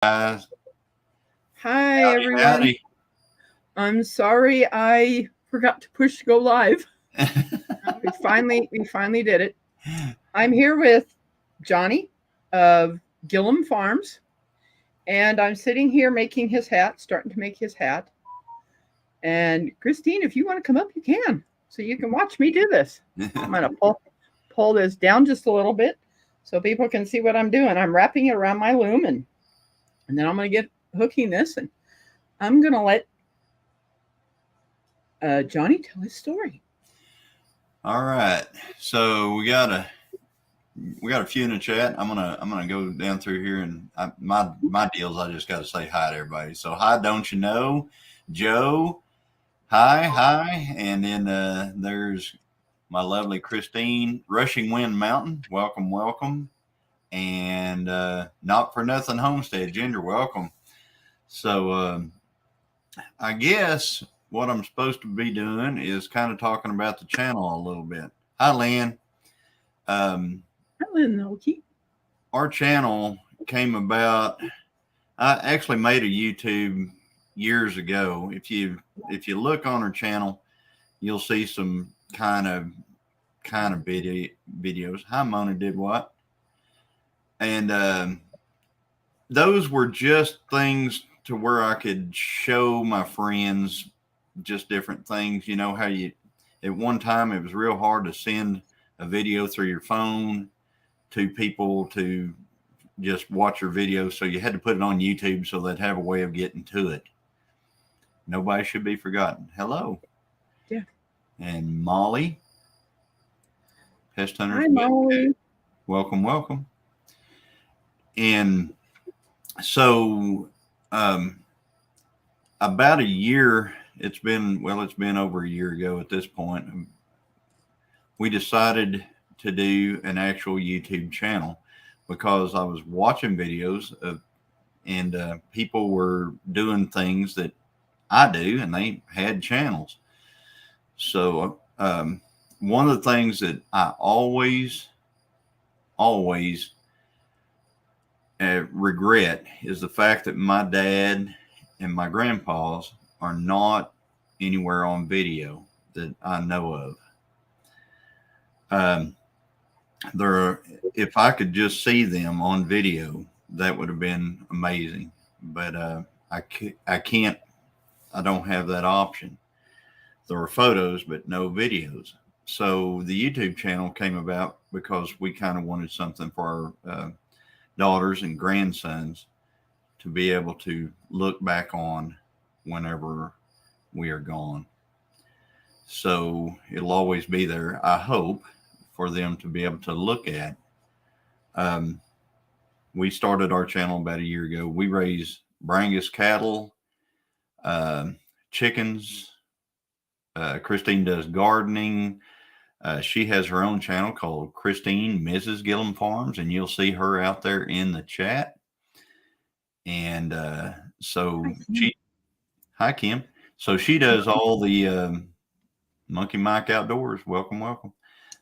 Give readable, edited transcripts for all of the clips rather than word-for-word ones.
Guys, Hi, howdy, everyone. howdy. I'm sorry I forgot to push go live. We finally did it. I'm here with Jonny of Gillum Farms, and I'm sitting here making his hat, starting to make his hat. And Christine, if you want to come up, you can, so you can watch me do this. I'm gonna pull this down just a little bit so people can see what I'm doing. I'm wrapping it around my loom, and then I'm gonna get hooking this, and I'm gonna let Jonny tell his story. All right, so we got a few in the chat. I'm gonna go down through here, and my deals. I just got to say hi to everybody. So hi, don't you know, Joe? Hi, and then there's my lovely Christine, Rushing Wind Mountain. Welcome, and not for nothing Homestead Ginger. Welcome. So I guess what I'm supposed to be doing is kind of talking about the channel a little bit. Hi, Lynn. Um, Hello, Noki. our channel came about. I actually made a YouTube years ago. If you look on our channel, you'll see some kind of videos. Hi, Mona did what? And those were just things to where I could show my friends just different things. You know how you at one time it was real hard to send a video through your phone to people to just watch your video, so you had to put it on YouTube so they'd have a way of getting to it. Nobody should be forgotten. Hello. Yeah. And Molly, Pest Hunters Hi, Vet Tech. Molly. Welcome. And so um, about a year, it's been over a year ago at this point. We decided to do an actual YouTube channel because I was watching videos of, and people were doing things that I do, and they had channels. So one of the things that I always regret is the fact that my dad and my grandpa's are not anywhere on video that I know of. Um, there, if I could just see them on video, that would have been amazing. But I can't. I don't have that option. There were photos, but no videos. So the YouTube channel came about because we kind of wanted something for our daughters and grandsons to be able to look back on whenever we are gone. So it'll always be there, I hope, for them to be able to look at. Um, we started our channel about a year ago. We raise Brangus cattle, um chickens. Christine does gardening. She has her own channel called Christine Mrs. Gillum Farms, and you'll see her out there in the chat. And so Hi, Kim. she, hi Kim. So she does all the Monkey Mike Outdoors. Welcome.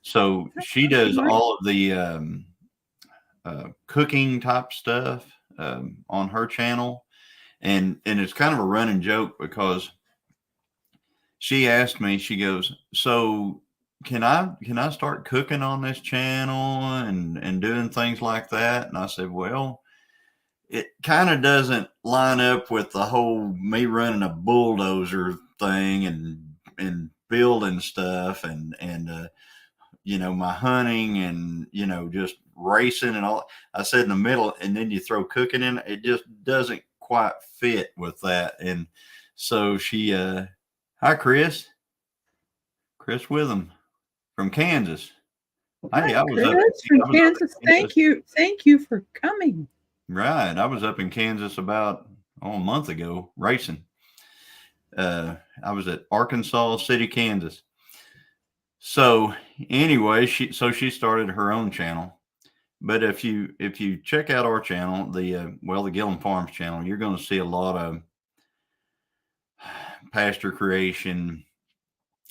So Hi, she Monkey does Mike. all of the cooking type stuff on her channel, and it's kind of a running joke because she asked me. She goes, "So can I start cooking on this channel and doing things like that?" And I said, "Well, it kind of doesn't line up with the whole me running a bulldozer thing and building stuff and my hunting and just racing and all." I said in the middle, and then you throw cooking in, it just doesn't quite fit with that. And so she, hi Chris Witham from Kansas. Hey, Hi, Chris from I was up Kansas. in Kansas. Thank you for coming. Right, I was up in Kansas about a month ago racing. I was at Arkansas City, Kansas. So anyway, she started her own channel. But if you check out our channel, the Gillum Farms channel, you're going to see a lot of pasture creation,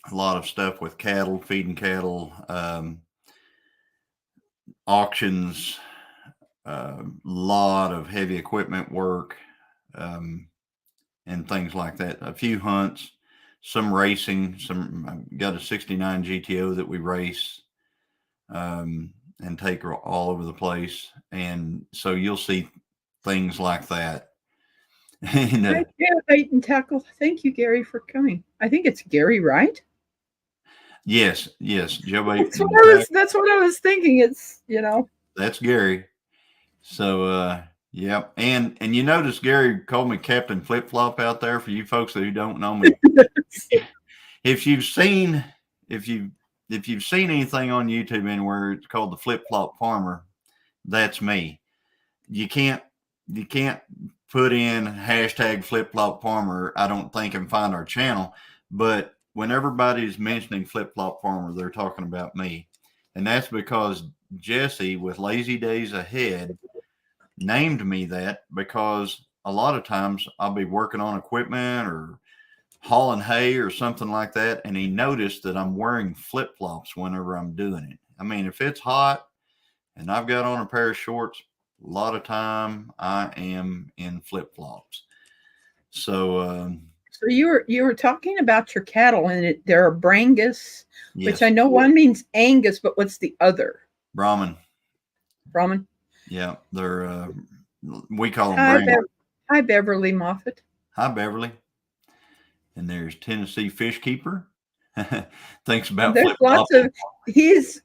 a lot of stuff with cattle, feeding cattle, auctions, lot of heavy equipment work, and things like that. A few hunts, some racing. I've got a '69 GTO that we race, and take all over the place. And so you'll see things like that. And, I can't bait and tackle. Thank you, Gary, for coming. I think it's Gary, right? yes, Joe Bait. That's what I was thinking. It's That's Gary. So, yep. And you notice Gary called me Captain Flip Flop out there. For you folks who don't know me, if you've seen if you if you've seen anything on YouTube anywhere, it's called the Flip Flop Farmer. That's me. You can't put in hashtag Flip Flop Farmer, I don't think, and find our channel. But when everybody's mentioning Flip Flop Farmer, they're talking about me, and that's because Jesse with Lazy Days Ahead named me that, because a lot of times I'll be working on equipment or hauling hay or something like that, and he noticed that I'm wearing flip flops whenever I'm doing it. I mean, if it's hot and I've got on a pair of shorts, a lot of time I am in flip flops. So, so you were talking about your cattle, and they're Brangus, yes. Which I know one means Angus, but what's the other? Brahman. Brahman. Yeah, they're we call them Brangus. Hi, Beverly Moffat. Hi, Beverly. And there's Tennessee Fish Keeper. Thinks about there's lots of he's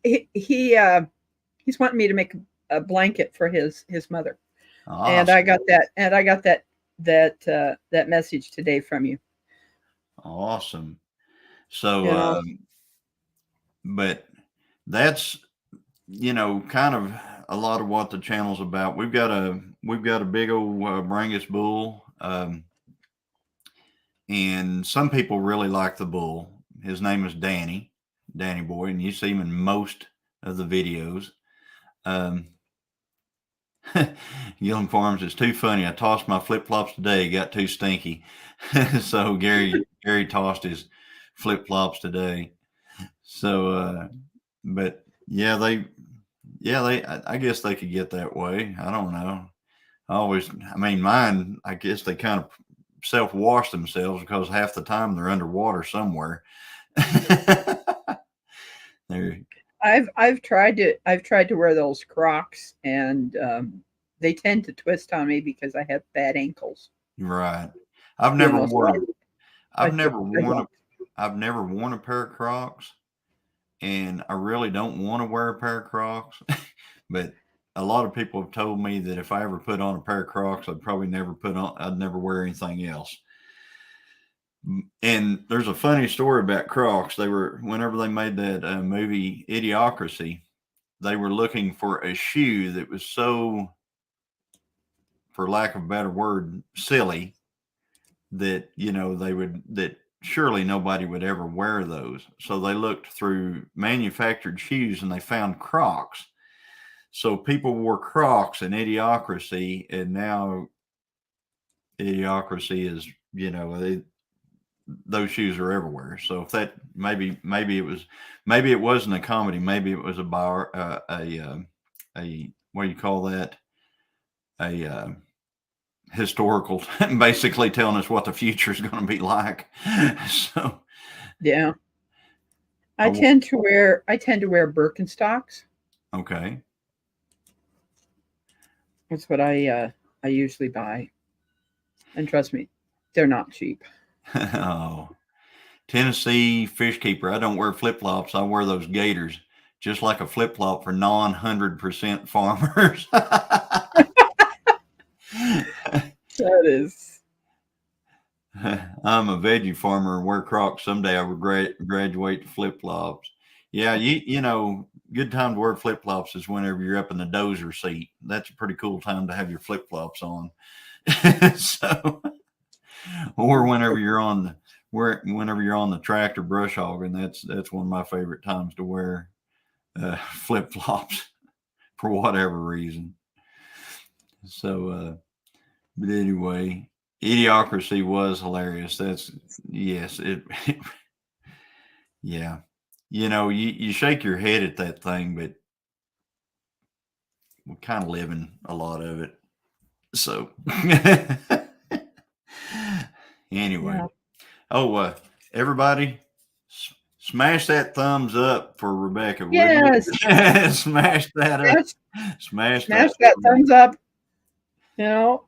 wanting me to make a blanket for his mother. Awesome. And I got that message today from you. Awesome. So but that's kind of a lot of what the channel's about. We've got a big old Brangus bull, and some people really like the bull. His name is Danny Boy, and you see him in most of the videos. Jonny Farms is too funny. I tossed my flip flops today. Got too stinky. So Gary tossed his flip flops today. So, but yeah, I guess they could get that way. I don't know. Mine, I guess they kind of self-wash themselves because half the time they're underwater somewhere. I've tried to wear those Crocs, and they tend to twist on me because I have bad ankles. Right. I've never worn a pair of Crocs, and I really don't want to wear a pair of Crocs. But a lot of people have told me that if I ever put on a pair of Crocs, I'd never wear anything else. And there's a funny story about Crocs. Whenever they made that movie Idiocracy, they were looking for a shoe that was so, for lack of a better word, silly, that that surely nobody would ever wear those. So they looked through manufactured shoes and they found Crocs. So people wore Crocs in Idiocracy, and now Idiocracy is, those shoes are everywhere. So if that maybe it wasn't a comedy, maybe it was a what do you call that? A historical, basically telling us what the future is going to be like. So yeah, I tend to wear Birkenstocks. Okay. That's what I usually buy, and trust me, they're not cheap. Oh, Tennessee Fish Keeper. I don't wear flip flops. I wear those gaiters, just like a flip flop for 100% farmers. That is. I'm a veggie farmer and wear Crocs. Someday I will graduate to flip flops. Yeah, good time to wear flip flops is whenever you're up in the dozer seat. That's a pretty cool time to have your flip flops on. So, or whenever you're on the tractor brush hogging, that's one of my favorite times to wear flip flops for whatever reason. So, but anyway, Idiocracy was hilarious. Yeah. You shake your head at that thing, but we're kind of living a lot of it. So anyway, Yeah. Everybody, smash that thumbs up for Rebecca, would you? Yes. Smash that up. Smash Smash that. that thumbs up. You know,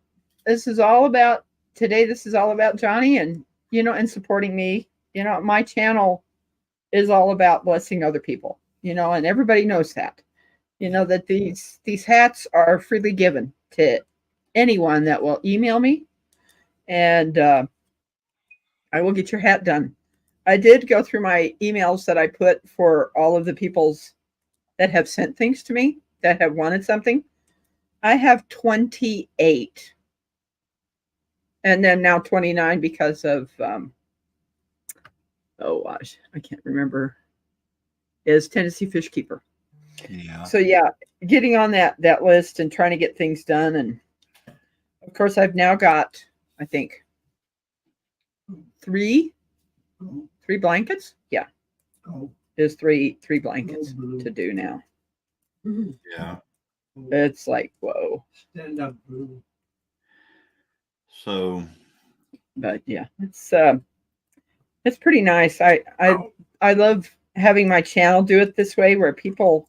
this is all about today. This is all about Jonny and, and supporting me. My channel is all about blessing other people, and everybody knows that, that these hats are freely given to anyone that will email me, and I will get your hat done. I did go through my emails that I put for all of the people's that have sent things to me that have wanted something. I have 28, and then now 29 because of oh gosh, I can't remember. Is Tennessee Fish Keeper. Yeah. So yeah, getting on that list and trying to get things done, and of course I've now got, I think, three blankets. Yeah, there's three blankets to do now. Yeah. It's like, whoa. Stand up. So, But yeah, it's pretty nice. I love having my channel do it this way, where people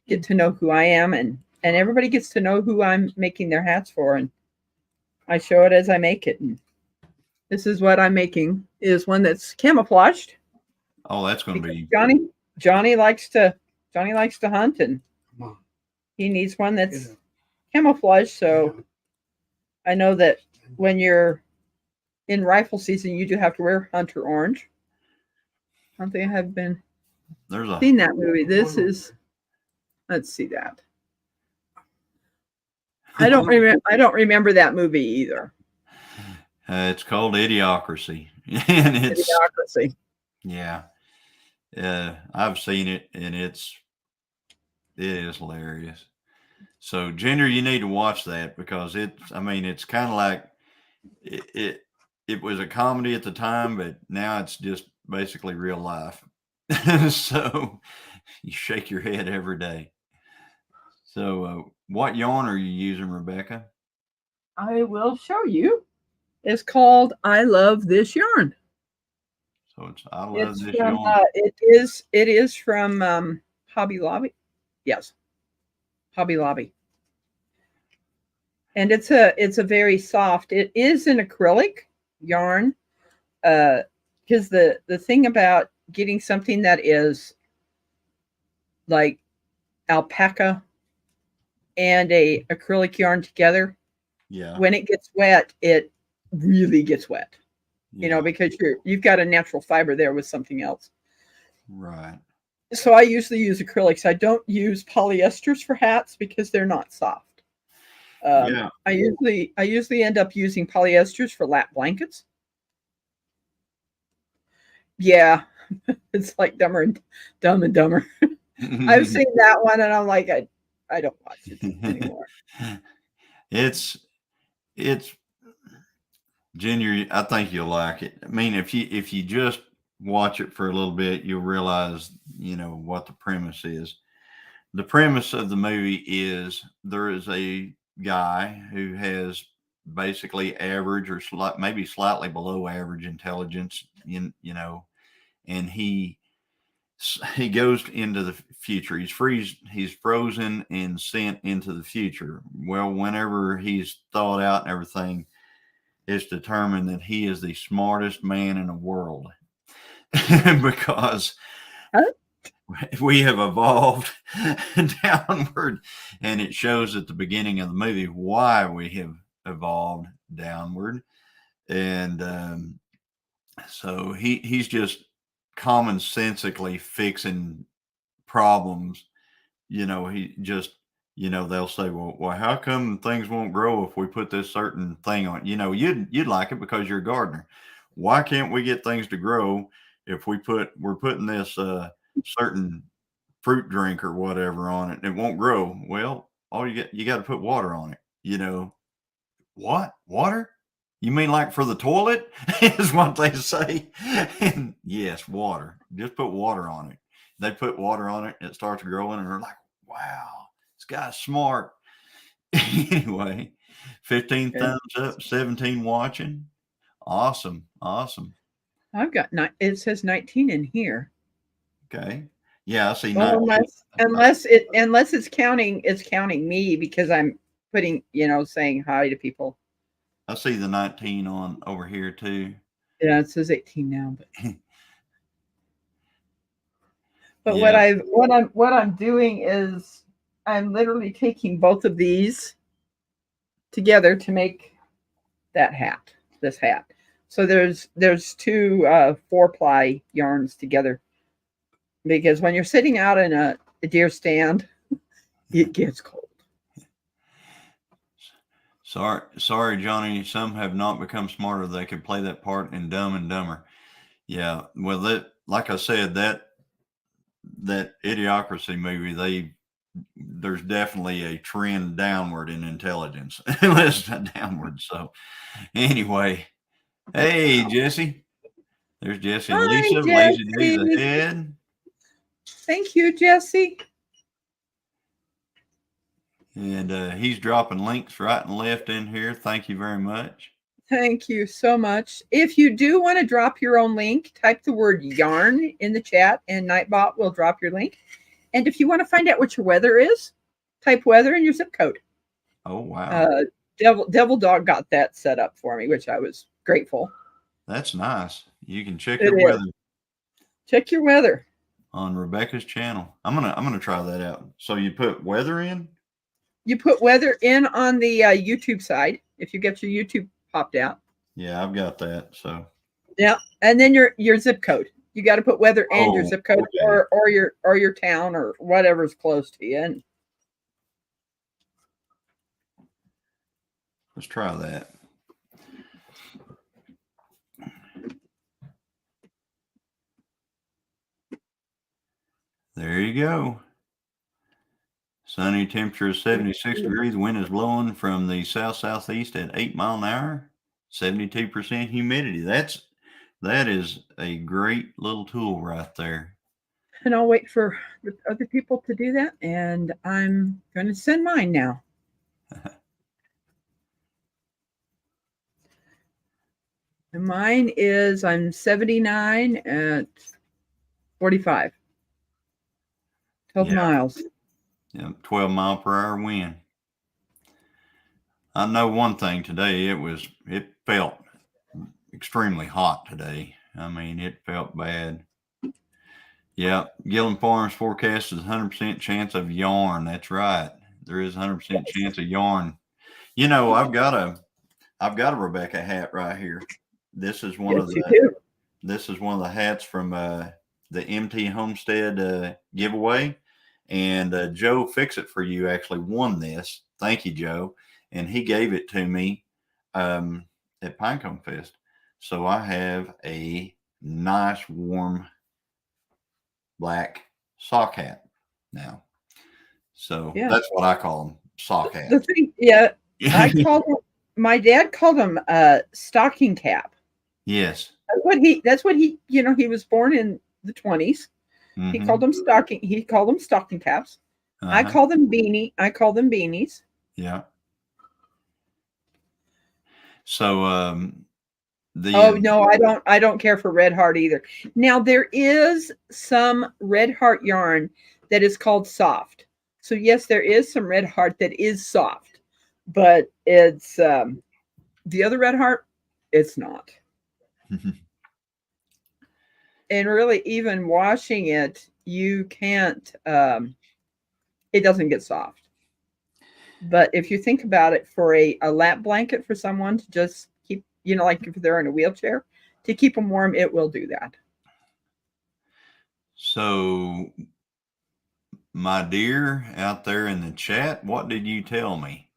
get to know who I am, and everybody gets to know who I'm making their hats for, and I show it as I make it. And this is what I'm making, is one that's camouflaged. oh, that's going to be Jonny likes to hunt, and he needs one that's camouflaged. So I know that when you're in rifle season, you do have to wear hunter orange. I don't think I have been seen that movie. This is, let's see that. I don't remember that movie either. It's called Idiocracy, and it's Idiocracy. Yeah, I've seen it, and it is hilarious. So, Ginger, you need to watch that, because it's kind of like it was a comedy at the time, but now it's just basically real life. So you shake your head every day. So, what yarn are you using, Rebecca? I will show you. It's called I Love This Yarn. So it's I Love This from, Yarn. It is from Hobby Lobby. Yes, Hobby Lobby. And it's a very soft. It is an acrylic yarn. Because the thing about getting something that is like alpaca and a acrylic yarn together, Yeah. when it gets wet, it really gets wet. Yeah. Because you've got a natural fiber there with something else. Right. So I usually use acrylics. I don't use polyesters for hats because they're not soft. Yeah. I usually end up using polyesters for lap blankets. Yeah, it's like Dumb and Dumber. I've seen that one, and I'm like, I don't watch it anymore. It's Ginger, I think you'll like it. I mean, if you just watch it for a little bit, you'll realize, what the premise is. The premise of the movie is there is a guy who has basically average or maybe slightly below average intelligence, and he goes into the future. He's frozen and sent into the future. Well, whenever he's thawed out and everything, it's determined that he is the smartest man in the world because we have evolved downward, and it shows at the beginning of the movie why we have evolved downward. And so he's just commonsensically fixing problems. He just, they'll say, well, how come things won't grow if we put this certain thing on? You'd like it because you're a gardener. Why can't we get things to grow if we're putting this certain fruit drink or whatever on it? It won't grow. Well, you got to put water on it. What? Water? You mean like for the toilet? Is what they say. And yes, water. Just put water on it. They put water on it, it starts growing, and they're like, wow, it's guy's smart. Anyway, 15 thumbs up, 17 watching. Awesome. I've got it says 19 in here. Okay. Yeah, I see. Well, unless it's counting me because I'm putting, saying hi to people. I see the 19 on over here too. Yeah, it says 18 now, but Yeah. what I'm doing is I'm literally taking both of these together to make this hat. So there's two 4-ply yarns together, because when you're sitting out in a deer stand, it gets cold. Sorry, Johnny. Some have not become smarter. They could play that part in Dumb and Dumber. Yeah. Well, like I said, that Idiocracy movie, there's definitely a trend downward in intelligence, less downward. So, anyway, hey Jesse, there's Jesse and Hi, Lisa. Lazy D's ahead. Thank you, Jesse. And he's dropping links right and left in here. Thank you very much. Thank you so much. If you do want to drop your own link, type the word yarn in the chat and Nightbot will drop your link. And if you want to find out what your weather is, type weather in your zip code. Oh, wow. Devil Dog got that set up for me, which I was grateful. That's nice. You can check your weather. Check your weather on Rebecca's channel. I'm gonna try that out. So you put weather in? You put weather in on the YouTube side if you get your YouTube popped out. Yeah, I've got that. So yeah, and then your zip code. You got to put weather and your zip code, okay, or your town or whatever's close to you. And let's try that. There you go. Sunny, temperature is 76 degrees. Wind is blowing from the south-southeast at 8 miles an hour. 72% humidity. That is a great little tool right there. And I'll wait for other people to do that. And I'm going to send mine now. And mine is, I'm 79 at 45. 12 miles. Yeah, 12 mile per hour wind. I know one thing today, it felt extremely hot today. I mean, it felt bad. Yeah, Gillum Farms forecast is 100% chance of yarn. That's right. There is 100% chance of yarn. You know, I've got a Rebecca hat right here. This is one of the hats from the MT Homestead giveaway. And Joe Fix It For You actually won this. Thank you, Joe. And he gave it to me at Pinecone Fest. So I have a nice, warm, black sock hat now. So that's what I call them, sock hats. The thing, I call them, my dad called them stocking cap. Yes. That's what he, he was born in the 20s. Mm-hmm. He called them stocking caps. Uh-huh. I call them beanies. Yeah. So no, I don't care for Red Heart either. Now there is some Red Heart yarn that is called soft. So yes, there is some Red Heart that is soft, but it's the other Red Heart, it's not. And really, even washing it, you can't, it doesn't get soft. But if you think about it, for a lap blanket for someone to just keep, like if they're in a wheelchair, to keep them warm, it will do that. So, my dear out there in the chat, what did you tell me?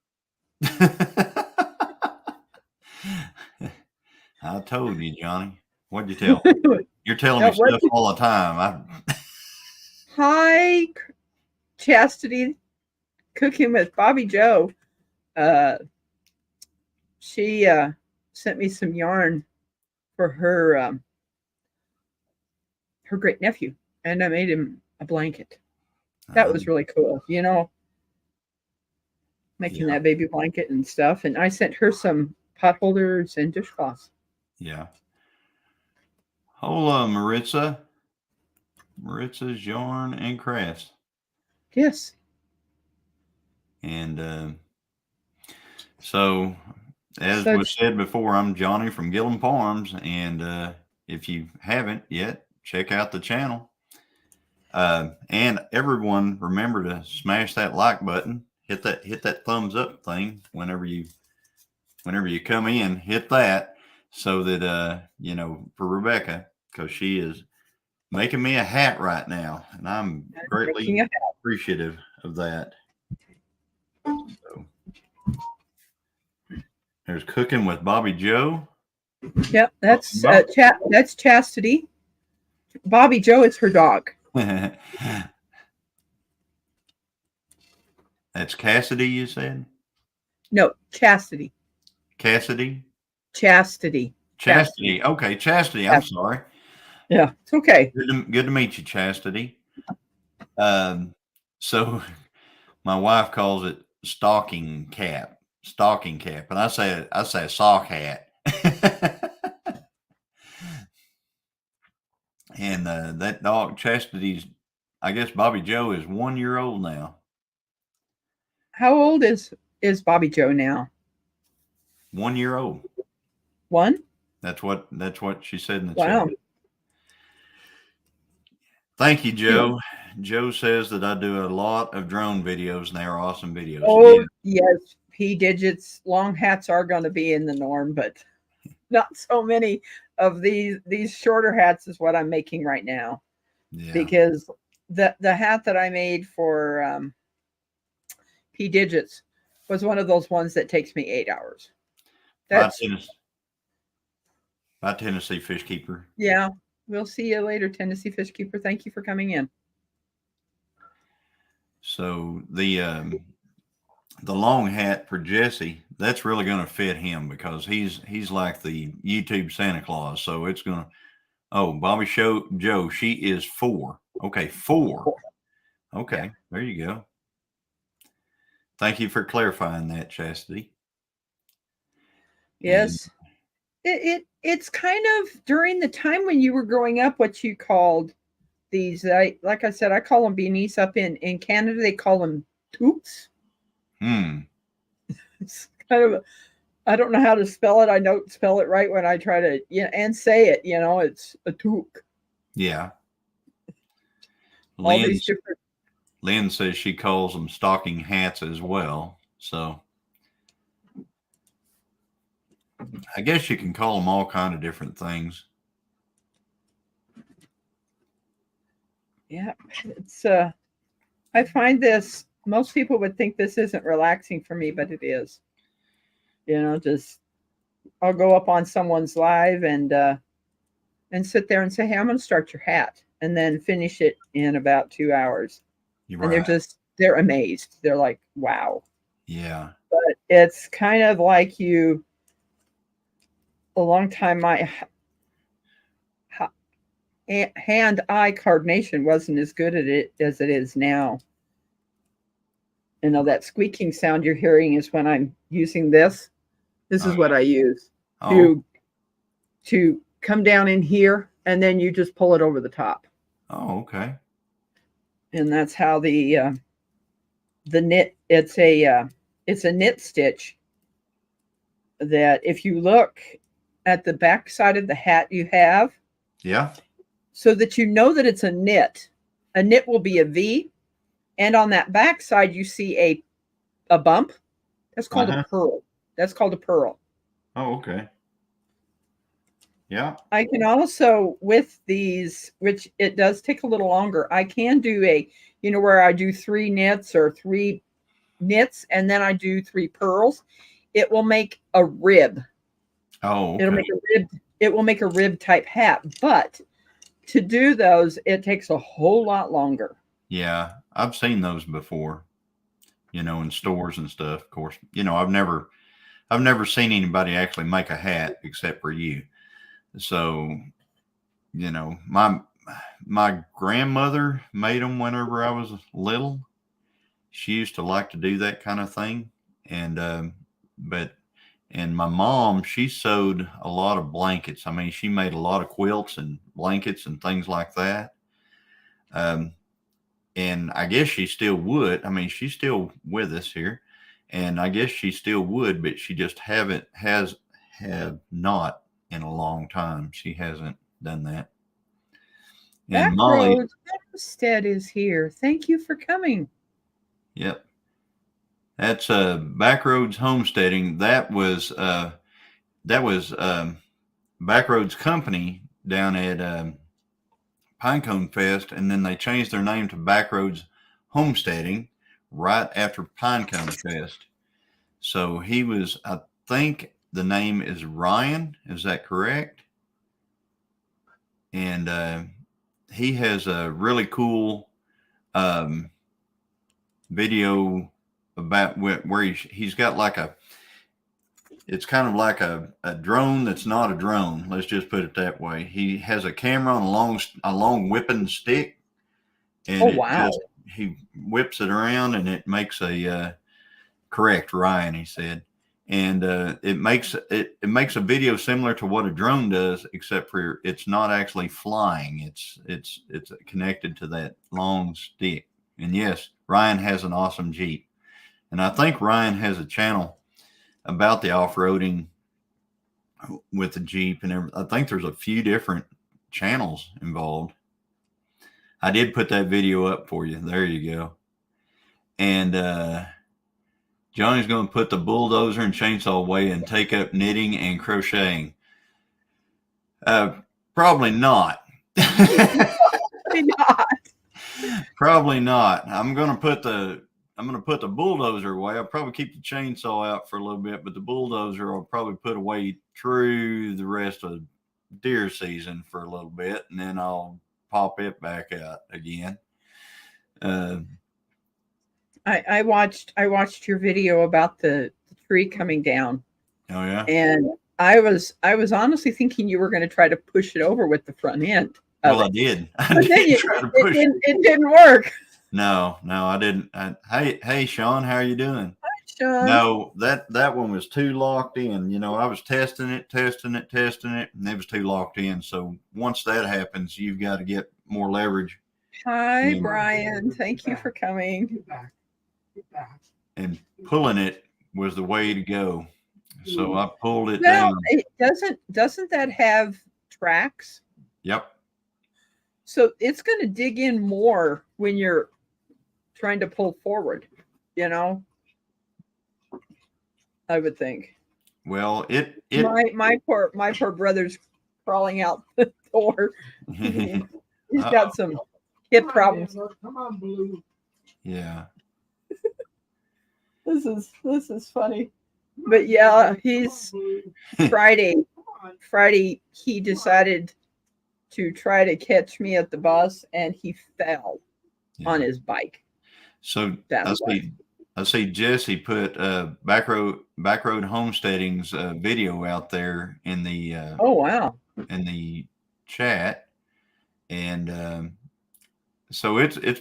I told you, Johnny. What'd you tell me? You're telling me stuff all the time. Hi, Chastity, Cooking with Bobby Joe. She sent me some yarn for her great nephew, and I made him a blanket. That was really cool. making that baby blanket and stuff. And I sent her some pot holders and dishcloths. Yeah. Hola, Maritza. Maritza's Yarn and Crafts. Yes. And so, as was said before, I'm Jonny from Gillum Farms. And if you haven't yet, check out the channel. And everyone, remember to smash that like button. Hit that thumbs up thing whenever you come in. Hit that so that for Rebecca, because she is making me a hat right now, and I'm greatly appreciative of that. So, there's Cooking with Bobby Joe. Yep, that's that's Chastity. Bobby Joe is her dog. That's Cassidy, you said? No, Chastity. Cassidy? Chastity. Chastity. Okay, Chastity. I'm sorry. Yeah, it's okay. Good to meet you, Chastity. So my wife calls it stocking cap, and I say a sock hat. And that dog Chastity's, I guess Bobby Joe is 1 year old now. How old is Bobby Joe now? 1 year old. One? That's what she said in the chat. Thank you, Joe. Joe says that I do a lot of drone videos, and they are awesome videos. Oh, yes. P digits, long hats are going to be in the norm, but not so many of these shorter hats is what I'm making right now. Yeah. Because the hat that I made for P digits was one of those ones that takes me 8 hours. That's by Tennessee Fish Keeper. Yeah. We'll see you later, Tennessee Fish Keeper. Thank you for coming in. So the long hat for Jesse, that's really going to fit him because he's like the YouTube Santa Claus. So it's going to. Oh, Bobby Joe, she is 4. Okay, 4. Okay, yeah. There you go. Thank you for clarifying that, Chastity. Yes. And it's kind of during the time when you were growing up, what you called these, like I said, I call them beanies. Up in Canada, they call them toques. It's kind of, I don't know how to spell it. I don't spell it right when I try to, and say it, it's a toque. Yeah. All these different. Lynn says she calls them stocking hats as well. So I guess you can call them all kind of different things. Yeah, it's I find this, most people would think this isn't relaxing for me, but it is. Just I'll go up on someone's live and sit there and say, hey, I'm going to start your hat, and then finish it in about 2 hours. You're and right. They're amazed. They're like, wow. Yeah. But it's kind of like a long time, my hand-eye coordination wasn't as good at it as it is now. That squeaking sound you're hearing is when I'm using this. This is what I use to come down in here, and then you just pull it over the top. Oh, okay. And that's how the knit. It's a knit stitch that if you look at the back side of the hat you have. Yeah. So that that it's a knit. A knit will be a V, and on that back side you see a bump. That's called a purl. That's called a purl. Oh, okay. Yeah. I can also, with these, which it does take a little longer, I can do where I do 3 knits or 3 knits, and then I do 3 purls. It will make a rib. Oh, okay. It will make a rib type hat, but to do those, it takes a whole lot longer. Yeah, I've seen those before, in stores and stuff. Of course, I've never seen anybody actually make a hat except for you. So, my grandmother made them whenever I was little. She used to like to do that kind of thing. and and my mom, she sewed a lot of blankets. I mean, she made a lot of quilts and blankets and things like that. Um, and I guess she still would. I mean, she's still with us here, and I guess she still would, but she just have not in a long time. She hasn't done that. And Molly, Backroads Homestead is here. Thank you for coming. yep, that's Backroads Homesteading. That was Backroads Company down at Pinecone Fest, and then they changed their name to Backroads Homesteading right after Pinecone Fest. So he was, I think the name is Ryan. Is that correct? And he has a really cool video about where he's got like it's kind of like a drone that's not a drone. Let's just put it that way. He has a camera on a long whipping stick, and he whips it around, and it makes a correct, Ryan, he said, and it makes a video similar to what a drone does, except for it's not actually flying. It's connected to that long stick. And yes, Ryan has an awesome Jeep, and I think Ryan has a channel about the off-roading with the Jeep, and I think there's a few different channels involved. I did put that video up for you. There you go. And Johnny's going to put the bulldozer and chainsaw away and take up knitting and crocheting. Probably not. Probably not. Probably not. I'm going to put the bulldozer away. I'll probably keep the chainsaw out for a little bit, but the bulldozer I'll probably put away through the rest of deer season for a little bit, and then I'll pop it back out again. I watched your video about the tree coming down. Oh yeah. And I was honestly thinking you were going to try to push it over with the front end. Well, I did. It didn't work. No, I didn't. Hey, Sean, how are you doing? Hi, Sean. No, that one was too locked in. You know, I was testing it, and it was too locked in. So once that happens, you've got to get more leverage. Hi, Brian. Thank you for coming. Get back. And pulling it was the way to go. So I pulled it down. It doesn't that have tracks? Yep. So it's going to dig in more when you're trying to pull forward, you know, I would think. Well, my poor brother's crawling out the door. He's got some hip problems. Come on, Blue. Yeah. This is funny. But yeah, he's Friday he decided to try to catch me at the bus, and he fell on his bike. So I see Jesse put Backroad Homesteading's video out there in the in the chat, and so it's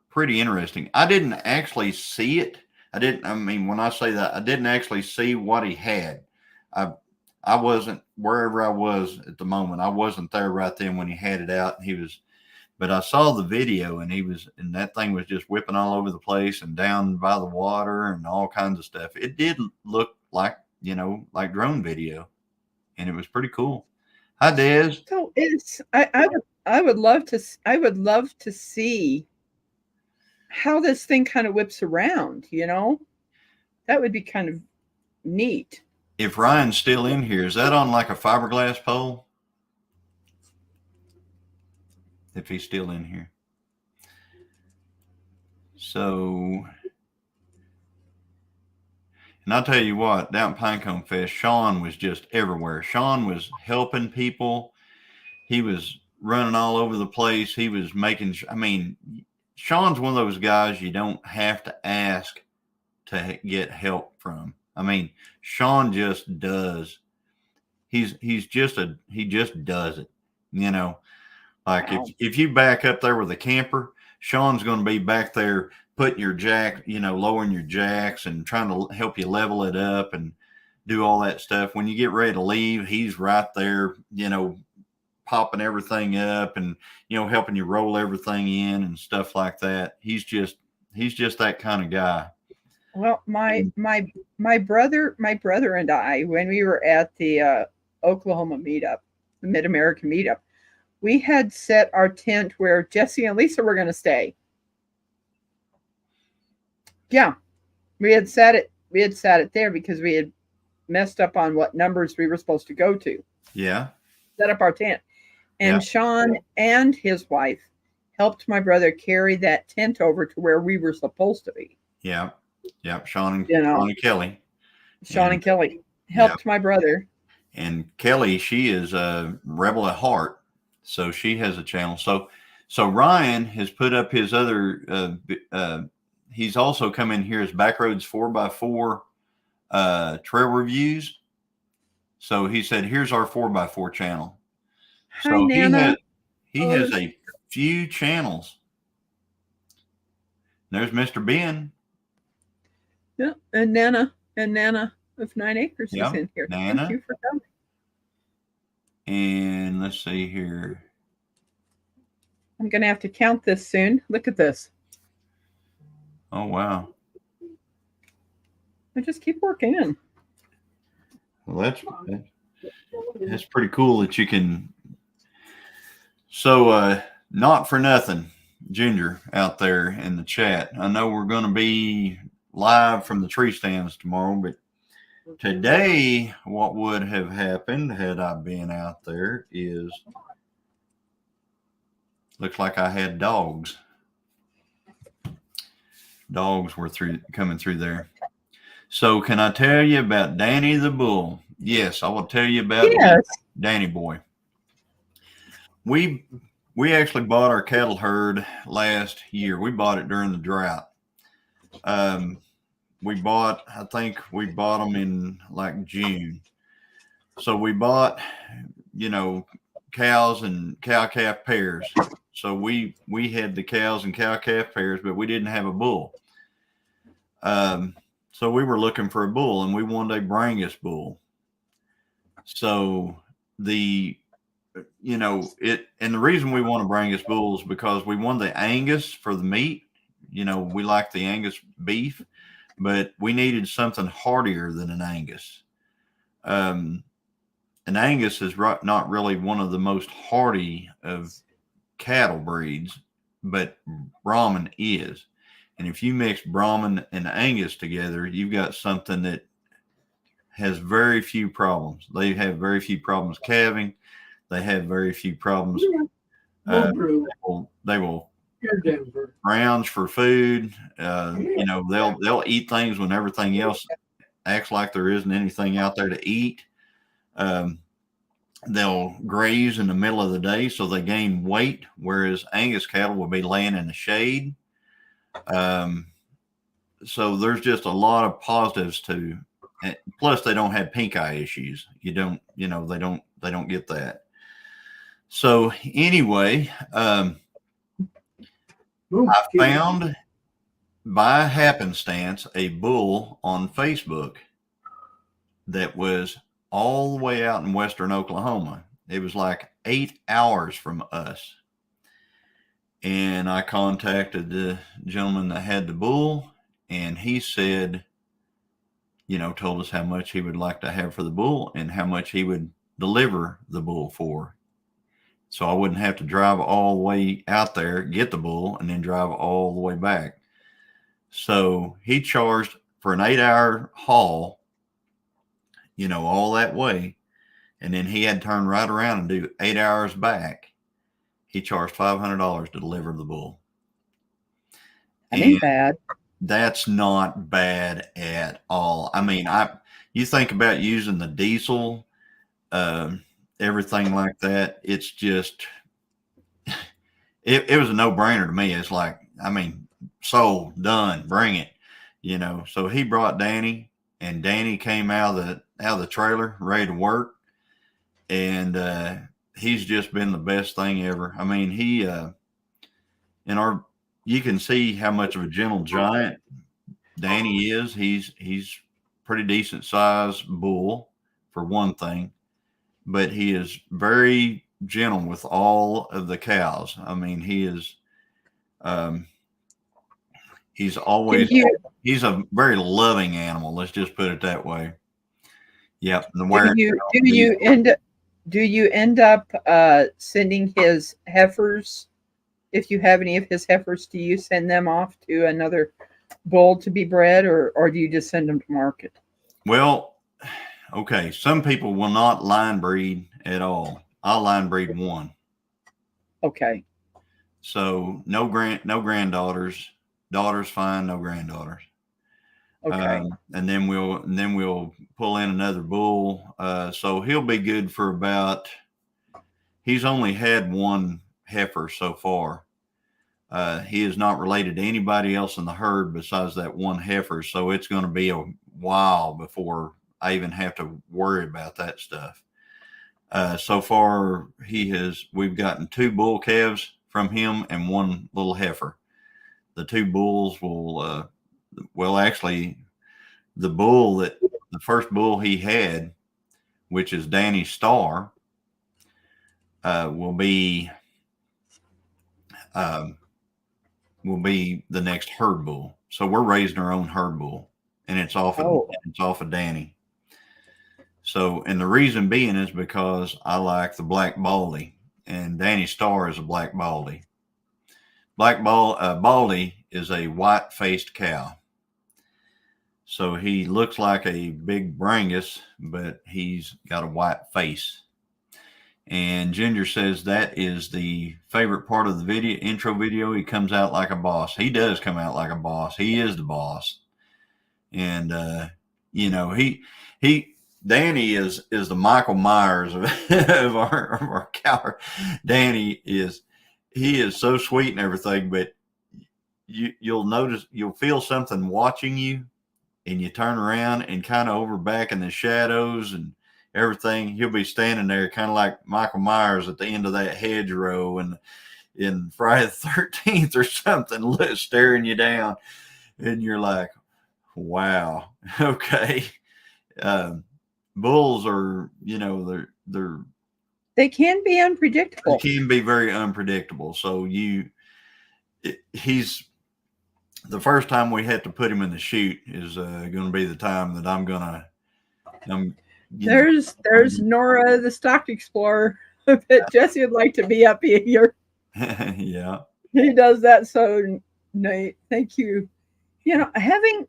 pretty interesting. I didn't actually see it. I mean, when I say that, I didn't actually see what he had. I wasn't wherever I was at the moment. I wasn't there right then when he had it out, and but I saw the video, and and that thing was just whipping all over the place and down by the water and all kinds of stuff. It did look like, like drone video, and it was pretty cool. Hi, Des. So I would love to see how this thing kind of whips around, that would be kind of neat. If Ryan's still in here, is that on like a fiberglass pole? If he's still in here. So, and I'll tell you what, down at Pinecone Fest, Sean was just everywhere. Sean was helping people. He was running all over the place. He was Sean's one of those guys you don't have to ask to get help from. I mean, Sean just does. He just does it. Like if you back up there with a camper, Sean's going to be back there putting your jack, lowering your jacks and trying to help you level it up and do all that stuff. When you get ready to leave, he's right there, popping everything up and, helping you roll everything in and stuff like that. He's just that kind of guy. Well, my brother and I, when we were at the Oklahoma meetup, the Mid American meetup, we had set our tent where Jesse and Lisa were going to stay. Yeah, we had set it there because we had messed up on what numbers we were supposed to go to. Yeah. Set up our tent. And Sean and his wife helped my brother carry that tent over to where we were supposed to be. Yeah. Yeah. Sean and Kelly. Sean and Kelly helped my brother. And Kelly, she is a rebel at heart. So she has a channel. So Ryan has put up his other, he's also come in here as Backroads 4x4 trail reviews. So he said, here's our 4x4 channel. Hi, so Nana. He has a few channels. There's Mr. Ben. Yeah, and Nana of 9 Acres is in here. Nana. Thank you for coming. And let's see here. I'm going to have to count this soon. Look at this. Oh, wow. I just keep working in. Well, that's pretty cool that you can. So, not for nothing, Ginger out there in the chat. I know we're going to be live from the tree stands tomorrow, but today, what would have happened had I been out there is, looks like I had dogs. Dogs were coming through there. So can I tell you about Danny the Bull? Yes, I will tell you about Danny Boy. We actually bought our cattle herd last year. We bought it during the drought. I think we bought them in like June. So we bought, cows and cow-calf pairs. So we had the cows and cow-calf pairs, but we didn't have a bull. So we were looking for a bull, and we wanted a Brangus bull. So the reason we want a Brangus bull is because we want the Angus for the meat. We like the Angus beef, but we needed something hardier than an Angus. An Angus is not really one of the most hardy of cattle breeds, but Brahman is. And if you mix Brahman and Angus together, you've got something that has very few problems. They have very few problems calving. They have very few problems. They will rounds for food. They'll eat things when everything else acts like there isn't anything out there to eat. They'll graze in the middle of the day, so they gain weight, whereas Angus cattle will be laying in the shade. So there's just a lot of positives to, plus they don't have pink eye issues. They don't get that. So anyway, I found by happenstance a bull on Facebook that was all the way out in western Oklahoma. It was like 8 hours from us. And I contacted the gentleman that had the bull, and he said, told us how much he would like to have for the bull and how much he would deliver the bull for. So I wouldn't have to drive all the way out there, get the bull, and then drive all the way back. So he charged for an 8-hour haul, all that way. And then he had to turn right around and do 8 hours back. He charged $500 to deliver the bull. That ain't bad. That's not bad at all. I mean, you think about using the diesel, everything like that. It's just, it was a no-brainer to me. It's like, sold, done, bring it, So he brought Danny, and Danny came out of the trailer ready to work, and he's just been the best thing ever. He in you can see how much of a gentle giant Danny is. He's pretty decent size bull for one thing, but he is very gentle with all of the cows. I mean, um, he's always he's a very loving animal. Let's just put it that way. Yep. Do you end up sending his heifers? If you have any of his heifers, do you send them off to another bull to be bred, or do you just send them to market? Well, okay. Some people will not line breed at all. I'll line breed one. Okay. So no granddaughters. Daughters fine, no granddaughters. Okay. And then we'll pull in another bull. So he'll be good for about. He's only had one heifer so far. He is not related to anybody else in the herd besides that one heifer. So it's going to be a while before I even have to worry about that stuff. So far, we've gotten 2 bull calves from him and 1 little heifer. The 2 bulls will, actually, the first bull he had, which is Danny Star, will be the next herd bull. So we're raising our own herd bull, and it's off of Danny. So, and the reason being is because I like the black baldy, and Danny Star is a black baldy. Baldy is a white-faced cow. So he looks like a big Brangus, but he's got a white face. And Ginger says that is the favorite part of the intro video. He comes out like a boss. He does come out like a boss. He is the boss. And, Danny is the Michael Myers of our cow. Danny is so sweet and everything, but you'll feel something watching you, and you turn around and kind of over back in the shadows and everything. He'll be standing there kind of like Michael Myers at the end of that hedgerow and in Friday the 13th or something, staring you down, and you're like, wow, okay. Bulls are, they can be unpredictable. They can be very unpredictable. So he's the first time we had to put him in the chute is going to be the time that there's Nora, the stock explorer, that Jesse would like to be up here. Yeah. He does that so Nate. Thank you. Having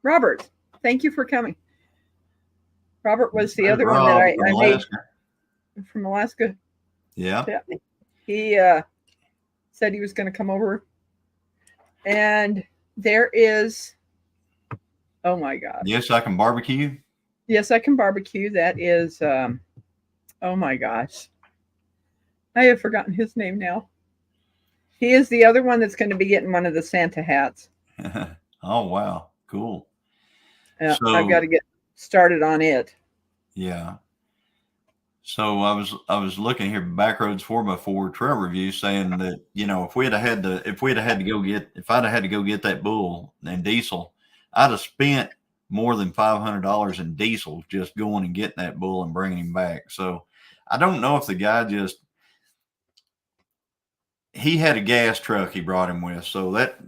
Robert, thank you for coming. Robert was the other one that I made from Alaska. Yeah. He said he was going to come over. And there is, oh my God. Yes, I can barbecue. Yes, I can barbecue. That is, oh my gosh. I have forgotten his name now. He is the other one that's going to be getting one of the Santa hats. Oh, wow. Cool. So, I've got to get started on it. Yeah. So I was looking here, Backroads 4x4 trail review, saying that if I'd have had to go get that bull and diesel, I'd have spent more than $500 in diesel just going and getting that bull and bringing him back. So I don't know if the guy he had a gas truck he brought him with, so that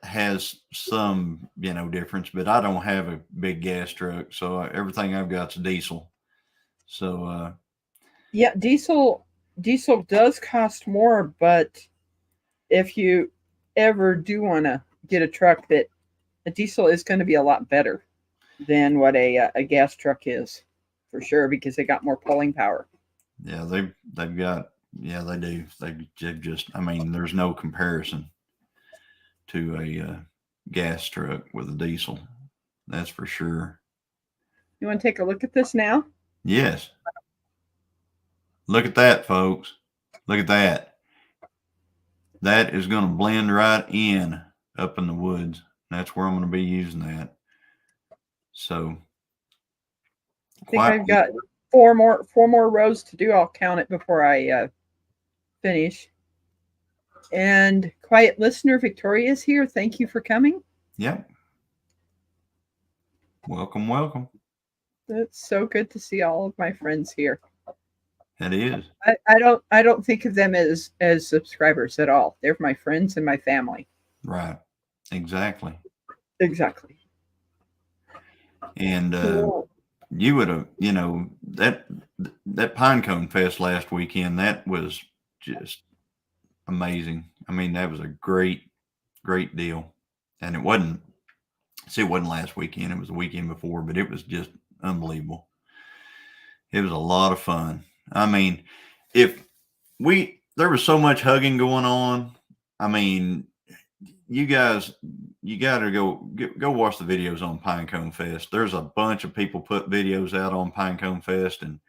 has some difference. But I don't have a big gas truck, so everything I've got's diesel. So yeah, diesel does cost more, but if you ever do want to get a truck, that a diesel is going to be a lot better than what a gas truck is, for sure, because they got more pulling power. Yeah, they've got, yeah, they do. They've just, I mean, there's no comparison to a gas truck with a diesel. That's for sure. You want to take a look at this now? Yes. Look at that, folks. Look at that. That is going to blend right in up in the woods. That's where I'm going to be using that. So I think I've got four more rows to do. I'll count it before I finish. And quiet listener Victoria is here. Thank you for coming. Yep. Welcome, welcome. It's so good to see all of my friends here. It is. I don't think of them as subscribers at all. They're my friends and my family. Right. Exactly. Exactly. And you would have, that Pinecone Fest last weekend, that was just amazing. I mean, that was a great deal. And it wasn't last weekend, it was the weekend before, but it was just unbelievable. It was a lot of fun. I mean, there was so much hugging going on. I mean, you guys, you got to go watch the videos on Pinecone Fest. There's a bunch of people put videos out on Pinecone Fest, and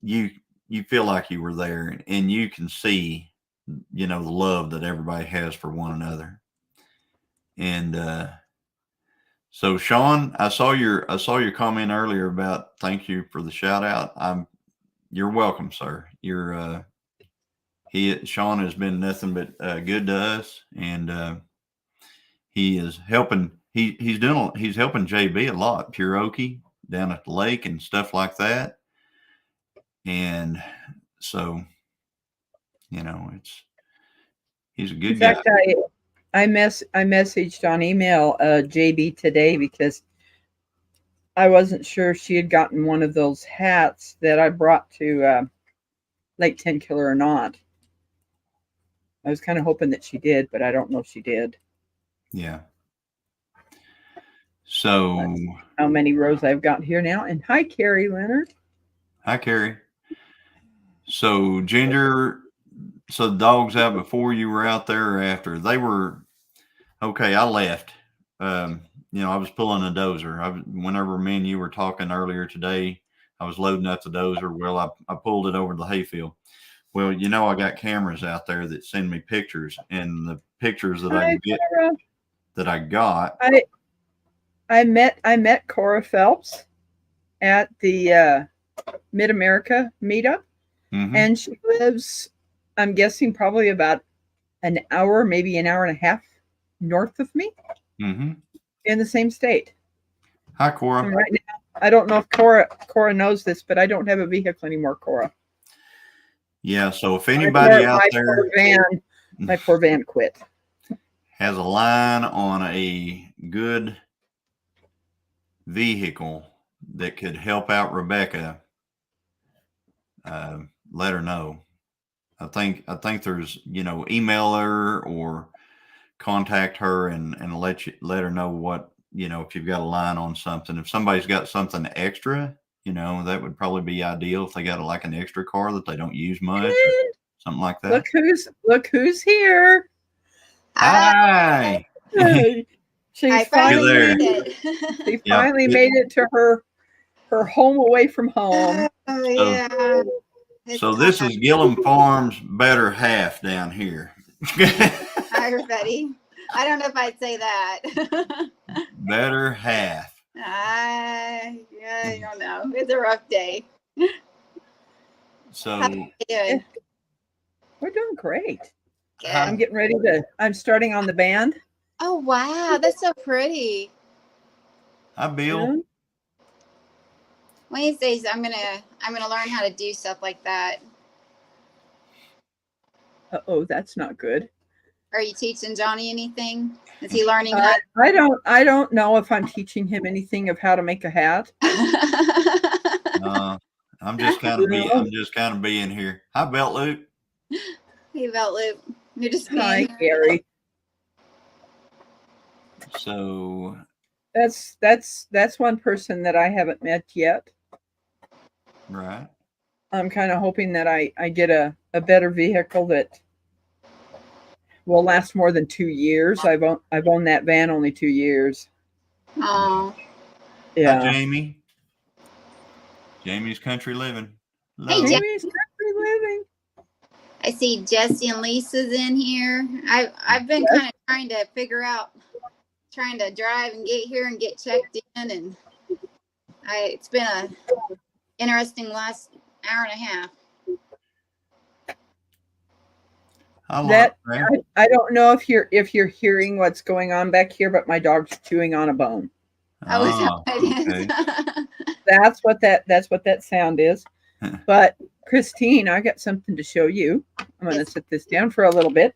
you feel like you were there, and you can see, the love that everybody has for one another. And so Sean, I saw your comment earlier about thank you for the shout out. You're welcome, sir. Sean has been nothing but good to us, and he is helping. He's helping JB a lot, Pure Okie down at the lake and stuff like that. And so, he's a good In fact, guy. I messaged on email JB today because I wasn't sure if she had gotten one of those hats that I brought to Lake 10 Killer or not. I was kind of hoping that she did, but I don't know if she did. Yeah. So how many rows I've got here now. And hi, Carrie Leonard. Hi, Carrie. So Ginger, so the dogs out before you were out there or after? They were okay. I left. I was pulling a dozer. Whenever me and you were talking earlier today, I was loading up the dozer. Well, I pulled it over to the hayfield. Well, I got cameras out there that send me pictures, and the pictures that I got. I met Cora Phelps at the Mid America meetup, and she lives, I'm guessing, probably about an hour, maybe an hour and a half north of me, in the same state. Hi, Cora. And right now, I don't know if Cora knows this, but I don't have a vehicle anymore, Cora. Yeah, so if anybody out there, my poor van quit, has a line on a good vehicle that could help out Rebecca, let her know. I think there's, email her or contact her and let her know what, if you've got a line on something. If somebody's got something extra, that would probably be ideal if they got like an extra car that they don't use much or something like that. Look who's here. Hi. She finally made it to her home away from home. Oh, yeah. So this is Gillum Farms' better half down here. Hi, everybody. I don't know if I'd say that. Better half. I don't know. It's a rough day. So how are you doing? We're doing great. Good. I'm getting ready I'm starting on the band. Oh, wow. That's so pretty. Hi, Bill. Yeah. Wednesdays, I'm gonna learn how to do stuff like that. Oh, that's not good. Are you teaching Johnny anything? Is he learning how? I don't know if I'm teaching him anything of how to make a hat. I'm just kind of being here. Hi, Belt Loop. Hey, Belt Loop. You're just being Hi, here. Gary. So that's one person that I haven't met yet. Right. I'm kind of hoping that I get a better vehicle that will last more than 2 years. I've owned that van only 2 years. Oh. Yeah. Hi, Jamie. Jamie's country living. Hey, Jamie's country living. I see Jesse and Lisa's in here. I've been kind of trying to drive and get here and get checked in, and it's been a interesting last hour and a half. I like That that. I don't know if you're hearing what's going on back here, but my dog's chewing on a bone. I was Oh, okay. That's what that sound is. But Christine, I got something to show you. I'm going to Yes. sit this down for a little bit.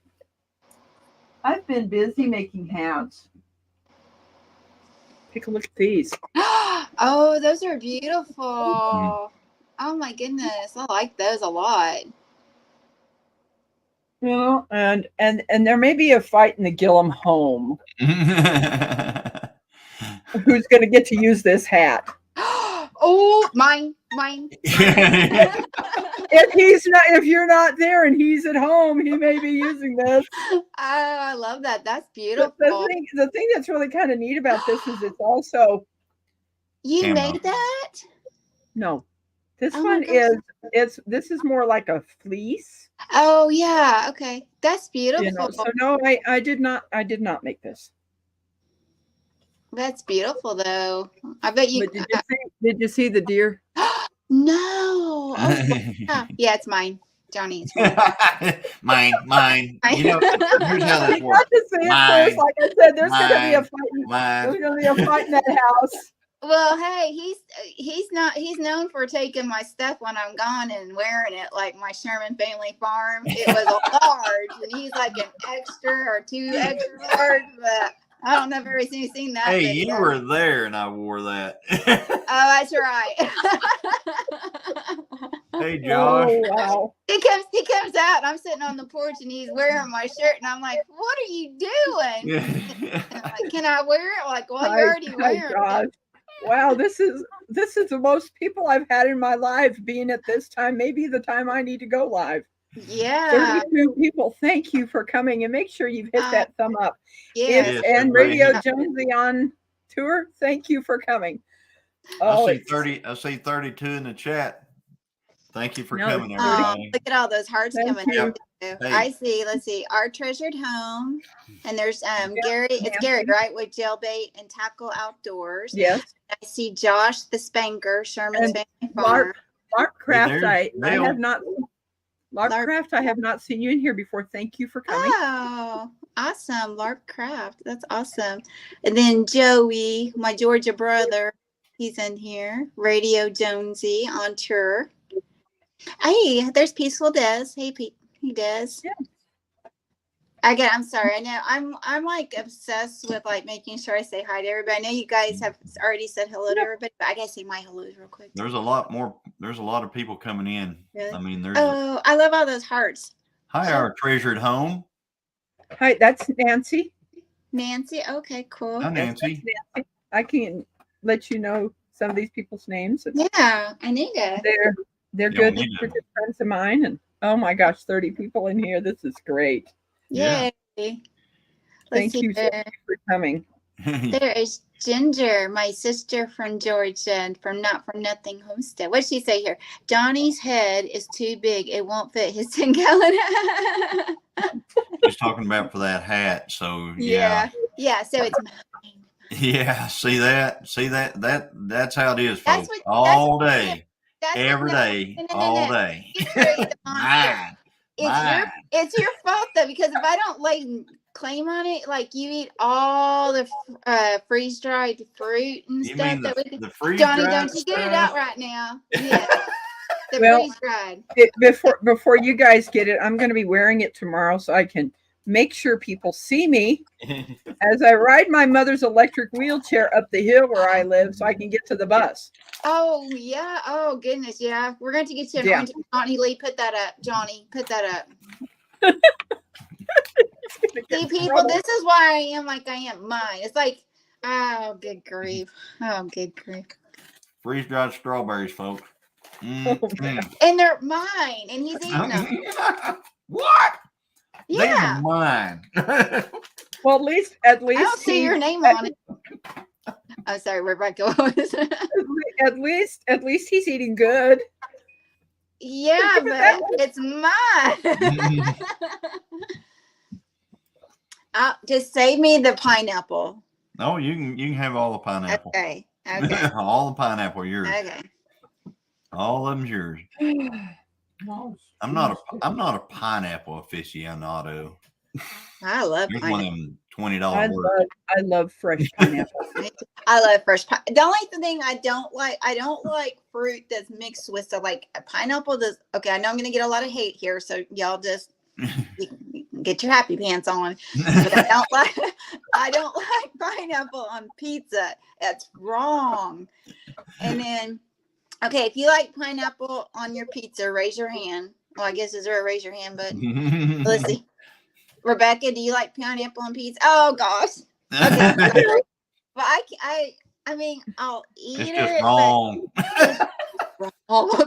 I've been busy making hats. Take a look at these. Oh, those are beautiful. Oh my goodness. I like those a lot. You know, and there may be a fight in the Gillum home. Who's going to get to use this hat? Oh, mine. If you're not there and he's at home, he may be using this. Oh, I love that. That's The beautiful. thing that's really kind of neat about this is it's also You Camo. made that? no. This Oh my one gosh. this is more like a fleece. Oh yeah. Okay. That's beautiful. You know, so no, I did not make this. That's beautiful though. I bet you But did you see the deer? No. Oh yeah. Yeah, it's mine. Johnny, it's mine. mine. You know, here's how this You works. got to see it Mine. first. Like I said, there's going to be a Mine. fight. There's Mine. going to be a fight in that house. Well, hey, he's known for taking my stuff when I'm gone and wearing it like my Sherman family farm. It was a large, and he's like an extra or 2 extra large, but I don't know if everybody's seen that. Hey, video. you were there and I wore that. Oh, that's right. Hey, Josh. Oh, wow. He comes out and I'm sitting on the porch and he's wearing my shirt and I'm like, what are you doing? And I'm like, can I wear it? Like, well, you're already wearing it. Wow, this is the most people I've had in my life being at this time, maybe the time I need to go live. Yeah. 32 people, thank you for coming, and make sure you've hit that thumb up. Yeah. Yes, And everybody Radio hit- Jonesy on tour, thank you for coming. I see 32 in the chat. Thank you for No, coming, it's everybody. Look at all those hearts Thank coming you. out. Hey. I see. Let's see. Our treasured home. And there's Gary. It's Gary, right? With Jailbait and Tackle Outdoors. Yes. I see Josh the Spanker, Sherman's And Family Farm. Lark Craft, there's I Dale. have not. Lark Craft, I have not seen you in here before. Thank you for coming. Oh, awesome. Lark Craft. That's awesome. And then Joey, my Georgia brother, he's in here. Radio Jonesy on tour. Hey, there's Peaceful Des. Hey, Pete. He does. Yeah. I'm sorry. I know I'm like obsessed with like making sure I say hi to everybody. I know you guys have already said hello to everybody, but I gotta say my hellos real quick. There's a lot more. There's a lot of people coming in. Really? I mean, there's. Oh, I love all those hearts. Hi, our treasured home. Hi, that's Nancy. Nancy. Okay, cool. Hi, Nancy. I can let you know some of these people's names. Yeah, I need it. They're Yeah, good. we need They're them. good friends of mine. And oh my gosh, 30 people in here. This is great. Yeah. Yay. Thank you so much for coming. There is Ginger, my sister from Georgia and from Not For Nothing Homestead. What did she say here? Johnny's head is too big. It won't fit his 10-gallon. She's talking about for that hat. So Yeah. Yeah. So it's mine. Yeah. See that? That's how it is, That's folks. what- All day, That's every no, day, no, no, all no. day. It's very Mine. Mine. It's your fault though, because if I don't lay claim on it, like you eat all the freeze dried fruit and You stuff. mean That we the freeze Johnny, dried don't you get it stuff? out right now? Yeah. The Well, freeze dried. Before you guys get it, I'm going to be wearing it tomorrow so I can make sure people see me as I ride my mother's electric wheelchair up the hill where I live so I can get to the bus. Oh yeah. Oh goodness. Yeah. We're going to get you an orange. Johnny Lee, put that up. Johnny, put that up. See, people, this is why I am like I am. Mine. It's like, oh, good grief. Oh, good grief. Freeze dried strawberries, folks. Mm. And they're mine, and he's eating them. What? Yeah. They're mine. Well, at least I don't see your name on it. Oh, sorry, Rebecca. What was it? at least he's eating good. Yeah, but it's mine. Just save me the pineapple. Oh, you can have all the pineapple. Okay. Okay. All the pineapple yours. Okay. All of them's yours. No, I'm not a pineapple aficionado. I love Here's one of pineapple. them $20 words. I love fresh pineapple. I love fresh pine. The only thing I don't like fruit that's mixed with stuff like a pineapple. Does okay? I know I'm gonna get a lot of hate here, so y'all just get your happy pants on. But I don't like pineapple on pizza. That's wrong. And then okay, if you like pineapple on your pizza, raise your hand. Well, I guess is there a raise your hand button? Let's see. Rebecca, do you like pineapple on pizza? Oh gosh. Okay. But I mean, I'll eat It's just it. wrong. But wrong.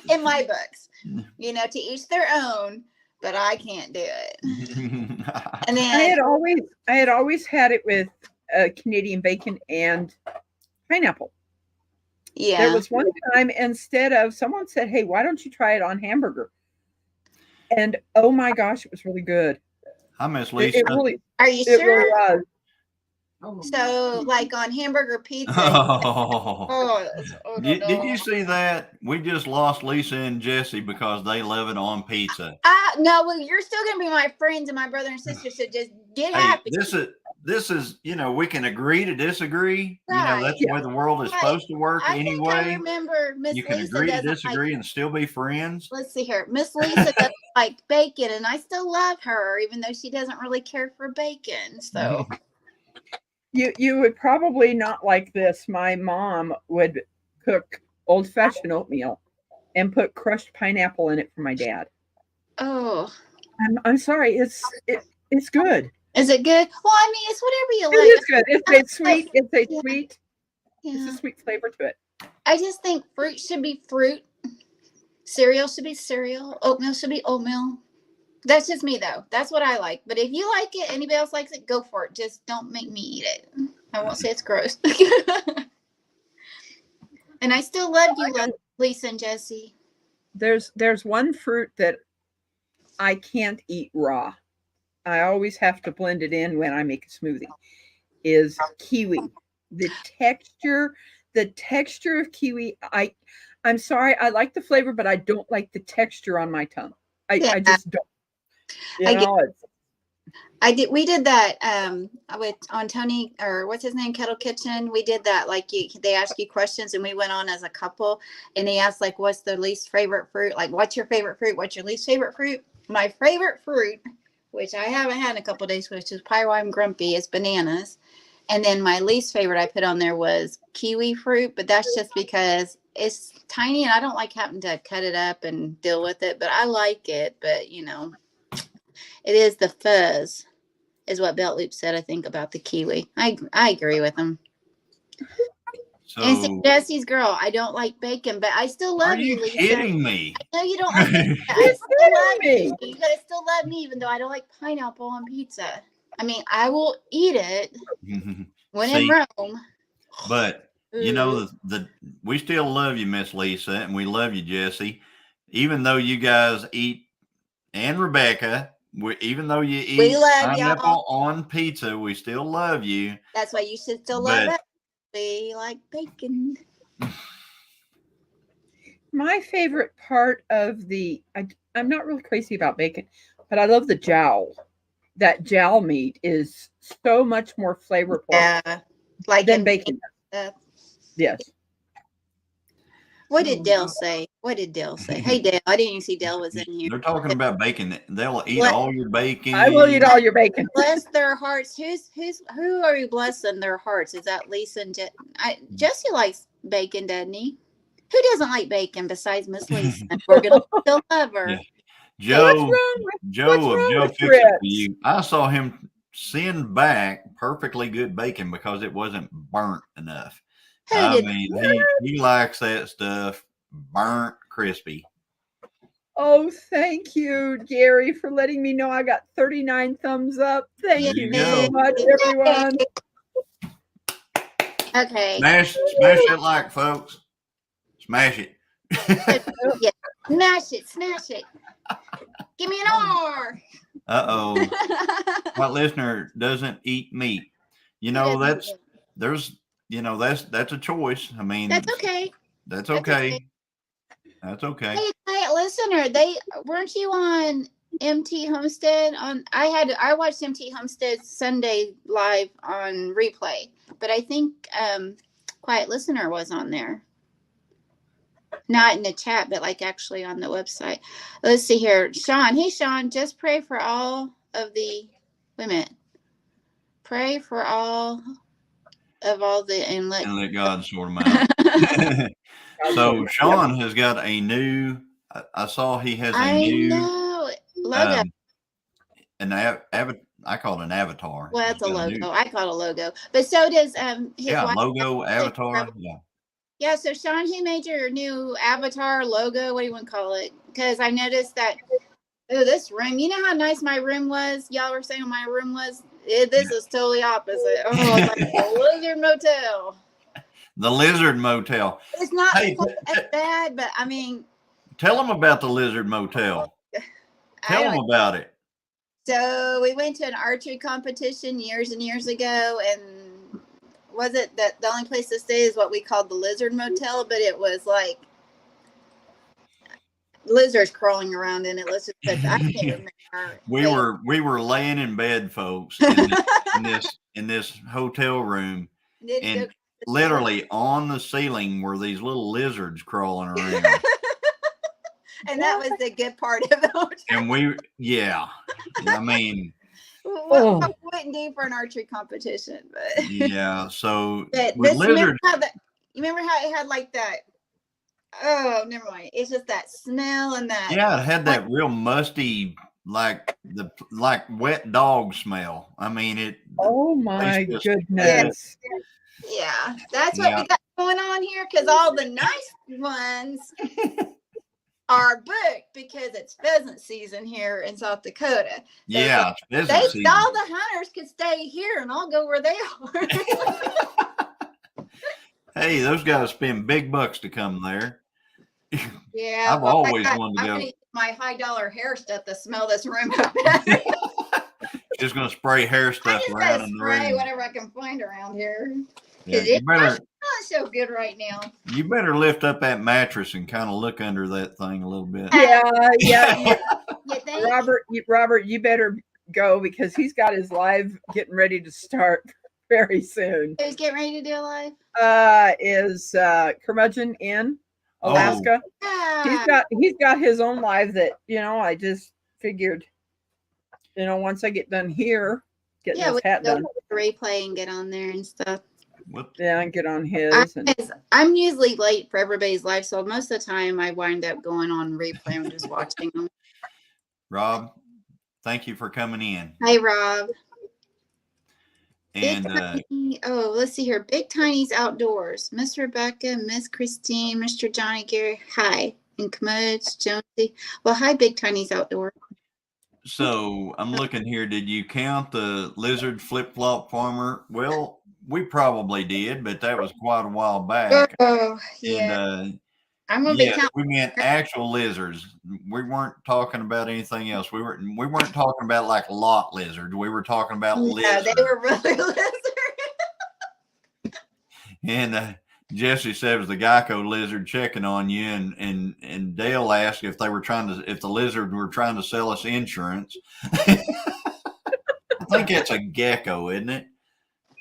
In my books, to each their own. But I can't do it. And then I had always had it with Canadian bacon and pineapple. yeah, There was one time instead of someone said, "Hey, why don't you try it on hamburger?" And oh my gosh, it was really good. Hi, Miss Lisa. Are you it sure? really was. So, like on hamburger pizza. Did you see that? We just lost Lisa and Jesse because they love it on pizza. No, well, you're still gonna be my friends and my brother and sister. So just get happy. This is we can agree to disagree. Right. That's the way the world is supposed to work anyway. I remember Miss You can Lisa agree to disagree and still be friends. Let's see here. Miss Lisa doesn't like bacon, and I still love her, even though she doesn't really care for bacon. So you would probably not like this. My mom would cook old-fashioned oatmeal and put crushed pineapple in it for my dad. Oh, I'm sorry. It's good. Is it good? Well, I mean, it's whatever you like. It is good. It's sweet. It's a sweet flavor to it. I just think fruit should be fruit. Cereal should be cereal. Oatmeal should be oatmeal. That's just me, though. That's what I like. But if you like it, anybody else likes it, go for it. Just don't make me eat it. I won't say it's gross. And I still love you, Lisa and Jesse. There's one fruit that I can't eat raw. I always have to blend it in when I make a smoothie. Is kiwi. The texture of kiwi. I'm sorry. I like the flavor, but I don't like the texture on my tongue. I just don't. We did that on Tony, or what's his name, Kettle Kitchen. We did that, like they ask you questions and we went on as a couple and they asked like what's their least favorite fruit, like what's your favorite fruit, what's your least favorite fruit. My favorite fruit, which I haven't had in a couple of days, which is probably why I'm grumpy, is bananas. And then my least favorite I put on there was kiwi fruit, but that's just because it's tiny and I don't like having to cut it up and deal with it, but I like it. But it is the fuzz, is what Belt Loop said, I think, about the kiwi. I agree with him. So, and see, Jesse's girl, I don't like bacon, but I still love you, Lisa. Are you kidding me? No, you don't like bacon. I still love you. You gotta still love me, even though I don't like pineapple on pizza. I mean, I will eat it when in Rome. But we still love you, Miss Lisa, and we love you, Jesse. Even though you guys eat, and Rebecca, even though you eat pineapple on pizza, we still love you. That's why you should still love us. We like bacon. My favorite part of I'm not really crazy about bacon, but I love the jowl. That jowl meat is so much more flavorful than bacon. Yes. What did Dale say? Hey, Dale, I didn't even see Dale was in here. They're talking about bacon. They'll eat all your bacon. I will eat all your bacon. Bless their hearts. Who are you blessing their hearts? Is that Lisa and Jesse likes bacon, doesn't he? Who doesn't like bacon besides Miss Lisa? We're gonna still love her. Yeah. Joe Fix It For You. I saw him send back perfectly good bacon because it wasn't burnt enough. He likes that stuff burnt crispy. Oh, thank you, Gary, for letting me know I got 39 thumbs up. Thank you so much, everyone. Okay. Smash that like, folks. Smash it. Yeah. Smash it. Give me an R. My listener doesn't eat meat. That's a choice. I mean, that's okay. That's okay. That's okay. Hey, quiet listener, weren't you on MT Homestead? I watched MT Homestead Sunday live on replay, but I think quiet listener was on there. Not in the chat, but like actually on the website. Let's see here. Sean. Hey, Sean, just pray for all of the women. Pray for all the and let God sort them out. So Sean has got a new, I saw he has a new logo. I call it an avatar. Well, that's a logo. I call it a logo. But so does his wife. Logo, avatar. Yeah. Yeah, so Sean, who made your new avatar logo? What do you want to call it? Because I noticed that, this room, you know how nice my room was? Y'all were saying my room was? This is totally opposite. Oh, it's like a lizard motel. The Lizard Motel. It's not as bad, but I mean. Tell them about the Lizard Motel. Tell them about it. So we went to an archery competition years and years ago, and was it that the only place to stay is what we called the Lizard Motel, but it was like lizards crawling around in it. Let's just put that. I can't remember. We were laying in bed, folks, in this hotel room, and literally on the ceiling were these little lizards crawling around. And that was the good part of the hotel. And I mean, what I wouldn't do for an archery competition, but yeah. So with lizards, you remember how it had like that? Oh, never mind. It's just that smell and that. Yeah, it had that real musty, like wet dog smell. I mean, it. Oh my goodness. Yeah, that's what we got going on here, because all the nice ones are booked because it's pheasant season here in South Dakota. So yeah, season. All the hunters could stay here and I'll go where they are. Hey, those guys spend big bucks to come there. Yeah, I've always wanted to go. My $high hair stuff to smell this room up. Just gonna spray hair stuff around in the room. Whatever I can find around here. Yeah, it's not so good right now. You better lift up that mattress and kind of look under that thing a little bit. Yeah. Robert, you better go because he's got his live getting ready to start very soon. Who's getting ready to do a live? Is Curmudgeon in Alaska? Oh. He's got his own live that I just figured, once I get done here, get this hat done, replay and get on there and stuff. Yeah, and get on his. I'm usually late for everybody's live, so most of the time I wind up going on replay and just watching them. Rob, thank you for coming in. Hi, Rob. And let's see here. Big Tiny's Outdoors. Miss Rebecca, Miss Christine, Mr. Johnny Gary. Hi. And Commodus, Jonesy. Well, hi, Big Tiny's Outdoors. So I'm looking here. Did you count the lizard flip-flop farmer? Well, we probably did, but that was quite a while back. Oh, yeah. And I'm gonna be counting. We meant actual lizards. We weren't talking about anything else. We weren't talking about like lot lizards. We were talking about lizards. They were really lizards. And Jesse said it was the Geico lizard checking on you, and Dale asked if the lizard were trying to sell us insurance. I think it's a gecko, isn't it?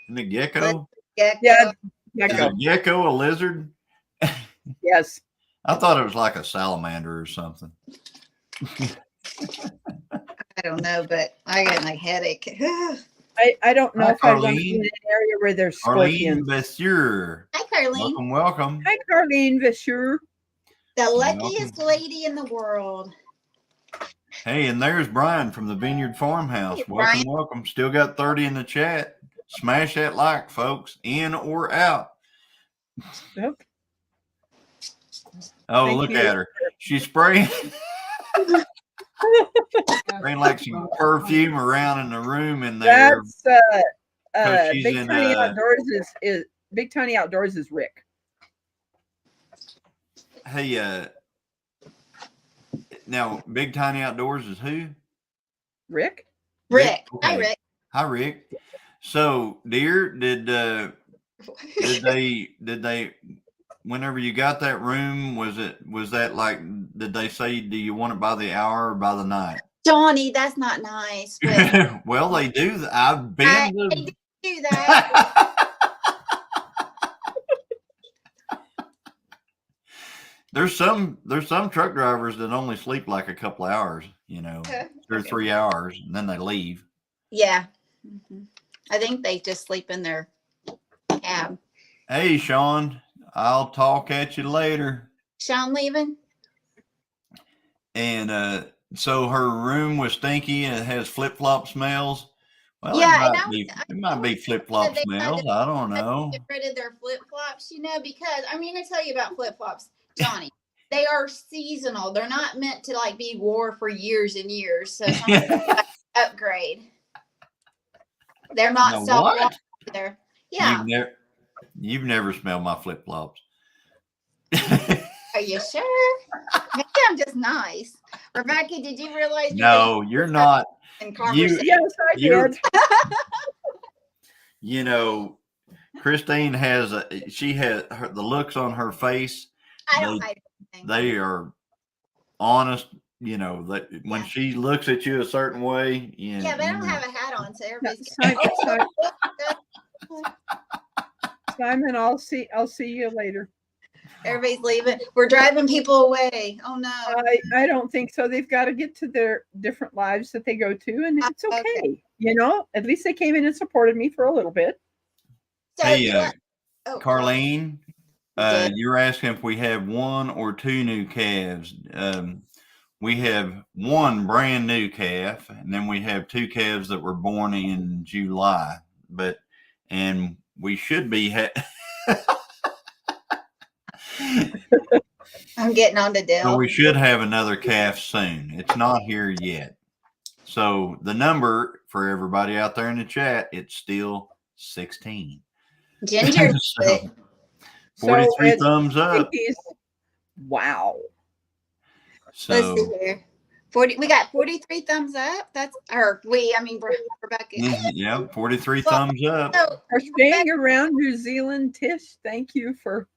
Isn't it gecko? Yeah, gecko. Is a gecko a lizard? Yes. I thought it was like a salamander or something. I don't know, but I got my headache. I don't know if I want to be in an area where there's scorpions. Vasseur. Hi, Carlene. Welcome. Hi, Carlene Vasseur. The luckiest lady in the world. Hey, and there's Brian from the Vineyard Farmhouse. Hey, welcome. Still got 30 in the chat. Smash that like, folks, in or out. Yep. Oh, look at her. She's spraying. Spraying like some perfume around in the room in there. That's Big Tiny Outdoors is Big Tiny Outdoors is Rick. Hey, now Big Tiny Outdoors is who? Rick. Rick. Okay. Hi, Rick. Hi, Rick. So, dear, did they whenever you got that room, was that like, did they say, do you want it by the hour or by the night? Johnny, that's not nice. But Well, they do. I've been they do that. There's some truck drivers that only sleep like a couple hours, 2 or 3 hours, and then they leave. Yeah. Mm-hmm. I think they just sleep in their cab. Hey, Sean, I'll talk at you later. Sean leaving? And so her room was stinky and it has flip-flop smells. Well, Yeah, it might be flip-flop smells. I don't know. Get rid of their flip-flops, because I'm going to tell you about flip-flops, Johnny. They are seasonal. They're not meant to like be wore for years and years. So upgrade. They're not soft either. Yeah. You've never smelled my flip-flops. Are you sure? Maybe I'm just nice. Rebecca, did you realize? No, you're not. Yes, I did. Christine has the looks on her face. I don't hide anything. They are honest. That when she looks at you a certain way. Yeah, but I don't have a hat on, so everybody's. Simon, I'll see you later. Everybody's leaving. We're driving people away. Oh no. I don't think so. They've got to get to their different lives that they go to, and it's okay. At least they came in and supported me for a little bit. So, hey, Carlene, you're asking if we have 1 or 2 new calves. We have 1 brand new calf, and then we have 2 calves that were born in July. And we should be. I'm getting on to Dale. So we should have another calf soon. It's not here yet. So the number for everybody out there in the chat, it's still 16. Ginger. 43 thumbs up. Wow. So let's see here. 40. We got 43 thumbs up. Rebecca. Yeah, 43 thumbs up. So, for staying around New Zealand, Trish, thank you for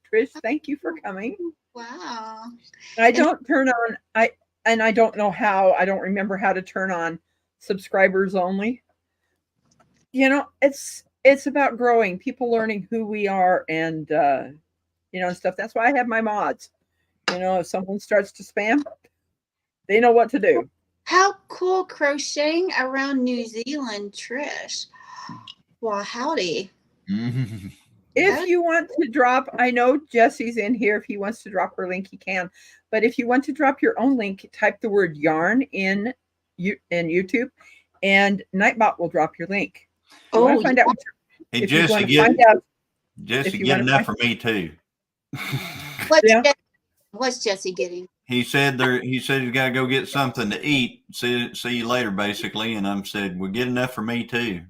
coming. Wow. I don't turn on I don't know how. I don't remember how to turn on subscribers only. It's about growing, people learning who we are and stuff. That's why I have my mods. If someone starts to spam, they know what to do. How cool, crocheting around New Zealand, Trish. Well, howdy. If you want to drop, I know Jesse's in here. If he wants to drop her link, he can. But if you want to drop your own link, type the word yarn in YouTube, and Nightbot will drop your link. Find out. Hey, Jesse, get enough for me too. What's Jesse getting? He said he's got to go get something to eat. See you later, basically. And I said, well, get enough for me too.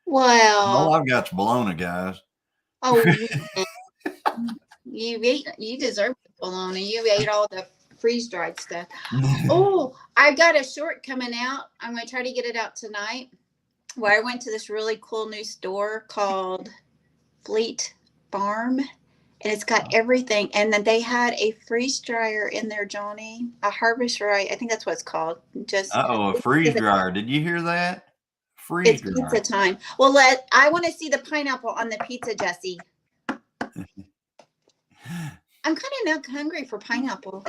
Well, all I've got's bologna, guys. Oh, you deserve bologna. You ate all the freeze-dried stuff. Oh, I got a short coming out. I'm going to try to get it out tonight. Where I went to this really cool new store called Fleet Farm, and it's got everything. And then they had a freeze dryer in there, Johnny, a harvest right. I think that's what it's called. A freeze dryer. Did you hear that? Freeze dryer. It's pizza time. Well, I want to see the pineapple on the pizza, Jesse. I'm kind of now hungry for pineapple,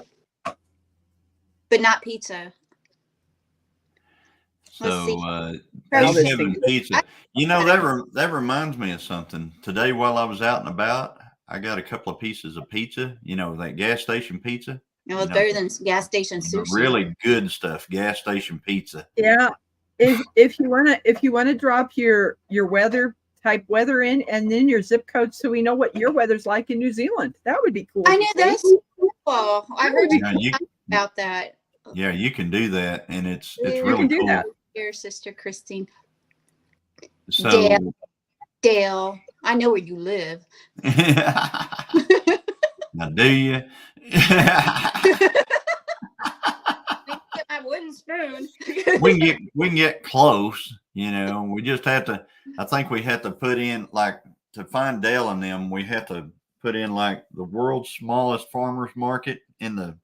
but not pizza. So he's having pizza. That reminds me of something. Today, while I was out and about, I got a couple of pieces of pizza. That gas station pizza. It's better than gas station sushi. Really good stuff. Gas station pizza. Yeah. If you wanna drop your weather, type weather in and then your zip code so we know what your weather's like in New Zealand. That would be cool. I know that's cool. I heard about that. Yeah, you can do that, and it's really cool. That. Here, Sister Christine. So Dale, I know where you live. Now, do you? Get my wooden spoon. we can get close. We just have to. I think we have to put in, like, to find Dale and them. We have to put in like the world's smallest farmers market in the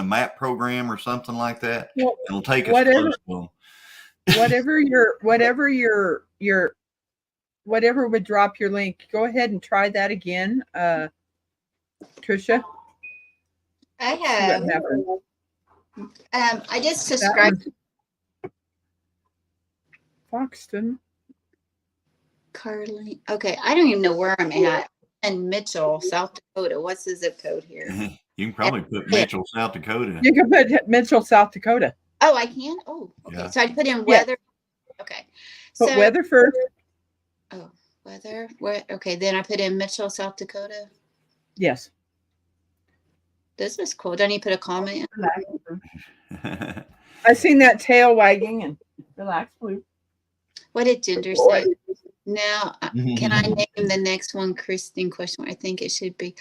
map program or something like that. Well, It'll take us whatever, close to them. whatever would drop your link. Go ahead and try that again, Trisha. I See have. what happened. I just That subscribed. Foxton. Carly. Okay, I don't even know where I'm at. And Mitchell, South Dakota. What's the zip code here? You can probably put Mitchell, South Dakota. You can put Mitchell, South Dakota. Oh, I can? Oh, okay. Yeah. So I put in Yeah. weather. Okay. Put So weather first. oh, weather. Where okay, then I put in Mitchell, South Dakota. Yes. This is cool. Don't you put a comment in? I seen that tail wagging and relax, Blue. What did Ginger say? Now, can I name the next one Christine question? I think it should be.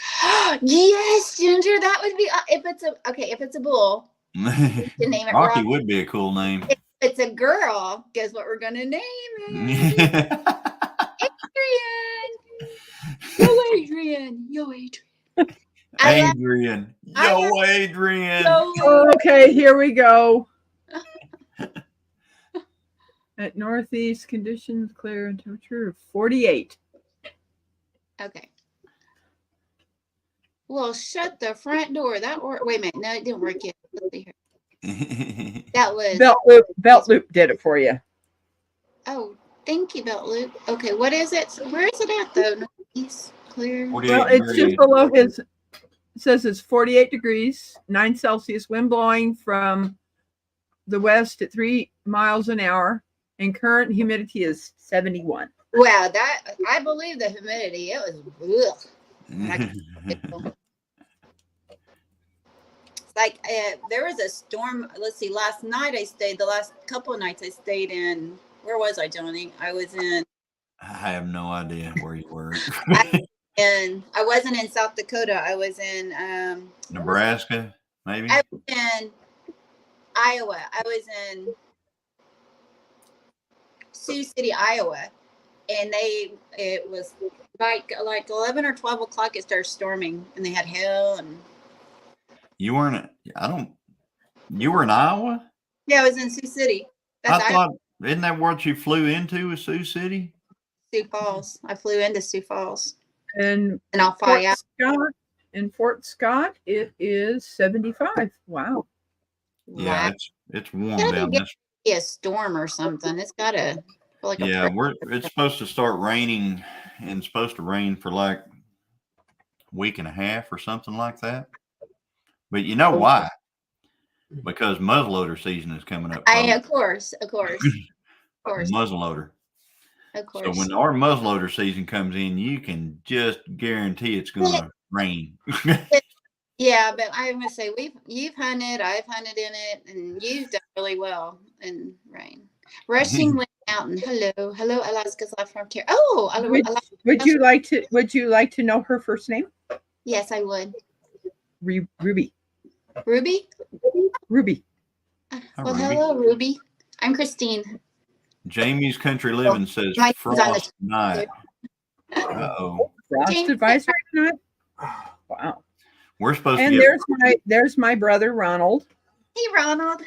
Yes, Ginger, that would be if it's a bull, you can name it Rocky Rocky. would be a cool name. If it's a girl, guess what we're gonna name it? Adrian. Yo, Adrian. Adrian. Yo, Adrian. Okay, here we go. At northeast, conditions clear and temperature of 48. Okay. Well, shut the front door. That worked. Wait a minute. No, it didn't work yet. Let's see here. That was Belt loop did it for you. Oh, thank you, Belt Loop. Okay, what is it? Where is it at though? Northeast clear. 48 Well, it's just degrees. below his. It says it's 48 degrees, 9 Celsius, wind blowing from the west at 3 miles an hour, and current humidity is 71. Wow, that I believe the humidity. It was ugh. It's like there was a storm. Let's see. Last night I stayed. The last couple of nights I stayed in. Where was I, Johnny? I was in. I have no idea where you were. And I wasn't in South Dakota. I was in Nebraska, maybe? I was in Iowa. I was in Sioux City, Iowa. And it was like 11 or 12 o'clock it started storming and they had hail and You were in Iowa? yeah, I was in Sioux City. That's Uh, thought, isn't that what you flew into, was Sioux City? Sioux Falls. I flew into Sioux Falls. And I'll fly out. in Fort Scott, it is 75. Wow. Yeah, Wow. it's warm Gotta down get- this. Be a storm or something. It's gotta feel like Yeah, a it's supposed to start raining and it's supposed to rain for like a week and a half or something like that. But you know why? Because muzzleloader season is coming up. of course. Of course. Muzzleloader. Of course. So when our muzzleloader season comes in, you can just guarantee it's going to rain. Yeah, but I'm gonna say you've hunted, I've hunted in it, and you've done really well in rain. Rushing Wind Mountain. Hello, Alaska's Life Frontier. Oh, Would you like to know her first name? yes, I would. Ruby. Ruby. Ruby. Hi, Well, Ruby. hello, Ruby. I'm Christine. Jamie's Country Living says My name's on the frost tonight. Uh-oh. Frost James- advisory tonight. Wow. We're supposed And to get there's my brother Ronald. Hey, Ronald.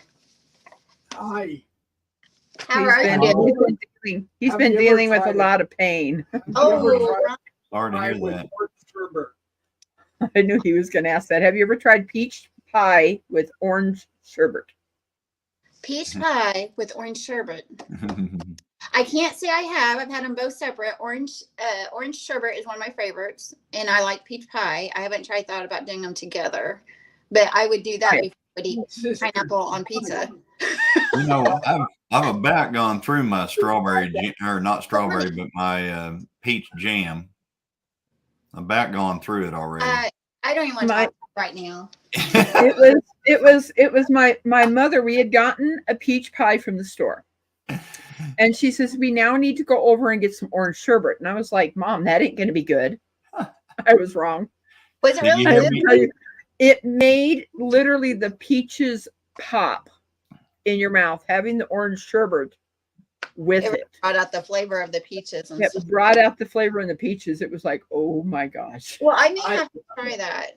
Hi. How are you? He's been dealing with a lot of pain. Oh, sorry to I hear would that. work Sherbert. I knew he was going to ask that. Have you ever tried peach pie with orange sherbet? peach pie with orange sherbet. I can't say I have. I've had them both separate. Orange sherbet is one of my favorites, and I like peach pie. I haven't thought about doing them together, but I would do that before I would eat pineapple on pizza. You know, I've about gone through my not strawberry, but my peach jam. I've about gone through it already. I don't even want to talk right now. It was my mother. We had gotten a peach pie from the store. And she says, we now need to go over and get some orange sherbet. And I was like, Mom, that ain't going to be good. I was wrong. Was it really good? It made literally the peaches pop in your mouth. Having the orange sherbet with It it. brought out the flavor of the peaches and It stuff. brought out the flavor in the peaches. It was like, oh my gosh. Well, I may have to try that.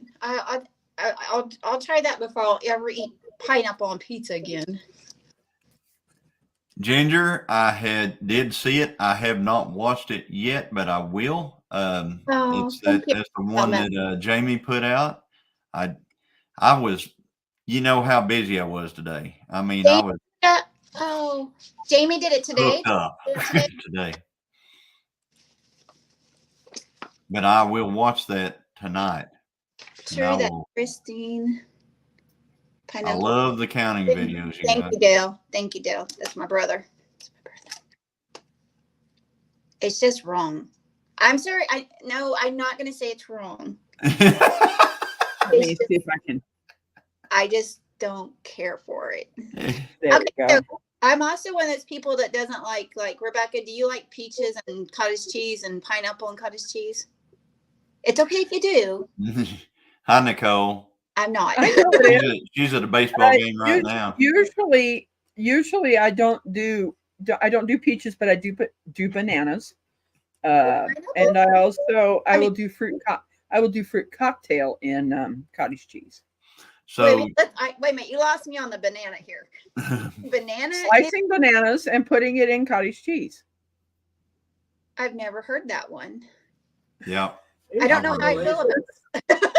I'll try that before I'll ever eat pineapple on pizza again. Ginger, did see it. I have not watched it yet, but I will. It's that's the one that Jamie put out. I was, you know how busy I was today. I mean, I was Jamie did it today. hooked up today. But I will watch that tonight. Sure, that Christine. I love the counting videos. Thank you, Dale. Thank you, Dale. That's my brother. It's just wrong. I'm sorry. I'm not going to say it's wrong. Let me see if I can. I just don't care for it. There we go. So I'm also one of those people that doesn't like Rebecca, do you like peaches and cottage cheese and pineapple and cottage cheese? It's okay if you do. Hi, Nicole. I'm not. She's at a baseball game right now. Usually I don't do peaches, but I do bananas. And I will do fruit cocktail in cottage cheese. So wait a minute, you lost me on the banana here. Slicing bananas and putting it in cottage cheese. I've never heard that one. Yeah. I don't know how I feel about it.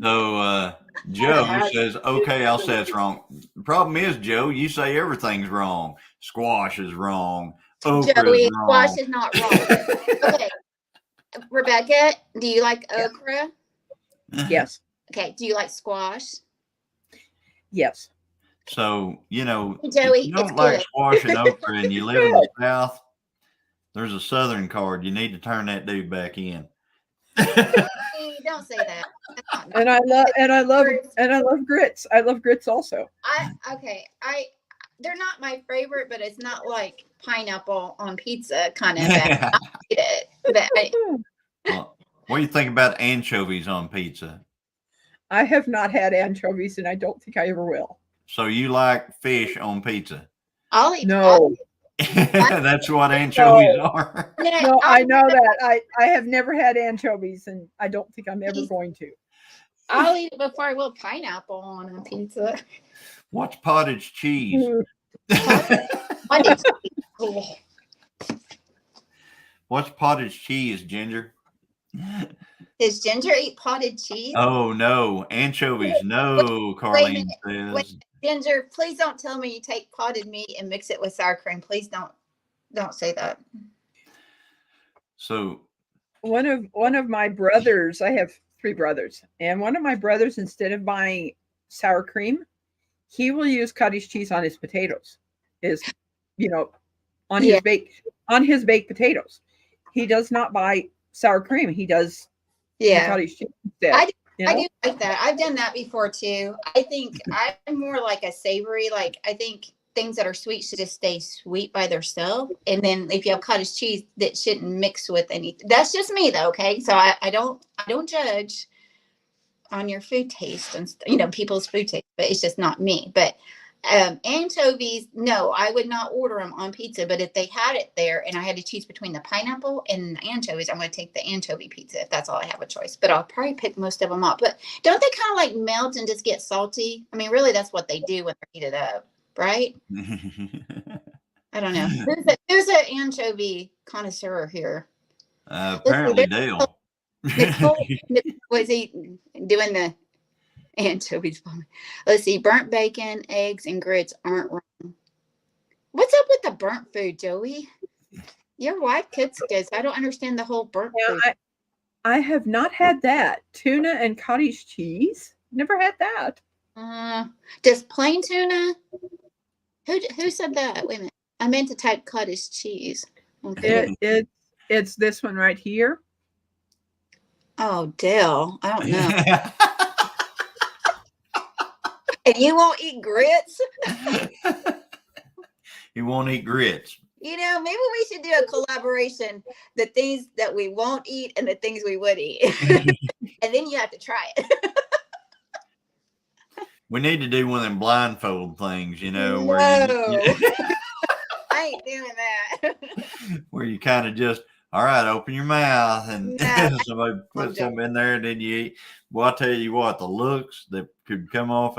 So Joe says, okay, I'll say it's wrong. The problem is, Joe, you say everything's wrong. Squash is wrong. Joey, squash is not wrong. Okay. Rebecca, do you like okra? Yes. Okay. Do you like squash? Yes. So, Joey, if you don't like squash and okra and you live in the South, there's a Southern card. You need to turn that dude back in. Don't say that. And I love grits. I love grits also. They're not my favorite, but it's not like pineapple on pizza kind of. I eat it. But what do you think about anchovies on pizza? I have not had anchovies, and I don't think I ever will. So you like fish on pizza? I'll eat. No. That's what anchovies are. No, I know that. I have never had anchovies, and I don't think I'm ever going to. I'll eat it before I will pineapple on a pizza. What's pottage cheese? What's pottage cheese, Ginger? Does Ginger eat potted cheese? Oh, no. Anchovies. No, Carlene says. Ginger, please don't tell me you take potted meat and mix it with sour cream. Please don't say that. So one of my brothers, I have 3 brothers, and one of my brothers, instead of buying sour cream, he will use cottage cheese on his potatoes. On his baked potatoes. He does not buy sour cream. He does cottage cheese instead. I do like that. I've done that before too. I think I'm more like a savory. Like I think things that are sweet should just stay sweet by themselves. And then if you have cottage cheese, that shouldn't mix with anything. That's just me though. Okay. So I don't judge on your food taste and people's food taste, but it's just not me. But anchovies, no, I would not order them on pizza. But if they had it there and I had to choose between the pineapple and the anchovies, I'm going to take the anchovy pizza if that's all I have a choice. But I'll probably pick most of them up. But don't they kind of like melt and just get salty? I mean, really, that's what they do when they heat it up, right? I don't know. Who's an anchovy connoisseur here? Apparently, Dale. Was he doing the anchovies? Let's see. Burnt bacon, eggs, and grits aren't wrong. What's up with the burnt food, Joey? Your wife cooks good. So I don't understand the whole burnt food. I have not had that. Tuna and cottage cheese. Never had that. Just plain tuna? Who said that? Wait a minute. I meant to type cottage cheese. Okay. It's this one right here. Oh, Dale. I don't know. And you won't eat grits? You won't eat grits. Maybe we should do a collaboration, the things that we won't eat and the things we would eat. And then you have to try it. We need to do one of them blindfold things, No. where I I ain't doing that. Where you kind of just, all right, open your mouth, and No, somebody puts don't. something in there, and then you eat. Well, I tell you what, the looks that could come off.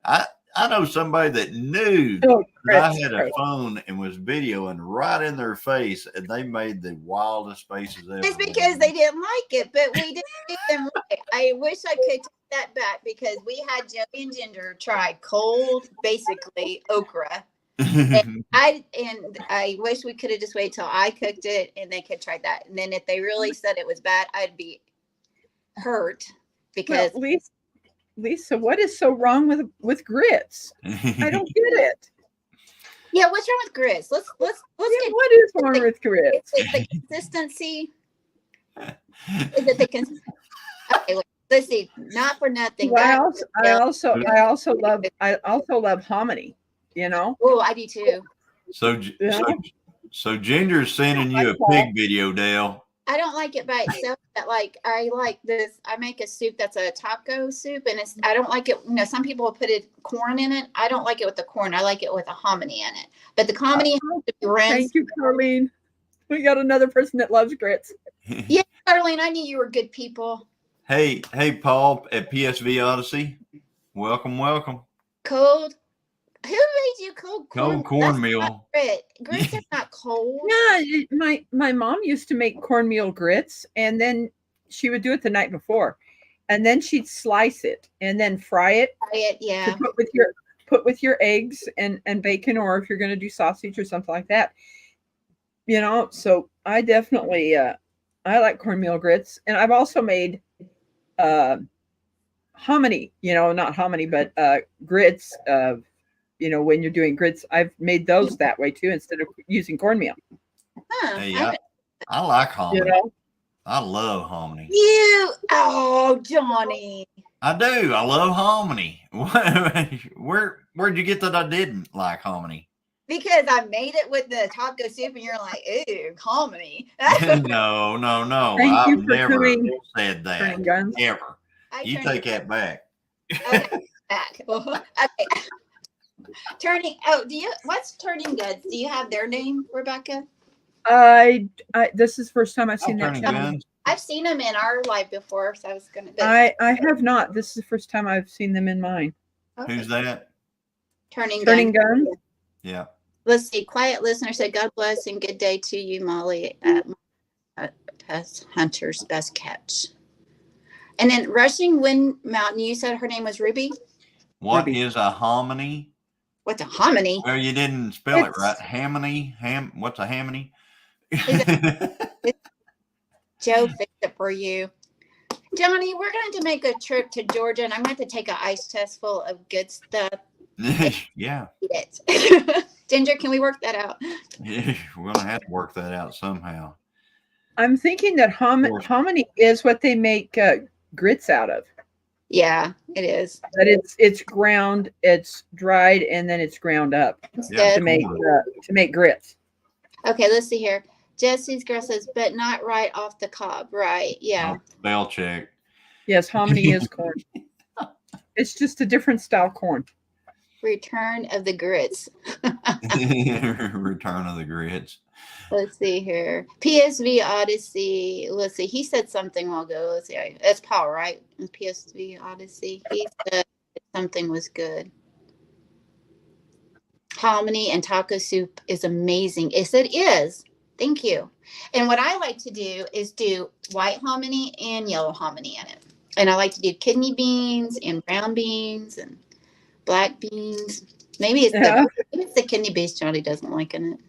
I know somebody that knew Oh, that I Chris, had a Chris. phone and was videoing right in their face, and they made the wildest faces ever. It's because they didn't like it, but we didn't do them right. I wish I could take that back because we had Joey and Ginger try cold, basically okra. I wish we could have just waited till I cooked it and they could try that. And then if they really said it was bad, I'd be hurt because Well, Lisa, what is so wrong with grits? I don't get it. yeah, what's wrong with grits? Let's Yeah, get what is wrong with grits? is it the consistency. Is it the consistency? Okay, let's see. Not for nothing. Well, I also love hominy. You know. Oh, I do too. So Ginger's sending you a pig video, Dale. I don't like it by itself. But like I like this. I make a soup that's a taco soup, and I don't like it. You know, some people put corn in it. I don't like it with the corn. I like it with a hominy in it. But the hominy has to be rinsed. Thank you, Carlene. We got another person that loves grits. Yeah, Carlene, I knew you were good people. Hey, Paul at PSV Odyssey. Welcome. Cold. Who made you cold corn? Cold cornmeal. Grits are not cold. Yeah, my mom used to make cornmeal grits, and then she would do it the night before, and then she'd slice it and then fry it. Yeah. To put with your eggs and bacon, or if you're going to do sausage or something like that. You know, so I definitely I like cornmeal grits, and I've also made hominy. You know, not hominy, but grits. You know, when you're doing grits, I've made those that way too, instead of using cornmeal. Huh. Hey, I like hominy. You know? I love hominy. Johnny. I do. I love hominy. Where'd you get that I didn't like hominy? Because I made it with the taco soup, and you're like, "Ooh, hominy." No. Thank you I've for never turning said guns. that. Ever. You take that back. Okay, back. Okay. What's Turning Goods? Do you have their name, Rebecca? This is the first time I've seen that Turning channel. Guns. I've seen them in our live before, so I was gonna. I have not. This is the first time I've seen them in mine. Okay. Who's that? Turning Guns. Yeah. Let's see. Quiet listener said, "God bless and good day to you, Molly, at Pest Hunter's Best Catch." And then Rushing Wind Mountain, you said her name was Ruby? What is a hominy? What's a hominy? Well, you didn't spell it right. Hamony? What's a hamony? Joe fixed it for you. Johnny, we're going to make a trip to Georgia, and I'm going to take an ice chest full of good stuff. Yeah. Ginger, can we work that out? Yeah, we're gonna have to work that out somehow. I'm thinking that hominy is what they make grits out of. Yeah, it is. But it's ground, it's dried, and then it's ground up to make grits. Okay, let's see here. Jesse's girl says, but not right off the cob. Right. Yeah. Spell check. Yes, hominy is corn. It's just a different style corn. Return of the grits. Return of the grits. Let's see here. PSV Odyssey. Let's see. He said something a while ago. Let's see. That's Paul, right? PSV Odyssey. He said something was good. Hominy and taco soup is amazing. Yes, it is. Thank you. And what I like to do is do white hominy and yellow hominy in it. And I like to do kidney beans and brown beans and black beans. Maybe it's the kidney beans Johnny doesn't like in it.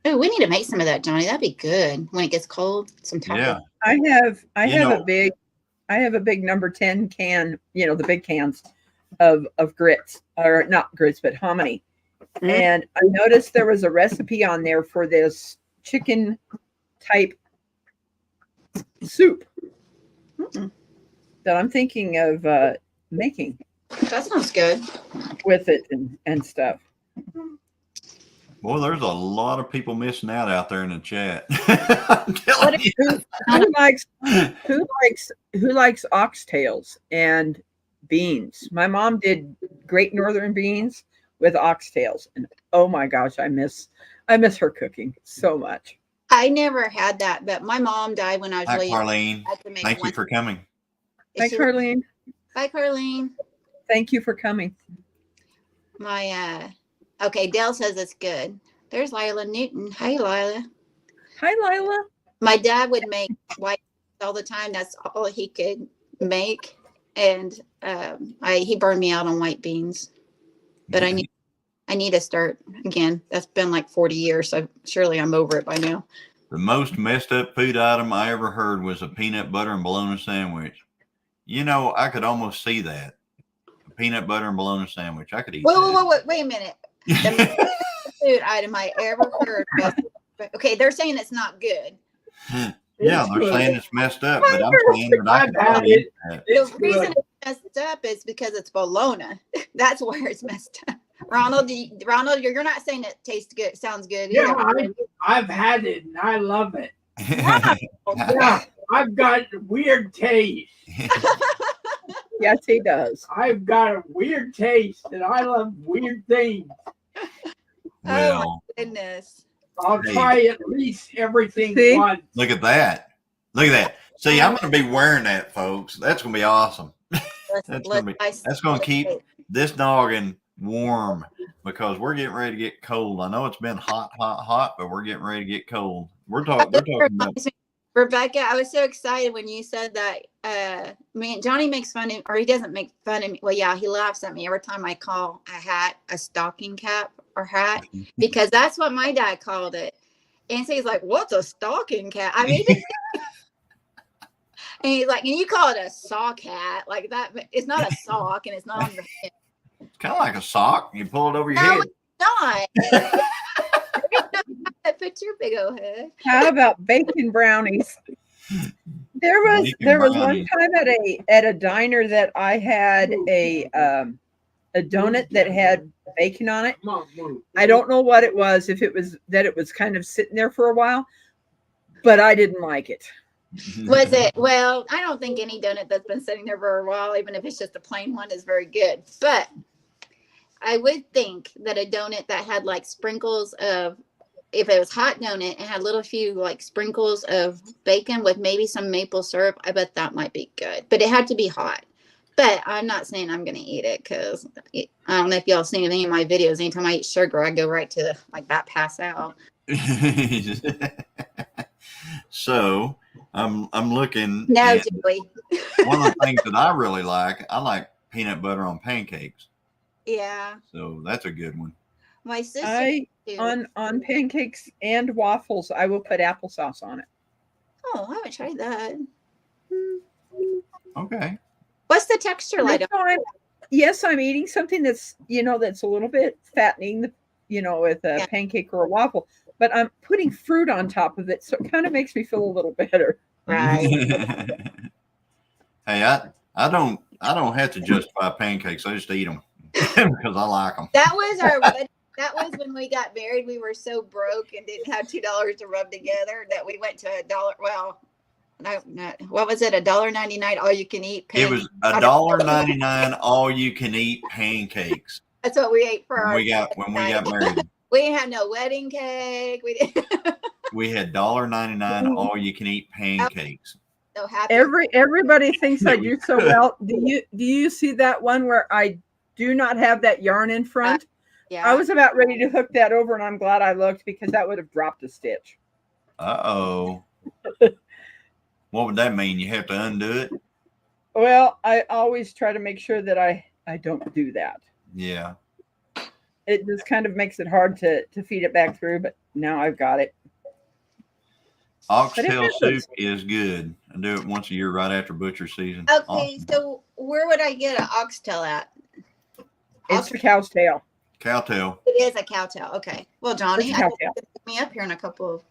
Oh, we need to make some of that, Johnny. That'd be good when it gets cold. Some taco. Yeah. I have a big number 10 can, you know, the big cans of grits, or not grits, but hominy. Mm-hmm. And I noticed there was a recipe on there for this chicken type soup that I'm thinking of making. That sounds good. With it and stuff. Well, there's a lot of people missing out there in the chat. Who likes oxtails and beans? My mom did Great Northern beans with oxtails. And oh my gosh, I miss her cooking so much. I never had that, but my mom died when I was Hi, really young. Carlene. I had to make Thank you one. for coming. Hi, Carlene. Bye, Carlene. Thank you for coming. Okay, Dale says it's good. There's Lila Newton. Hey, Lila. Hi, Lila. My dad would make white all the time. That's all he could make. And he burned me out on white beans. But I need to start again. That's been like 40 years, so surely I'm over it by now. The most messed up food item I ever heard was a peanut butter and bologna sandwich. You know, I could almost see that. A peanut butter and bologna sandwich. I could eat that. Wait a minute. The most food item I ever heard was, okay, they're saying it's not good. Yeah, they're saying it's messed up, but I'm saying that I could probably eat that. The reason it's messed up is because it's bologna. That's where it's messed up. Ronald, you're not saying it tastes good, sounds good Yeah, either. I've had it and I love it. Wow. Yeah, I've got weird taste. Yes, he does. I've got a weird taste and I love weird things. Well, Oh my goodness. I'll try at least everything See? once. look at that. Look at that. See, I'm going to be wearing that, folks. That's going to be awesome. That's going to keep this noggin warm because we're getting ready to get cold. I know it's been hot, but we're getting ready to get cold. They're talking about. Rebecca, I was so excited when you said that. Johnny makes fun of, or he doesn't make fun of me. Well, yeah, he laughs at me every time I call a hat a stocking cap or hat because that's what my dad called it. And so he's like, "What's a stocking cap?" I mean, and he's like, "And you call it a sock hat? Like that? It's not a sock, and it's not on your head. It's kind of like a sock. You pull it over your No, head. it's not." Put your big old head. How about bacon brownies? There was one time at a diner that I had a donut that had bacon on it. I don't know what it was, if it was that it was kind of sitting there for a while, but I didn't like it. Was it? Well, I don't think any donut that's been sitting there for a while, even if it's just a plain one, is very good. But I would think that a donut that had like sprinkles of, if it was hot donut and had little few like sprinkles of bacon with maybe some maple syrup, I bet that might be good. But it had to be hot. But I'm not saying I'm going to eat it because I don't know if y'all seen any of my videos. Anytime I eat sugar, I go right to like that, pass out. So I'm looking. No, Julie. One of the things that I really like, I like peanut butter on pancakes. Yeah. So that's a good one. My sister on pancakes and waffles, I will put applesauce on it. Oh, I haven't tried that. Okay. What's the texture like? Yes, I'm eating something that's a little bit fattening, with a pancake or a waffle, but I'm putting fruit on top of it, so it kind of makes me feel a little better. Right. Hey, I don't have to justify pancakes. I just eat them because I like them. That was our wedding. That was when we got married. We were so broke and didn't have $2 to rub together that we went to $1. Well, what was it? $1.99 all you can eat. It was $1.99 all you can eat pancakes. That's what we ate for when we got married. We didn't have no wedding cake. We had $1.99 all you can eat pancakes. So happy. Everybody thinks I do so well. Do you see that one where I do not have that yarn in front? Yeah. I was about ready to hook that over, and I'm glad I looked because that would have dropped a stitch. Uh-oh. What would that mean? You have to undo it? Well, I always try to make sure that I don't do that. Yeah. It just kind of makes it hard to feed it back through, but now I've got it. Oxtail soup is good. I do it once a year right after butcher season. Okay, awesome. So where would I get an oxtail at? It's a cow's tail. Cowtail. It is a cowtail. Okay. Well, Johnny, I think pick me up here in a couple of.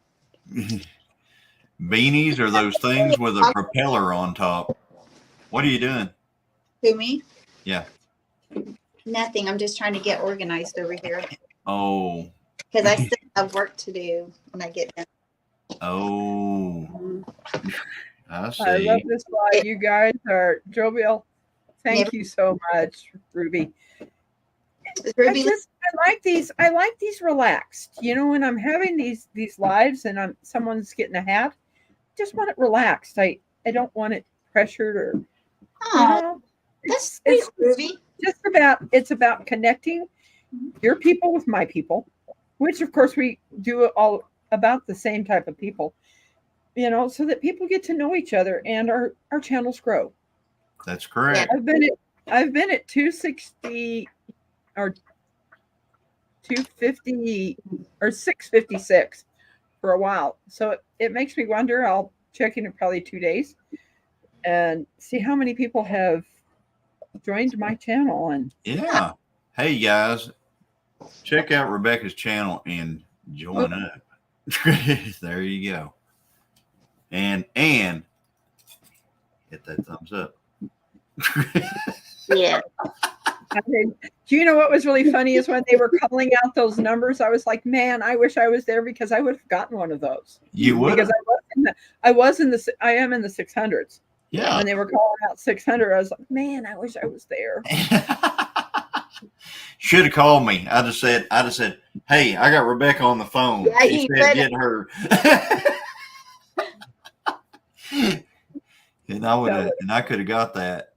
Beanies are those things with a propeller on top. What are you doing? Who, me? Yeah. Nothing. I'm just trying to get organized over here. Oh. Because I still have work to do when I get done. Oh. I see. I love this slide. You guys are jovial. Thank you so much, Ruby. Ruby, I like these relaxed. You know, when I'm having these lives and someone's getting a hat, just want it relaxed. I don't want it pressured or you oh, know. that's It's sweet, Ruby. it's about connecting your people with my people, which of course we do all about the same type of people, you know, so that people get to know each other and our channels grow. That's correct. I've been at 260 or 250 or 656 for a while. So it makes me wonder. I'll check in probably 2 days and see how many people have joined my channel. And Yeah. Hey guys, check out Rebecca's channel and join up. There you go. And hit that thumbs up. Yeah. do you know what was really funny is when they were calling out those numbers, I was like, man, I wish I was there because I would have gotten one of those. You would? Because I am in the 600s. Yeah. When they were calling out 600, I was like, man, I wish I was there. Should have called me. I'd have said, hey, I got Rebecca on the phone. Yeah, She said get her. And I could have got that.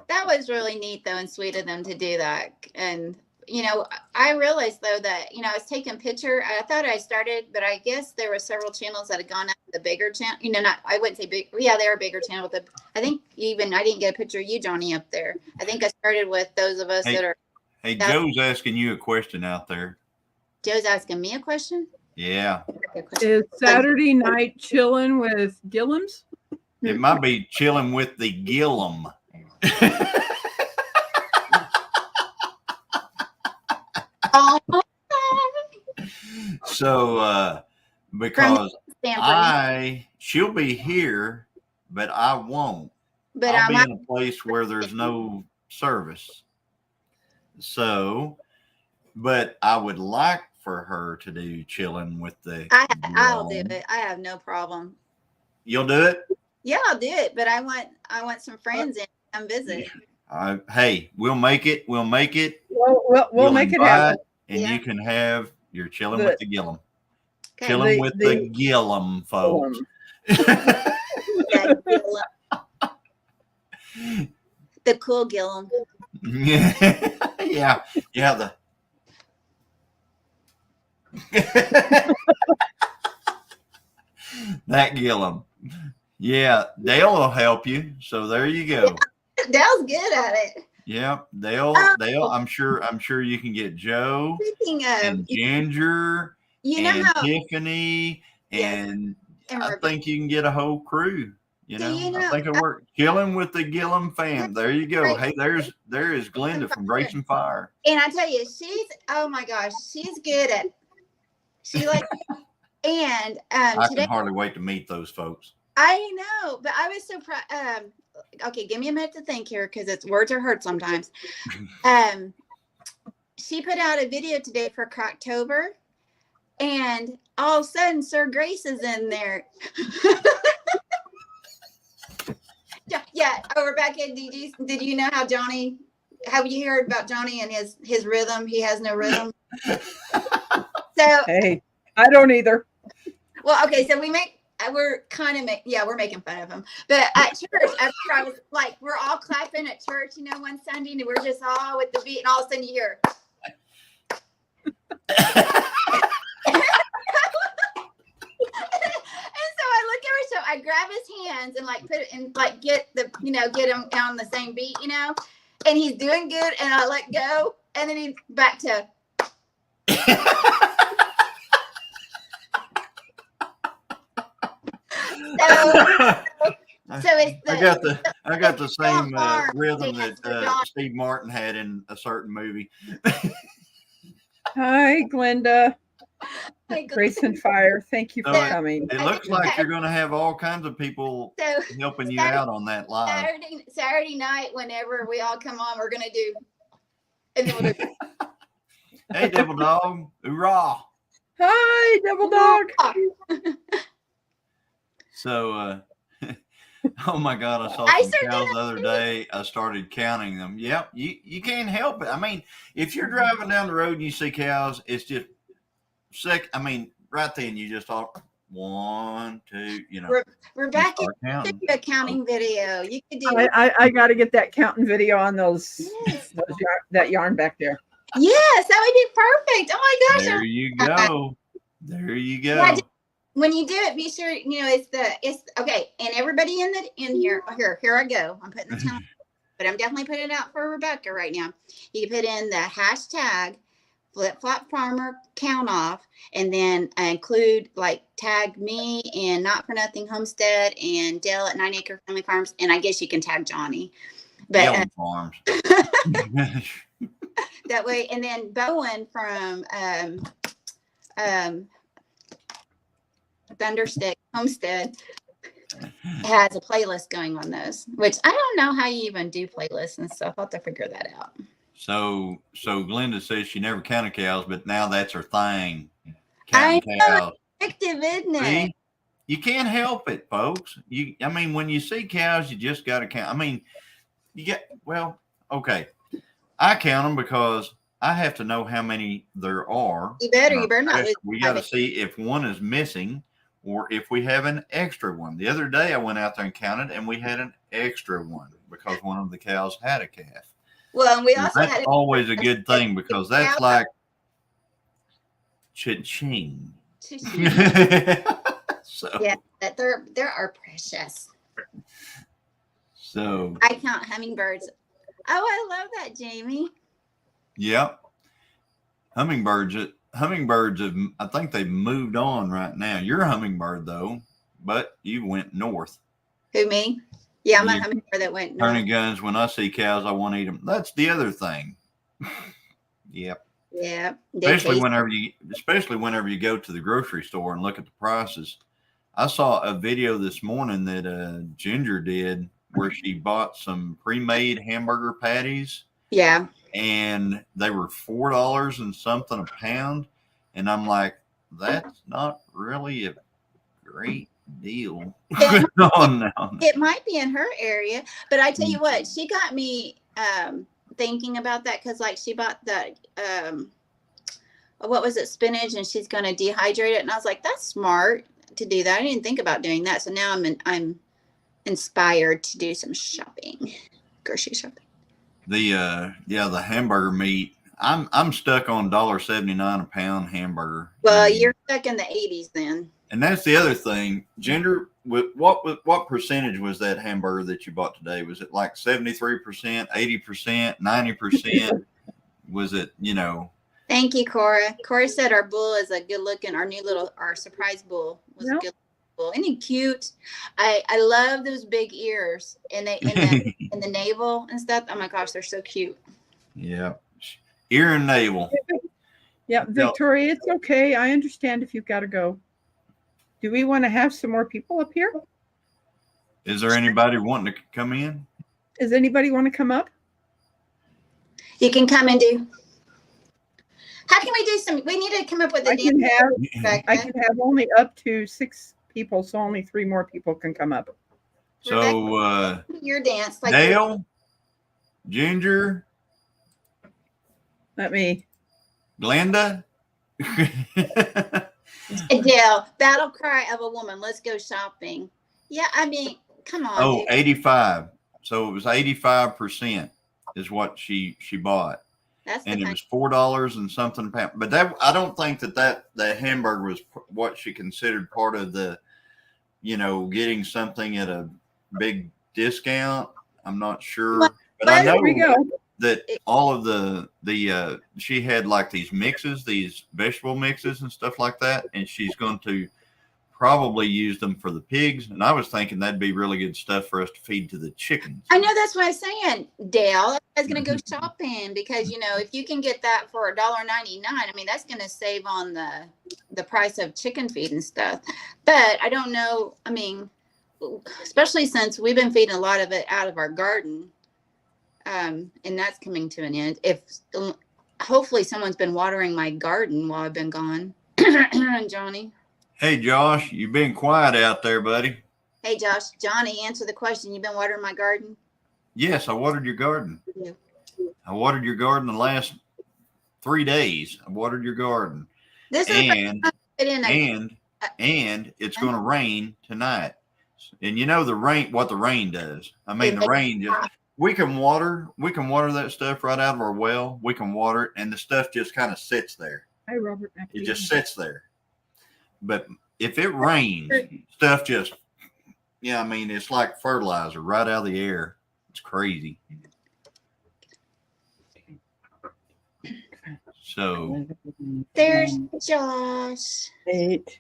That was really neat, though, and sweet of them to do that. And, you know, I realized, though, that, you know, I was taking picture. I thought I started, but I guess there were several channels that had gone out the bigger channel. You know, I wouldn't say big. Yeah, they were a bigger channel. But I think even I didn't get a picture of you, Jonny, up there. I think I started with those of us that are. Hey, Joe's asking you a question out there. Joe's asking me a question? Yeah. Is Saturday night chilling with Gillums? It might be chilling with the Gillum. So, because she'll be here, but I won't. But I'll be in a place where there's no service. So, but I would like for her to do chilling with the. I'll do it. I have no problem. You'll do it? Yeah, I'll do it. But I want some friends in to come visit. Hey, we'll make it. We'll make it. We'll make it happen. And you can have your chilling with the Gillum. Okay. Chilling with the Gillum folks. The cool Gillum. Yeah. That Gillum. Yeah, Dale will help you. So there you go. Dale's good at it. Yeah, Dale. I'm sure you can get Joe and Ginger and Tiffany, and I think you can get a whole crew. You know, I think it works. Chilling with the Gillum fam. There you go. Hey, there is Glenda from Grace and Fire. And I tell you, oh my gosh, she's good at. She like, and I can hardly wait to meet those folks. I know, but I was so proud. Okay, give me a minute to think here because words are hard sometimes. She put out a video today for Cracktober, and all of a sudden, Sir Grace is in there. Yeah. Oh, Rebecca, did you know how Jonny? Have you heard about Jonny and his rhythm? He has no rhythm. So hey, I don't either. Well, okay, so we're making fun of him. But at church, after I was like, we're all clapping at church, you know, one Sunday, and we're just all with the beat, and all of a sudden you hear. And so I look over, so I grab his hands and like put it in, like get him on the same beat, you know, and he's doing good, and I let go, and then he's back to. So it's I got the same rhythm that Steve Martin had in a certain movie. Hi, Glenda. Grace and Fire. Thank you for coming. It looks like you're going to have all kinds of people helping you out on that live. Saturday night, whenever we all come on, we're going to do. And then we'll do. Hey, Devil Dog. Hoorah. Hi, Devil Dog. So, Oh my God, I saw I some started cows doing the other day. I started counting them. Yep, you can't help it. I mean, if you're driving down the road and you see cows, it's just sick. I mean, right then you just thought 1, 2, you Rebecca, start you should counting. do a counting video. You could do I got to get that counting video on yes. that yarn back there. Yes, that would be perfect. Oh my gosh. There you go. There you Yeah, go. when you do it, be sure it's okay. And everybody in here, here I go. I'm putting the challenge, but I'm definitely putting it out for Rebecca right now. You put in the hashtag Flip Flop Farmer count off, and then include like tag me and Not for Nothing Homestead and Dale at 9 Acre Family Farms, and I guess you can tag Johnny, but Yelling Farms. that way, and then Bowen from Thunderstick Homestead has a playlist going on those, which I don't know how you even do playlists and stuff. I'll have to figure that out. So Glenda says she never counted cows, but now that's her thing. I Counting know, cows. it's addictive, isn't it? See? You can't help it, folks. I mean, when you see cows, you just got to count. I mean, okay. I count them because I have to know how many there are. You better not lose. We got to see if one is missing or if we have an extra one. The other day I went out there and counted, and we had an extra one because one of the cows had a calf. Well, and we also That's had always a good thing because that's like cha-ching. So yeah, that they are precious. So I count hummingbirds. Oh, I love that, Jamie. Yep. Hummingbirds have, I think they've moved on right now. You're a hummingbird though, but you went north. Who, me? Yeah, I'm a hummingbird that went north. Turning guns. When I see cows, I want to eat them. That's the other thing. Yep. Yeah. Especially whenever you go to the grocery store and look at the prices. I saw a video this morning that Ginger did where she bought some pre-made hamburger patties. Yeah. And they were $4 and something a pound. And I'm like, that's not really a great deal. It might be in her area, but I tell you what, she got me thinking about that because like she bought that what was it, spinach, and she's going to dehydrate it, and I was like, that's smart to do that. I didn't think about doing that, so now I'm inspired to do some shopping, grocery shopping. The hamburger meat. I'm stuck on $1.79 a pound hamburger. Well, you're stuck in the 80s then. And that's the other thing. Ginger, what percentage was that hamburger that you bought today? Was it like 73%, 80%, 90%? Was it, Thank you, Cora. Cora said our bull is a good looking, our surprise bull was a good bull. Isn't he cute? I love those big ears and the navel and stuff. Oh my gosh, they're so cute. Yeah. Ear and navel. Yeah, Victoria, it's okay. I understand if you've got to go. Do we want to have some more people up here? Is there anybody wanting to come in? Does anybody want to come up? You can come and do. How can we do some? We need to come up with a dance. I can have only up to 6 people, so only 3 more people can come up. So your dance, like Dale, Ginger, Let me. Glenda. Adele, battle cry of a woman. Let's go shopping. Yeah, I mean, come on. Oh, 85. So it was 85% is what she bought. And it was $4 and something a pound. But that, I don't think that hamburger was what she considered part of the, getting something at a big discount. I'm not sure. But I know that all of the she had like these mixes, these vegetable mixes and stuff like that, and she's going to probably use them for the pigs. And I was thinking that'd be really good stuff for us to feed to the chickens. I know, that's what I'm saying, Dale. I was going to go shopping because if you can get that for $1.99, I mean that's going to save on the price of chicken feed and stuff. But I don't know. I mean, especially since we've been feeding a lot of it out of our garden. And that's coming to an end. If hopefully someone's been watering my garden while I've been gone. Johnny. Hey Josh, you've been quiet out there, buddy. Hey, Josh, Johnny, answer the question. You've been watering my garden? Yes, I watered your garden. Yeah. I watered your garden the last 3 days. I watered your garden. This is And it's going to rain tonight. And you know what the rain does. I mean, the rain just we can water that stuff right out of our well. We can water it, and the stuff just kind of sits there. Hi, Robert. It just sits there. But if it rains, stuff just I mean, it's like fertilizer right out of the air. It's crazy. So there's Josh. 8.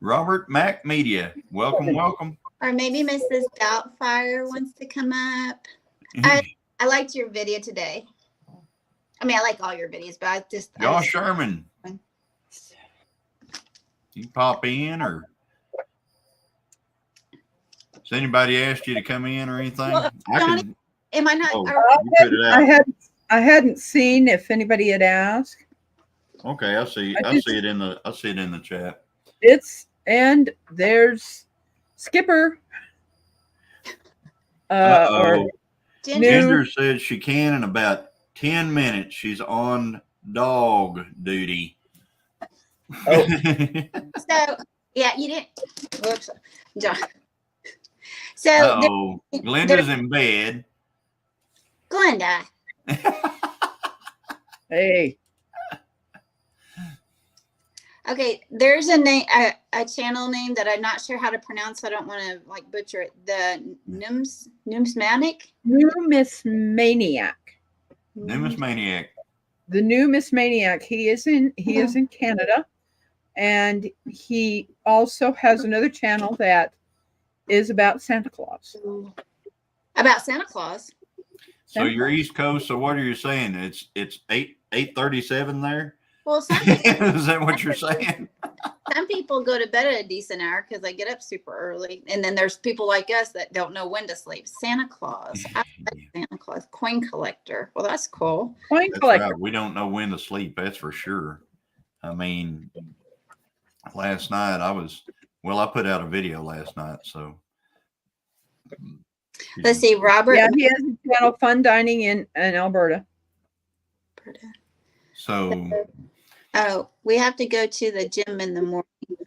Robert Mac Media, welcome. Or maybe Mrs. Doubtfire wants to come up. I liked your video today. I mean, I like all your videos, but I just Josh Sherman. You pop in, or has anybody asked you to come in or anything? Well, Johnny, am I not? I hadn't seen if anybody had asked. Okay, I see it in the chat. And there's Skipper. Or Ginger said she can in about 10 minutes. She's on dog duty. Oh. So yeah, you didn't. Whoops, John. So Glenda's in bed. Glenda. Hey. Okay, there's a name, a channel name that I'm not sure how to pronounce. So I don't want to like butcher it. The Numismatic. Numismaniac. Numismaniac. The Numismaniac. He is in Canada, and he also has another channel that is about Santa Claus. About Santa Claus. So you're East Coast. So what are you saying? It's 8:37 there. Well, is that what you're saying? Some people go to bed at a decent hour because they get up super early, and then there's people like us that don't know when to sleep. Santa Claus, I like Santa Claus, coin collector. Well, that's cool. Coin collector. Right. We don't know when to sleep. That's for sure. I mean, last night I put out a video last night, so. Let's see, Robert. Yeah, he has a channel, Fun Dining in Alberta. So. Oh, we have to go to the gym in the morning.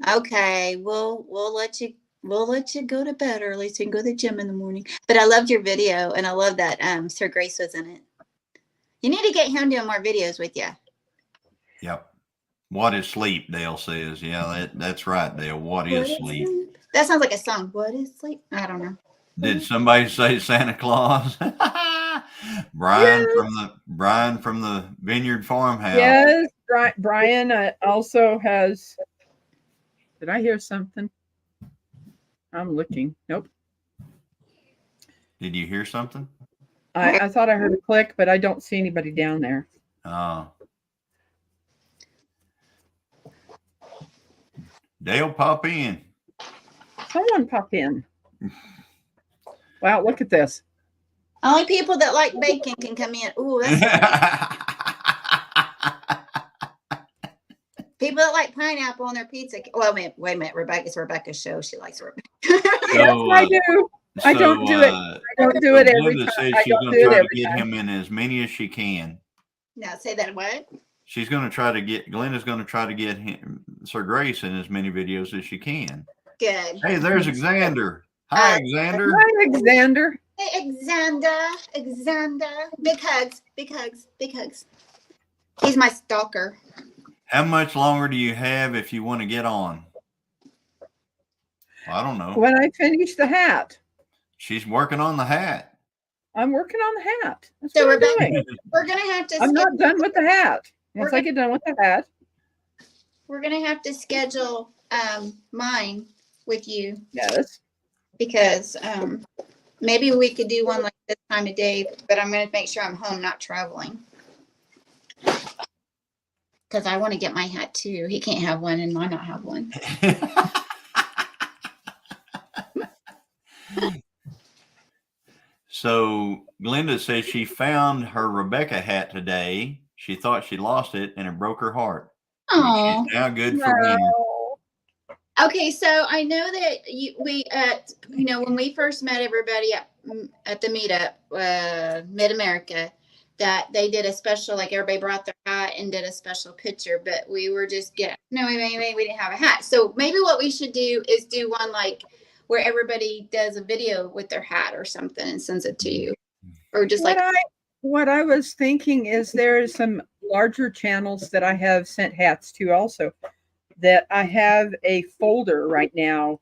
Okay, we'll let you go to bed early so you can go to the gym in the morning. But I loved your video, and I love that Sir Grace was in it. You need to get him doing more videos with you. Yep. What is sleep? Dale says. Yeah, that's right, Dale. What is sleep? That sounds like a song. What is sleep? I don't know. Did somebody say Santa Claus? Brian from the Vineyard Farmhouse. Yes, Brian also has. Did I hear something? I'm looking. Nope. Did you hear something? I thought I heard a click, but I don't see anybody down there. Oh. Dale, pop in. Someone pop in. Wow, look at this. Only people that like bacon can come in. Ooh, that's people that like pineapple on their pizza. Well, wait a minute. It's Rebecca's show. She likes Rebecca. Yes, I do. I don't do it. I don't do it every time. Said she's going to try to get him in as many as she can. Now say that what? She's going to try to get Glenda's going to try to get him, Sir Grace, in as many videos as she can. Good. Hey, there's Xander. Hi, Xander. Hi, Xander. Hey, Xander. Big hugs. Big hugs. Big hugs. He's my stalker. How much longer do you have if you want to get on? I don't know. When I finish the hat. She's working on the hat. I'm working on the hat. That's So what I'm doing. we're going to have to. I'm not done with the hat. Once I get done with the hat. We're going to have to schedule mine with you. Yes. Because maybe we could do one like this time of day, but I'm going to make sure I'm home, not traveling. Because I want to get my hat too. He can't have one and I not have one. So Glenda says she found her Rebecca hat today. She thought she lost it and it broke her heart. Oh, Now good for me. Okay, so I know that when we first met everybody at the meetup, Mid America, that they did a special, like everybody brought their hat and did a special picture, but we were just we didn't have a hat. So maybe what we should do is do one like where everybody does a video with their hat or something and sends it to you, or just what I was thinking is there is some larger channels that I have sent hats to also, that I have a folder right now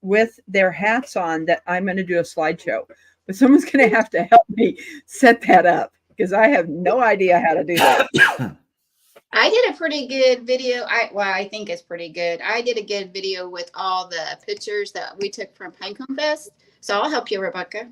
with their hats on that I'm going to do a slideshow. But someone's going to have to help me set that up because I have no idea how to do that. I did a pretty good video. I think it's pretty good. I did a good video with all the pictures that we took from Pinecone Fest. So I'll help you, Rebecca.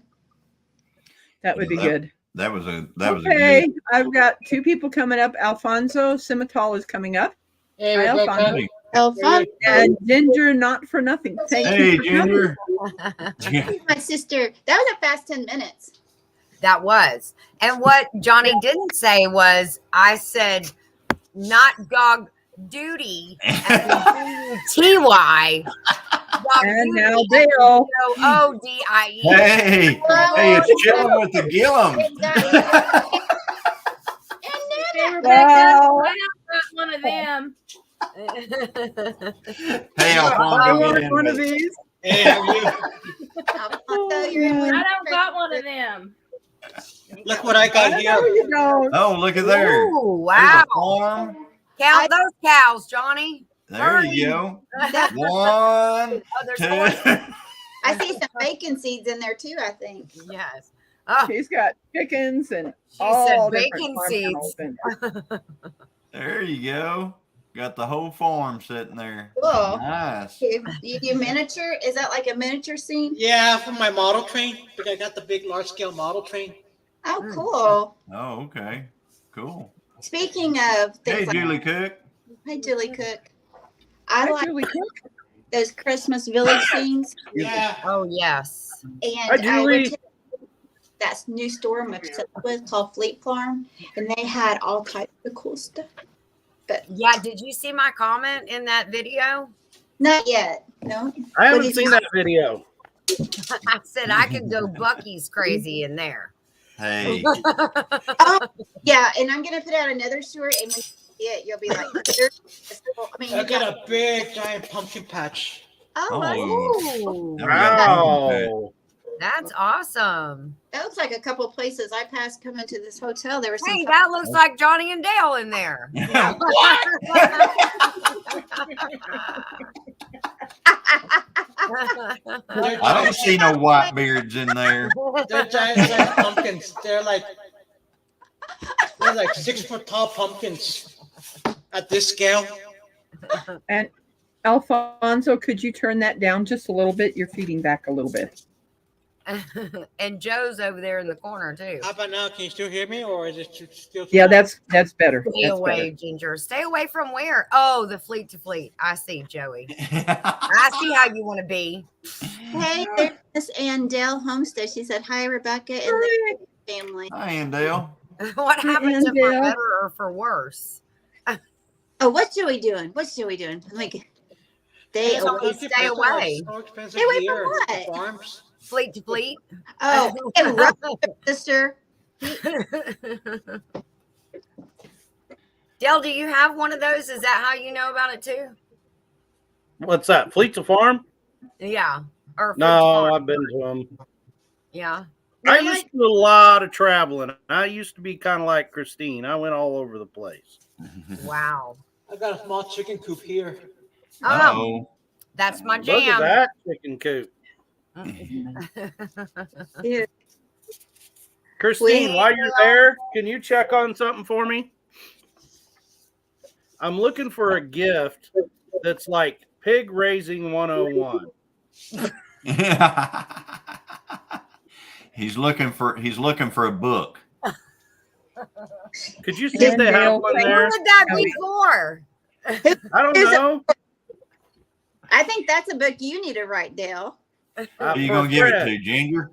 That would be good. That was a good. I've got 2 people coming up. Alfonso Cimatal is coming up. Hey, Hi, Rebecca. Alfonso. And Ginger, not for nothing. Thank you for Ginger. My sister. That was a fast 10 minutes. That was. And what Johnny didn't say was, I said, not dog duty, T-Y. And now Dale. O-D-I-E. Hey, it's chilling with the Gillums. Hey, Rebecca, I got one of them. Hey, Alfonso, one of these. Hey, how are you? I don't got one of them. Look what I got here. You don't. Oh, look at there. Ooh, wow. Farm. Count those cows, Johnny. There you go. 1, Oh, 2. I see some bacon seeds in there too, I think. Yes. Oh, She's got chickens and she all said different bacon farm seeds. animals in there. There you go. Got the whole farm sitting there. Cool. Nice. You do miniature? Is that like a miniature scene? Yeah, for my model train. But I got the big, large-scale model train. Oh, cool. Oh, okay. Cool. Speaking of Hey, things Julie Cook. Hi, Julie Cook. I like Julie Cook. those Christmas village scenes. Yeah. Oh, yes. And I went to that new store I'm obsessed with called Fleet Farm, and they had all types of cool stuff. But Yeah, did you see my comment in that video? not yet. No. I haven't seen that video. I said I could go Bucky's crazy in there. Hey. Oh, yeah, and I'm gonna put out another story, and when you see it, you'll be like, I got a big, giant pumpkin patch. Ooh, Wow. that's awesome. that looks like a couple of places I passed coming to this hotel. There was some. Hey, that looks like Johnny and Dale in there. I don't see no white beards in there. They're giant pumpkins. They're like 6-foot tall pumpkins at this scale. And Alfonso, could you turn that down just a little bit? You're feeding back a little bit. And Joe's over there in the corner too. How about now? Can you still hear me, or is it still? Yeah, that's better. Stay That's away, better. Ginger. Stay away from where? Oh, the fleet to fleet. I see, Joey. I see how you want to be. Hey, there's Miss Andell Homestead. She said, "Hi, Rebecca and the family." Hi, Andale. What happens if Andale. for better or for worse? Oh, what's Joey doing? What's Joey doing? Like, they always stay away. So expensive Stay away here from at what? farms. Fleet to fleet. Oh, and sister. Dale, do you have one of those? Is that how you know about it too? What's that? Fleet to Farm? Yeah. Or Fleet to No, Farm. I've been to them. Yeah. I used to do a lot of traveling. I used to be kind of like Christine. I went all over the place. Wow. I got a small chicken coop here. Oh, that's my Look at jam. that chicken coop. Yeah. Christine, while you're there, can you check on something for me? I'm looking for a gift that's like Pig Raising 101. He's looking for a book. Could you see if they have one Who there? would that be for? I don't know. I think that's a book you need to write, Dale. Who are you For gonna give it Fred. to, Ginger?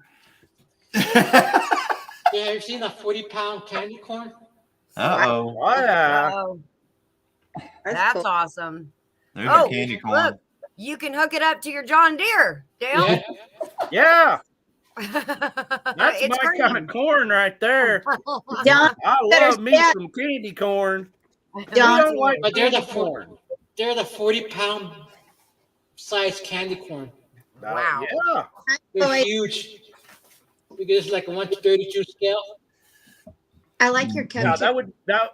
Yeah, have you seen a 40-pound candy corn? Uh-oh. Oh, yeah. Oh, That's that's cool. awesome. There's Oh, a candy corn. look. you can hook it up to your John Deere, Dale. Yeah. Yeah, that's It's my kind of corn right there. John, I better love me step. some candy corn. John, We don't like But they're the candy corn. They're the 40-pound size candy corn. Wow. Yeah. They're like- huge. Because it's like a 1/32 scale. I like your coat. Yeah, that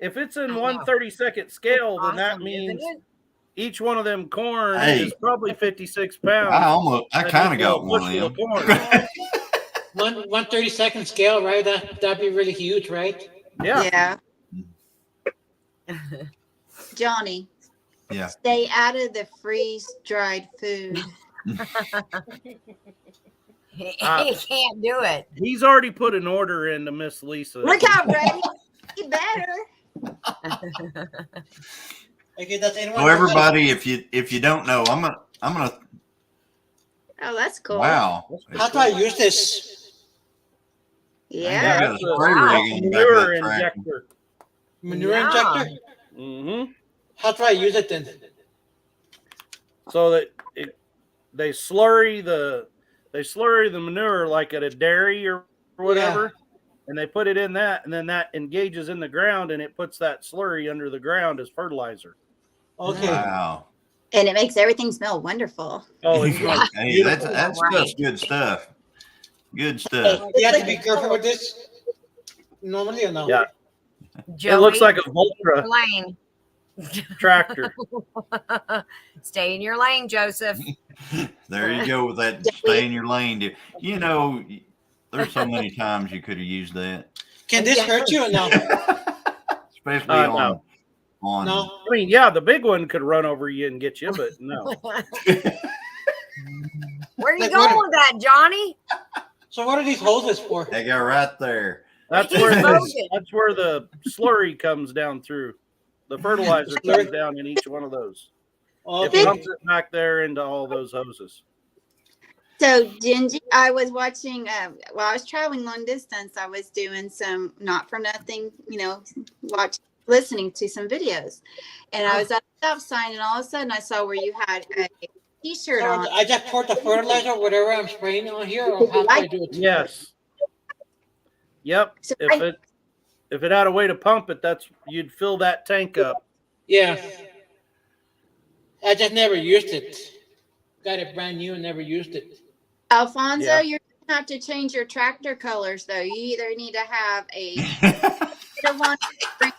if it's in I know. 1/32 scale, then that Awesome, isn't means it? each one of them corn Hey. is probably 56 pounds. I That kind of equal got one of bushel them. corn. 1/32 scale, right? That'd be really huge, right? Yeah. Johnny. Yeah. Stay out of the freeze-dried food. He can't do it. He's already put an order in to Miss Lisa. Look how ready. He better. Okay, does anyone? So everybody, if you don't know, I'm gonna. Oh, that's cool. Wow. How do I use this Yeah. You got a spray Wow. rig in the back of Manure that tractor. injector. manure Yeah. injector? Mm-hmm. How do I use it then? So that they slurry the manure like at a dairy or whatever, and they put it in that, and then that engages in the ground, and it puts that slurry under the ground as fertilizer. Okay. Wow. And it makes everything smell wonderful. Oh, it's like Hey, that's Right. good stuff. Good stuff. You have to be careful with this normally or no? Yeah. Joey, it looks like a Voltra lane. tractor. Stay in your lane, Joseph. There you go with that. Stay in your lane. You know, there's so many times you could have used that, Can this hurt you or no? especially No. on. No. I mean, yeah, the big one could run over you and get you, but no. Where are you Like going what- with that, Johnny? So what are these hoses for? They go right there. That's He's where broken. that's where the slurry comes down through. The fertilizer comes down in each one of those. It Okay. pumps it back there into all those hoses. So, Gingy, I was watching, while I was traveling long distance, I was doing some not for nothing, listening to some videos. And I was at a stop sign, and all of a sudden I saw where you had a t-shirt So on. I just poured the fertilizer, whatever I'm spraying on here, or how do I do it? Yes. Yep. So If it had a way to pump it, you'd fill that tank up. Yeah. I just never used it. Got it brand new and never used it. Alfonso, Yeah. you're going to have to change your tractor colors, though. You either need to have a one to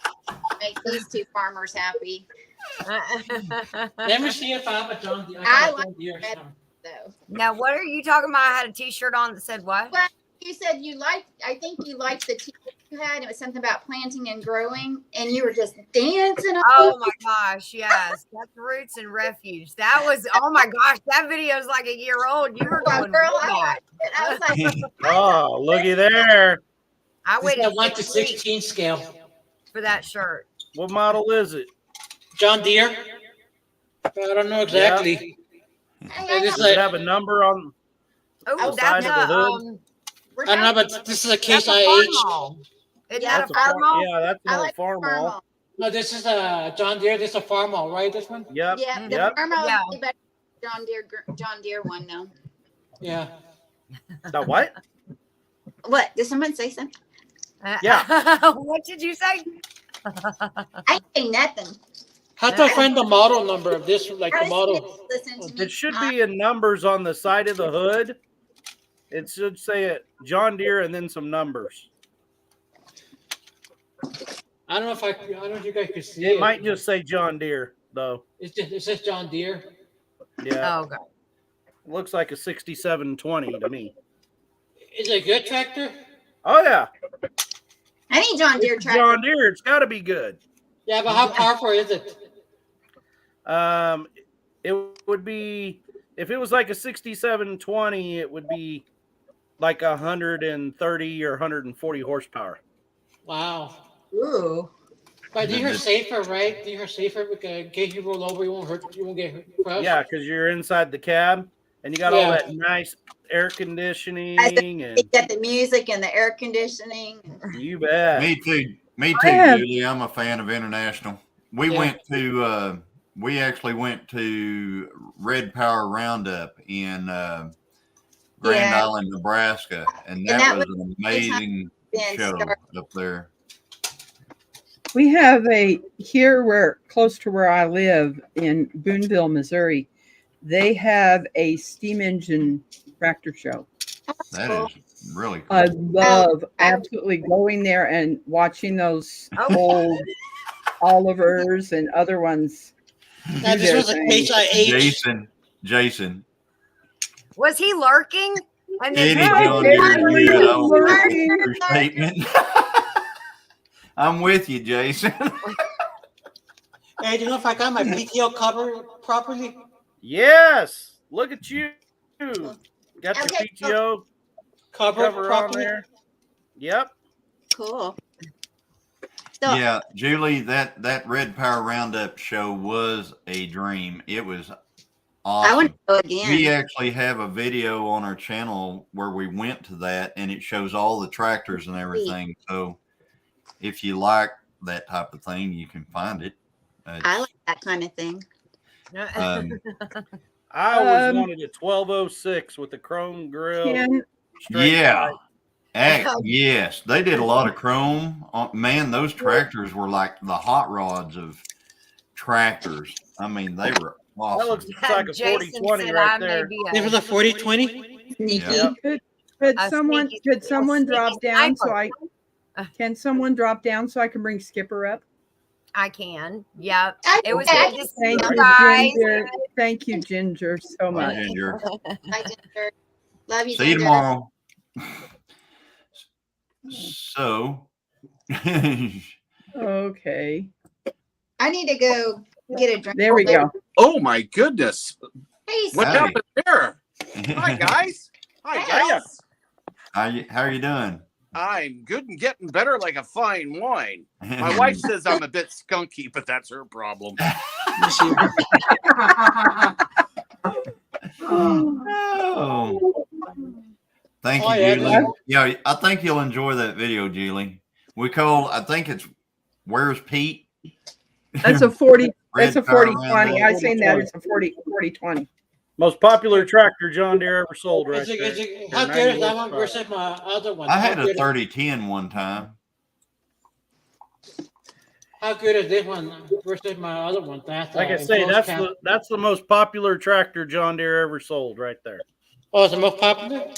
make these two farmers happy. Let me see if I have a John Deere. I got a like John Deere. red. So, Now, what are you talking about? I had a T-shirt on that said what? well, you said I think you liked the t-shirt you had. It was something about planting and growing, and you were just dancing. Oh my gosh, yes, that's Roots and Refuge. That was, oh my gosh, that video is like a year old. You were Well, going girl, with I that. watched it. I was like, Oh, looky there. I This is waited a 1 to 6 weeks 16 scale. for that shirt. What model is it? John Deere? I don't know exactly. hey, It I is know. Does like- it have a number on? Oh, the that's side of the hood? We're I don't know, talking- but this is a That's case a I farm aged. mall. Isn't Yeah, that a farm mall? Yeah, that's an I old like farm farm mall. mall. No, this is a John Deere. This is a farm mall, right? This one? Yep. Yeah, the Yep. farm mall Yeah. is better than John Deere one now. Yeah. The what? What? Did someone say something? Yeah. What did you say? I ain't nothing. How do I find the model number of this? Like I the was model? listening to me. It should be in numbers on the side of the hood. It should say it John Deere and then some numbers. I don't know if you guys can see It it. might just say John Deere though. It says John Deere. Yeah, Oh, God. it looks like a 6720 to me. Is it a good tractor? Oh yeah, I need John Deere it's tractor. John Deere. It's got to be good. Yeah, but how powerful is it? It would be if it was like a 6720, it would be like 130 or 140 horsepower. Wow. Ooh. But these are safer, right? These are safer because in case you roll over, you won't get crushed. Yeah, because you're inside the cab and you got all Yeah. that nice air conditioning and You get the music and the air conditioning. you bet. Me too. Me I too, have- Julie. I'm a fan of International. We Yeah. went to we actually went to Red Power Roundup in Grand Yeah. Island, Nebraska, and And that that was was an the time amazing Ben show started. up there. We have where close to where I live in Boonville, Missouri, they have a steam engine tractor show. That's That cool. is really I cool. love absolutely going there and watching those old Olivers and other ones Now, do this their was a thing. case I ate. Jason. Was he lurking? And then Any Hi, John Deere Jason, are unit, I you don't lurking? your statement. I'm with you, Jason. Hey, do you know if I got my PTO covered properly? Yes. Look at you. Got your Okay. PTO Covered cover on properly? there. Yep. Cool. So Yeah, Julie, that Red Power Roundup show was a dream. It was I want awesome. to go again. We actually have a video on our channel where we went to that, and it shows all the tractors and everything. So if you like that type of thing, you can find it. I like that kind of thing. I always wanted a 1206 with the chrome grill. Yeah. Yes, they did a lot of chrome. Man, those tractors were like the hot rods of tractors. I mean, they were awesome. That looks like a 4020 right there. It was a 4020? Sneaky. Yep. Could A someone sneaky drop down so sniper. can someone drop down so I can bring Skipper up? I can. Yep. I It was can. good to see Thank you you, guys. Ginger. Thank you, Ginger, so Bye, much. Ginger. Bye, Ginger. Love you, See you Ginger. tomorrow. So, Okay. I need to go get a drink. There we go. Oh my goodness. Hey, What Howdy. happened there? Hi guys. Hi guys. How you doing? I'm good and getting better like a fine wine. My wife says I'm a bit skunky, but that's her problem. Oh. Thank you, Oh, yeah, Julie. Yeah, I think you'll enjoy that video, Julie. I think it's Where's Pete? That's a 40. Red That's a Power 40-20. Roundup. I seen that it's a 40-20. Most popular tractor John Deere ever sold right Is it, there. is it, They're how good is 90 that one horsepower. versus my other one? I had How a good- 3010 one time. How good is this one versus my other one? That's Like I say, that's the most popular tractor John Deere ever sold right there. Oh, it's the most popular?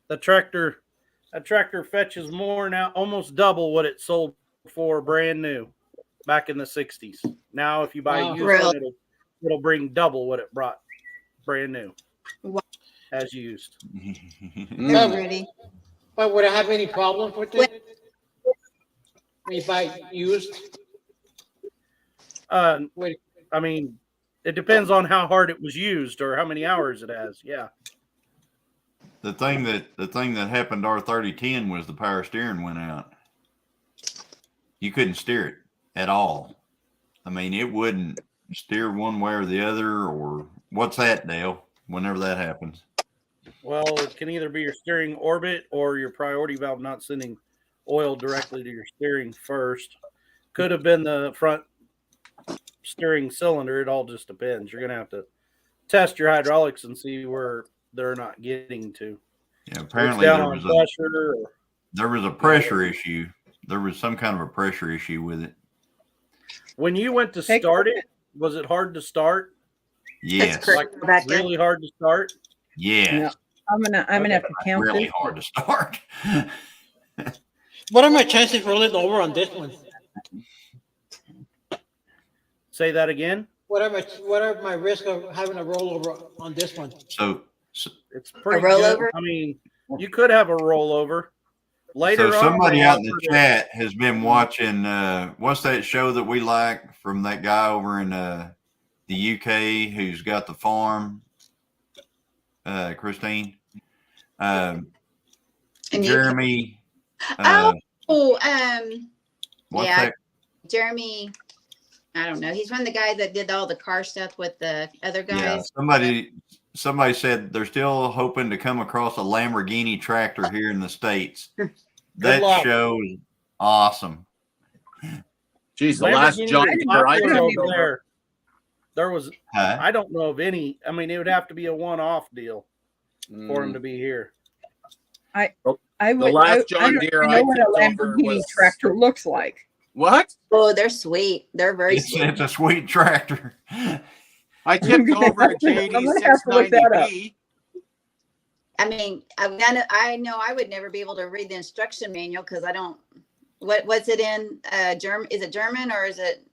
That tractor fetches more now, almost double what it sold for brand new back in the 60s. Now, if you buy a Wow. used Really? one, it'll bring double what it brought brand new. Wow. As used. They're pretty. But would I have any problems with it? If I used? Wait. I mean, it depends on how hard it was used or how many hours it has. Yeah. The thing that happened to our 3010 was the power steering went out. You couldn't steer it at all. I mean, it wouldn't steer one way or the other. Or what's that, Dale? Whenever that happens. Well, it can either be your steering orbit or your priority valve not sending oil directly to your steering first. Could have been the front steering cylinder. It all just depends. You're going to have to test your hydraulics and see where they're not getting to. Yeah, apparently down there on was pressure. there was a pressure issue. There was some kind of a pressure issue with it. When you went to start it, was it hard to start? Yes. Like really hard to start? Yes. No. I'm gonna have to count Really this. hard to start. What are my chances rolling over on this one? Say that again. What are my risk of having a rollover on this one? So it's pretty rollover? good. I mean, you could have a rollover. Later so on, somebody they out in the offered chat has been watching what's that show that we like from that guy over in the UK who's got the farm, Christine, Jeremy. What's that? Jeremy. I don't know. He's one of the guys that did all the car stuff with the other guys. Yeah, somebody said they're still hoping to come across a Lamborghini tractor here in the States. That luck. show is awesome. Geez, the last Lamborghini John was Deere I popular took over over. there. There was, Huh? I don't know of any. I mean, it would have to be a one-off deal for him to be here. I The would. last I John don't Deere even I know what a took over Lamborghini was tractor looks like. what? Oh, they're sweet. They're very It's, sweet. it's a sweet tractor. I tipped over a I'm JD gonna have to look that up. 690B. I mean, I know I would never be able to read the instruction manual because I don't. What's it in German? Is it German or is it?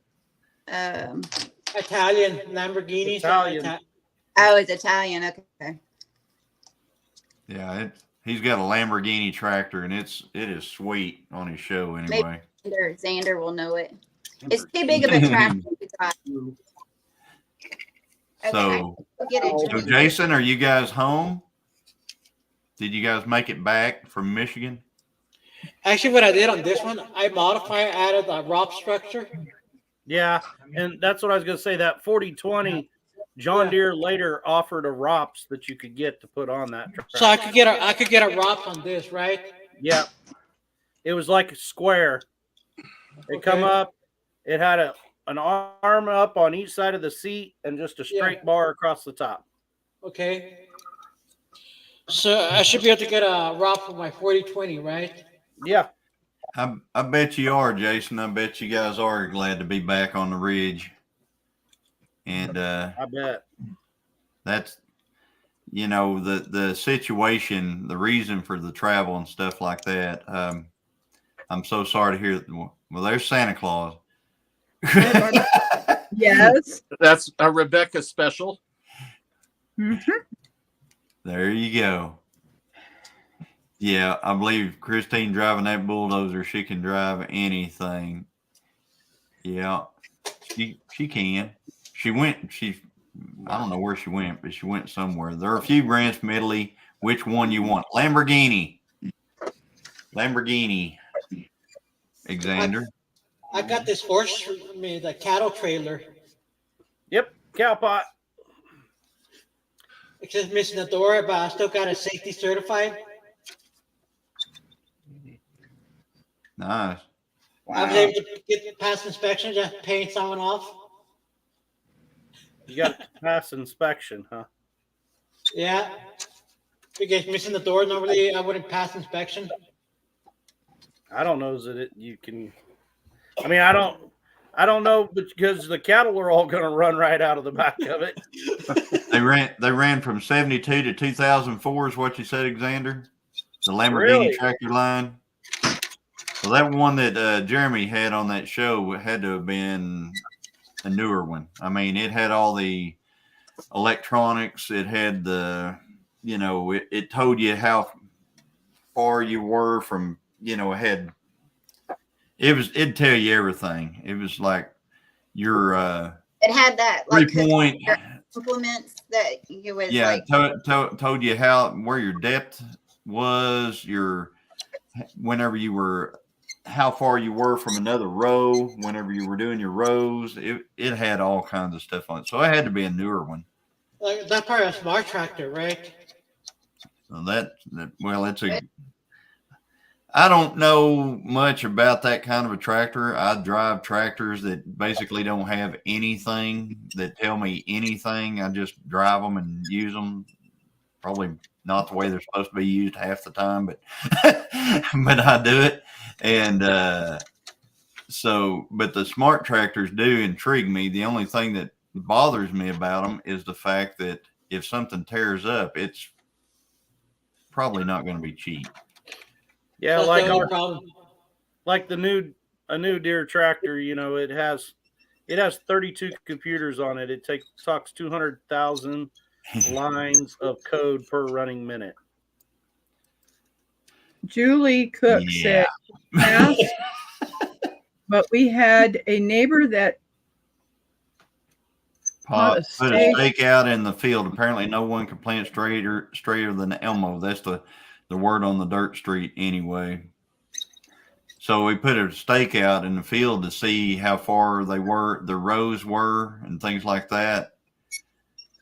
Italian Lamborghini. Italian. Oh, it's Italian. Okay. Yeah, he's got a Lamborghini tractor, and it is sweet on his show anyway. Xander will know it. It's too big of a tractor to drive. So, Get it, so Johnny. Jason, are you guys home? Did you guys make it back from Michigan? Actually, what I did on this one, I modified, added a ROP structure. Yeah, and that's what I was going to say. That 4020 John Deere later offered a ROPS that you could get to put on that tractor. So I could get a ROP on this, right? Yeah, it was like a square. It come up. It had an arm up on each side of the seat and just a straight bar across the top. Okay. So I should be able to get a ROP for my 4020, right? Yeah. I bet you are, Jason. I bet you guys are glad to be back on the ridge. And I bet. that's, the situation, the reason for the travel and stuff like that. I'm so sorry to hear. Well, there's Santa Claus. Yes. That's a Rebecca special. Mm-hmm. There you go. Yeah, I believe Christine driving that bulldozer, she can drive anything. Yeah, she can. I don't know where she went, but she went somewhere. There are a few brands from Italy. Which one you want? Lamborghini. Xander. I got this the cattle trailer. Yep, cow pot. It's just missing the door, but I still got it safety certified. Nice. I was able to get past inspection, just paying someone off. You got to pass inspection, huh? Yeah. Because missing the door, normally I wouldn't pass inspection. I don't know that you can. I mean, I don't know because the cattle are all going to run right out of the back of it. They ran from 72 to 2004 is what you said, Xander? The Lamborghini Really? tractor line. Well, that one that Jeremy had on that show had to have been a newer one. I mean, it had all the electronics. It had it told you how far you were from, it'd tell you everything. It was like your It had that like 3-point implements that you was told you where your depth was, how far you were from another row whenever you were doing your rows. It had all kinds of stuff on it. So it had to be a newer one. Like that's part of a smart tractor, right? So I don't know much about that kind of a tractor. I drive tractors that basically don't have anything that tell me anything. I just drive them and use them. Probably not the way they're supposed to be used half the time, but I do it. And but the smart tractors do intrigue me. The only thing that bothers me about them is the fact that if something tears up, it's probably not going to be cheap. Yeah, That's like a new Deere tractor, it has 32 computers on it. It talks 200,000 lines of code per running minute. Julie Cook said yes, but we had a neighbor that Put a stake out in the field. Apparently, no one can plant straighter than Elmo. That's the word on the dirt street anyway. So we put a stake out in the field to see how far the rows were and things like that.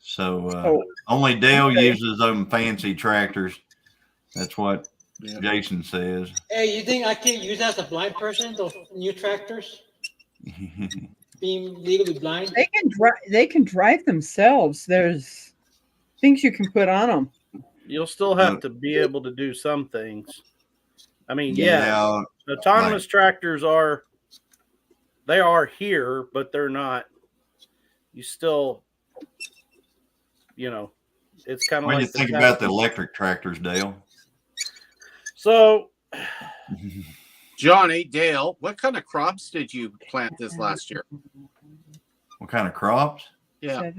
So only Dale uses them fancy tractors. That's what Jason says. Hey, you think I can use that as a blind person, those new tractors? being legally blind. They can drive themselves. There's things you can put on them. You'll still have to be able to do some things. I mean, Yeah, autonomous tractors are here, but they're not. You still, it's kind of what do like you think about the electric tractors, Dale? So, Johnny, Dale, what kind of crops did you plant this last year? What kind of crops? Yeah.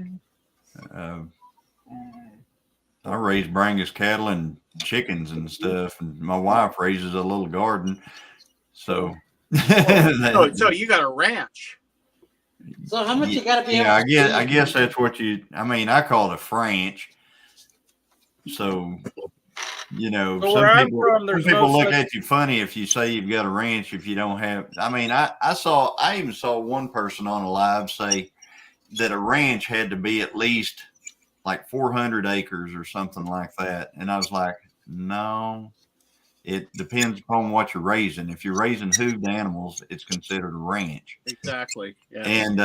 I raise Brangus cattle and chickens and stuff, and my wife raises a little garden. So, so you got a ranch. So how much you got to be? Yeah, I guess that's what you. I mean, I call it a franch. So, some people look at you funny if you say you've got a ranch if you don't have. I mean, I even saw one person on a live say that a ranch had to be at least like 400 acres or something like that. And I was like, no, it depends upon what you're raising. If you're raising hooved animals, it's considered a ranch. Exactly. Yeah. And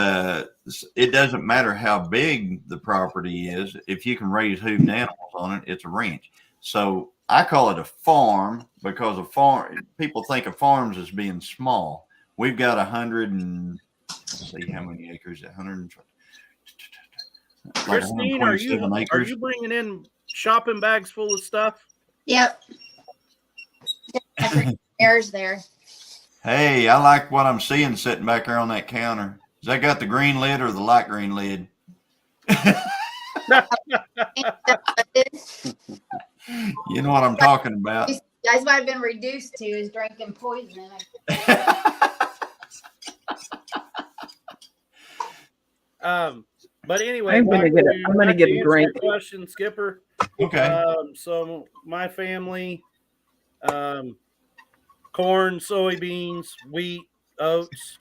it doesn't matter how big the property is. If you can raise hooved animals on it, it's a ranch. So I call it a farm because people think of farms as being small. We've got 100 and let's see how many acres, 120. Like Christine, are you bringing in shopping bags full of stuff? Yep. There's there. Hey, I like what I'm seeing sitting back there on that counter. Has that got the green lid or the light green lid? You know what I'm talking about. You guys might have been reduced to is drinking poison. But anyway, I'm gonna get a drink. Question, Skipper. Okay. So my family, corn, soybeans, wheat, oats.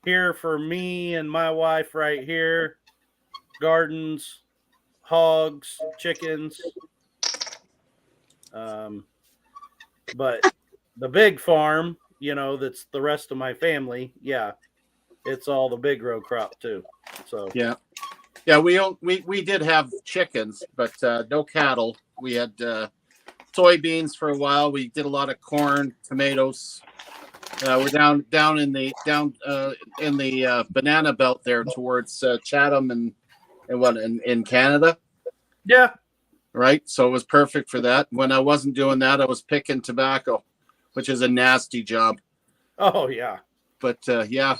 Here for me and my wife right here, gardens, hogs, chickens. But the big farm, that's the rest of my family. Yeah. It's all the big row crop too. So yeah, we did have chickens, but no cattle. We had soybeans for a while. We did a lot of corn, tomatoes. We're down in the banana belt there towards Chatham and in Canada. Yeah, right. So it was perfect for that. When I wasn't doing that, I was picking tobacco, which is a nasty job. Oh yeah, but yeah.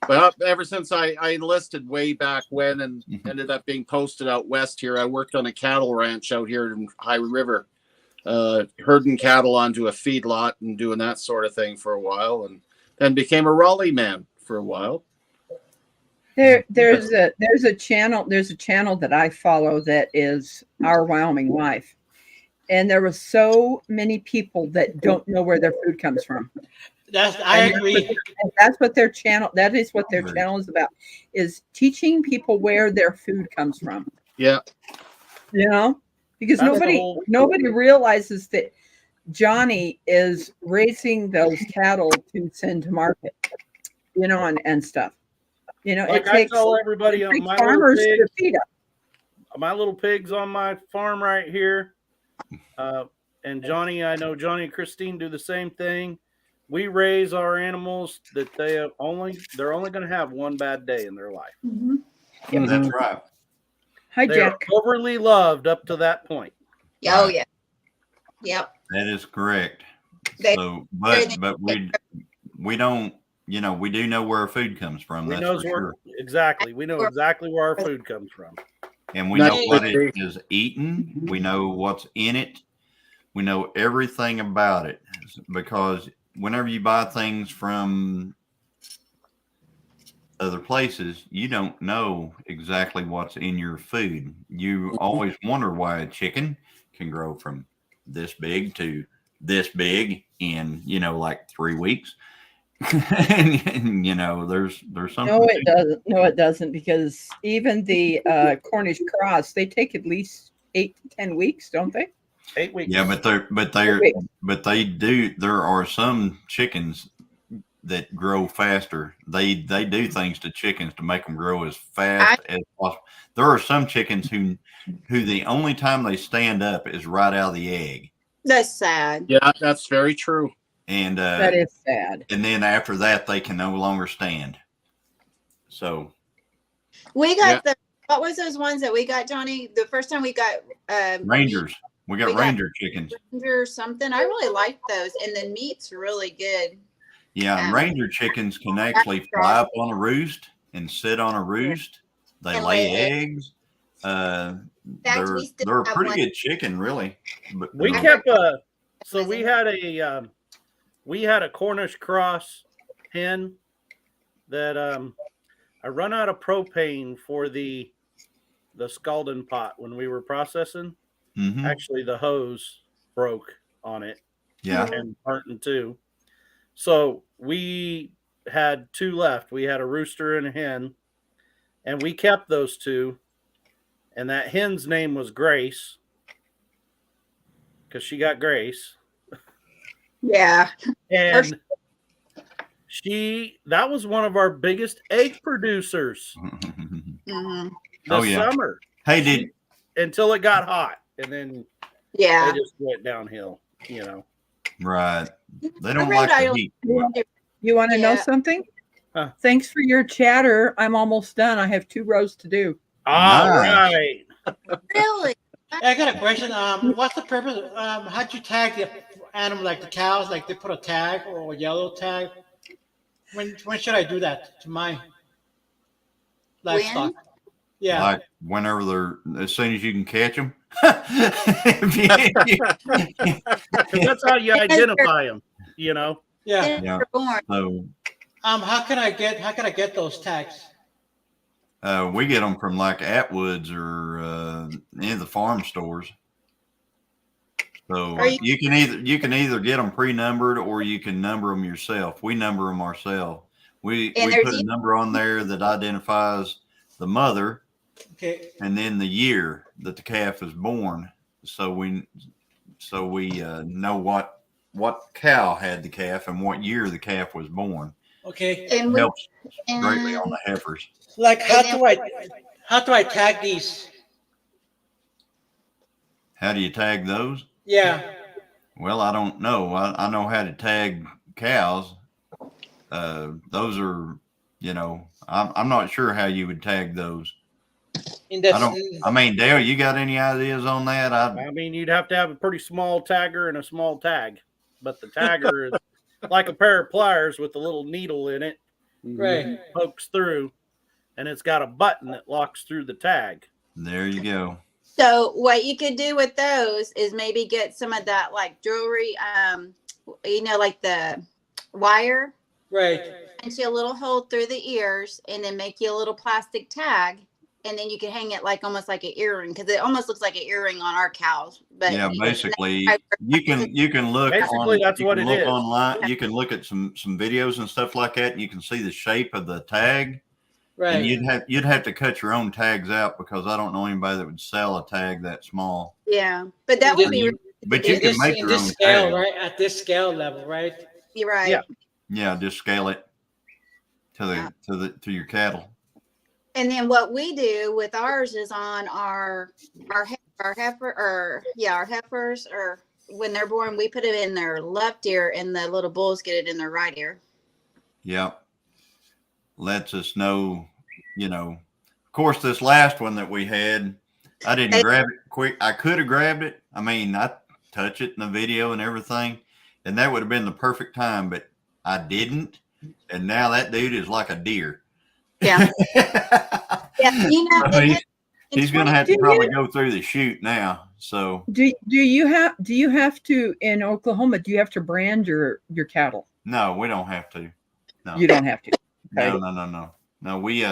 But ever since I enlisted way back when and ended up being posted out west here, I worked on a cattle ranch out here in High River, herding cattle onto a feedlot and doing that sort of thing for a while, and then became a Raleigh man for a while. There's a channel that I follow that is Our Wyoming Life, and there were so many people that don't know where their food comes from. I agree. That's what their channel. That is what their channel is about: is teaching people where their food comes from. Yeah, because nobody realizes that Johnny is raising those cattle to send to market, and stuff. Like I tell everybody, my farmers to feed them. My little pigs on my farm right here, and Johnny. I know Johnny and Christine do the same thing. We raise our animals that they're only going to have one bad day in their life. Mm-hmm. Yep, that's right. Hi, they're Jack. overly loved up to that point. Oh yeah. Yep. That is correct. So, but we don't. We do know where our food comes from. That's for sure. Exactly. We know exactly where our food comes from, and we know what it is eaten. We know what's in it. We know everything about it because whenever you buy things from other places, you don't know exactly what's in your food. You always wonder why a chicken can grow from this big to this big in, like 3 weeks. and there's something. No, it doesn't. No, it doesn't, because even the Cornish cross, they take at least 8 to 10 weeks, don't they? 8 weeks. Yeah, but they do. There are some chickens that grow faster. They do things to chickens to make them grow as fast as possible. There are some chickens who the only time they stand up is right out of the egg. That's sad. Yeah, that's very true. And That is sad. and then after that they can no longer stand. So We got what was those ones that we got, Johnny? The first time we got Rangers. We got Ranger chickens. Ranger something. I really liked those. And the meat's really good. Yeah, and Ranger chickens can actually fly up on a roost and sit on a roost. They And lay lay eggs. fact, They're we still a have pretty one. good chicken, really. But We kept so we had a Cornish cross hen that I run out of propane for the scalding pot when we were processing. Mhm. Actually, the hose broke on it. Yeah. And part in two. So we had two left. We had a rooster and a hen, and we kept those two. And that hen's name was Grace because she got Grace. Yeah. And that was one of our biggest egg producers Mm-hmm. this summer. Hey, until it got hot, and then Yeah. they just went downhill, Right. They don't like the heat. You want to know something? Huh. Thanks for your chatter. I'm almost done. I have 2 rows to do. All right. Really? I got a question. What's the purpose? How'd you tag the animal, like the cows? Like they put a tag or a yellow tag? When should I do that to my livestock? Yeah. Like whenever as soon as you can catch them. That's how you identify them, Yeah. Yeah. So how can I get those tags? we get them from like Atwood's or any of the farm stores. So you can either get them pre-numbered or you can number them yourself. We number them ourselves. We put a number on there that identifies the mother, okay, and then the year that the calf is born. So we know what cow had the calf and what year the calf was born. Okay. It helps greatly on the heifers. Like how do I tag these? How do you tag those? Yeah. Well, I don't know. I know how to tag cows. Those are, I'm not sure how you would tag those. I mean, Dale, you got any ideas on that? I mean, you'd have to have a pretty small tagger and a small tag, but the tagger is like a pair of pliers with a little needle in it. Right. Pokes through, and it's got a button that locks through the tag. There you go. So what you could do with those is maybe get some of that like jewelry, like the wire. Right. And you a little hole through the ears, and then make you a little plastic tag, and then you can hang it like almost like an earring, because it almost looks like an earring on our cows. But yeah, basically you can look basically that's what it is. Online. You can look at some videos and stuff like that, and you can see the shape of the tag. Right. And you'd have to cut your own tags out, because I don't know anybody that would sell a tag that small. Yeah, but that would be. But you can make your own scale, tag. right? At this scale level, right? You're right. Yeah, just scale it to your cattle. And then what we do with ours is on our heifers, or when they're born, we put it in their left ear, and the little bulls get it in their right ear. Yeah. Lets us know, of course, this last one that we had, I didn't grab it quick. I could have grabbed it. I mean, I touch it in the video and everything, and that would have been the perfect time, but I didn't. And now that dude is like a deer. Yeah. So he's going to have to probably go through the chute now. So do you have to, in Oklahoma, do you have to brand your cattle? No, we don't have to. No, you don't have to. Okay. No. We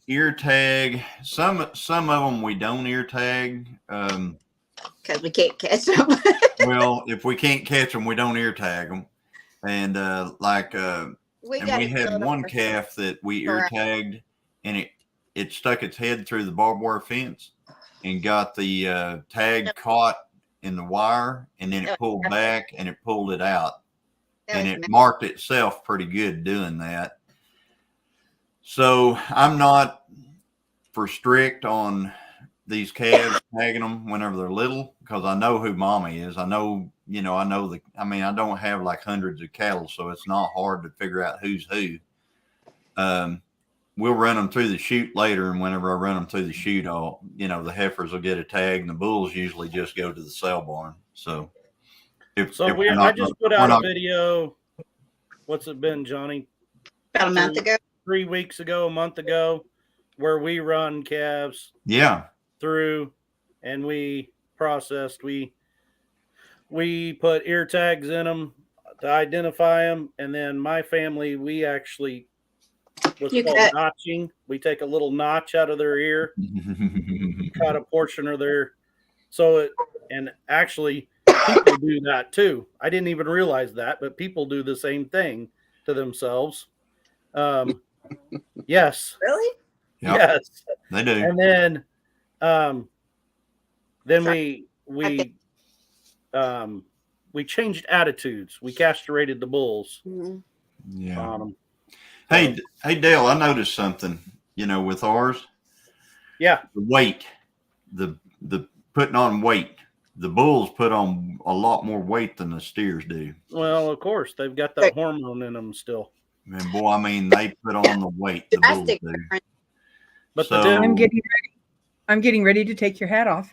ear tag some of them. We don't ear tag because we can't catch them. Well, if we can't catch them, we don't ear tag them. And we had one calf that we ear tagged, and it stuck its head through the barbed wire fence and got the tag caught in the wire, and then it pulled back and it pulled it out. and it marked itself pretty good doing that. So I'm not for strict on these calves tagging them whenever they're little, because I know who mommy is. I know, I don't have like hundreds of cattle, so it's not hard to figure out who's who. We'll run them through the chute later, and whenever I run them through the chute, the heifers will get a tag, and the bulls usually just go to the sale barn. So I just put out a video. What's it been, Johnny? About a month ago. 3 weeks ago, a month ago, where we run calves. Yeah. Through, and we processed. We put ear tags in them to identify them, and then my family, we actually what's called notching. We take a little notch out of their ear, cut a portion of their. And actually, people do that too. I didn't even realize that, but people do the same thing to themselves. Yes. Really? Yep. Yes, they do. And then we changed attitudes. We castrated the bulls. Yeah. On them. Hey, Dale, I noticed something, with ours. Yeah. The weight, the putting on weight. The bulls put on a lot more weight than the steers do. Well, of course, they've got that hormone in them still. And boy, they put on the weight. The bulls do. But I'm getting ready to take your hat off.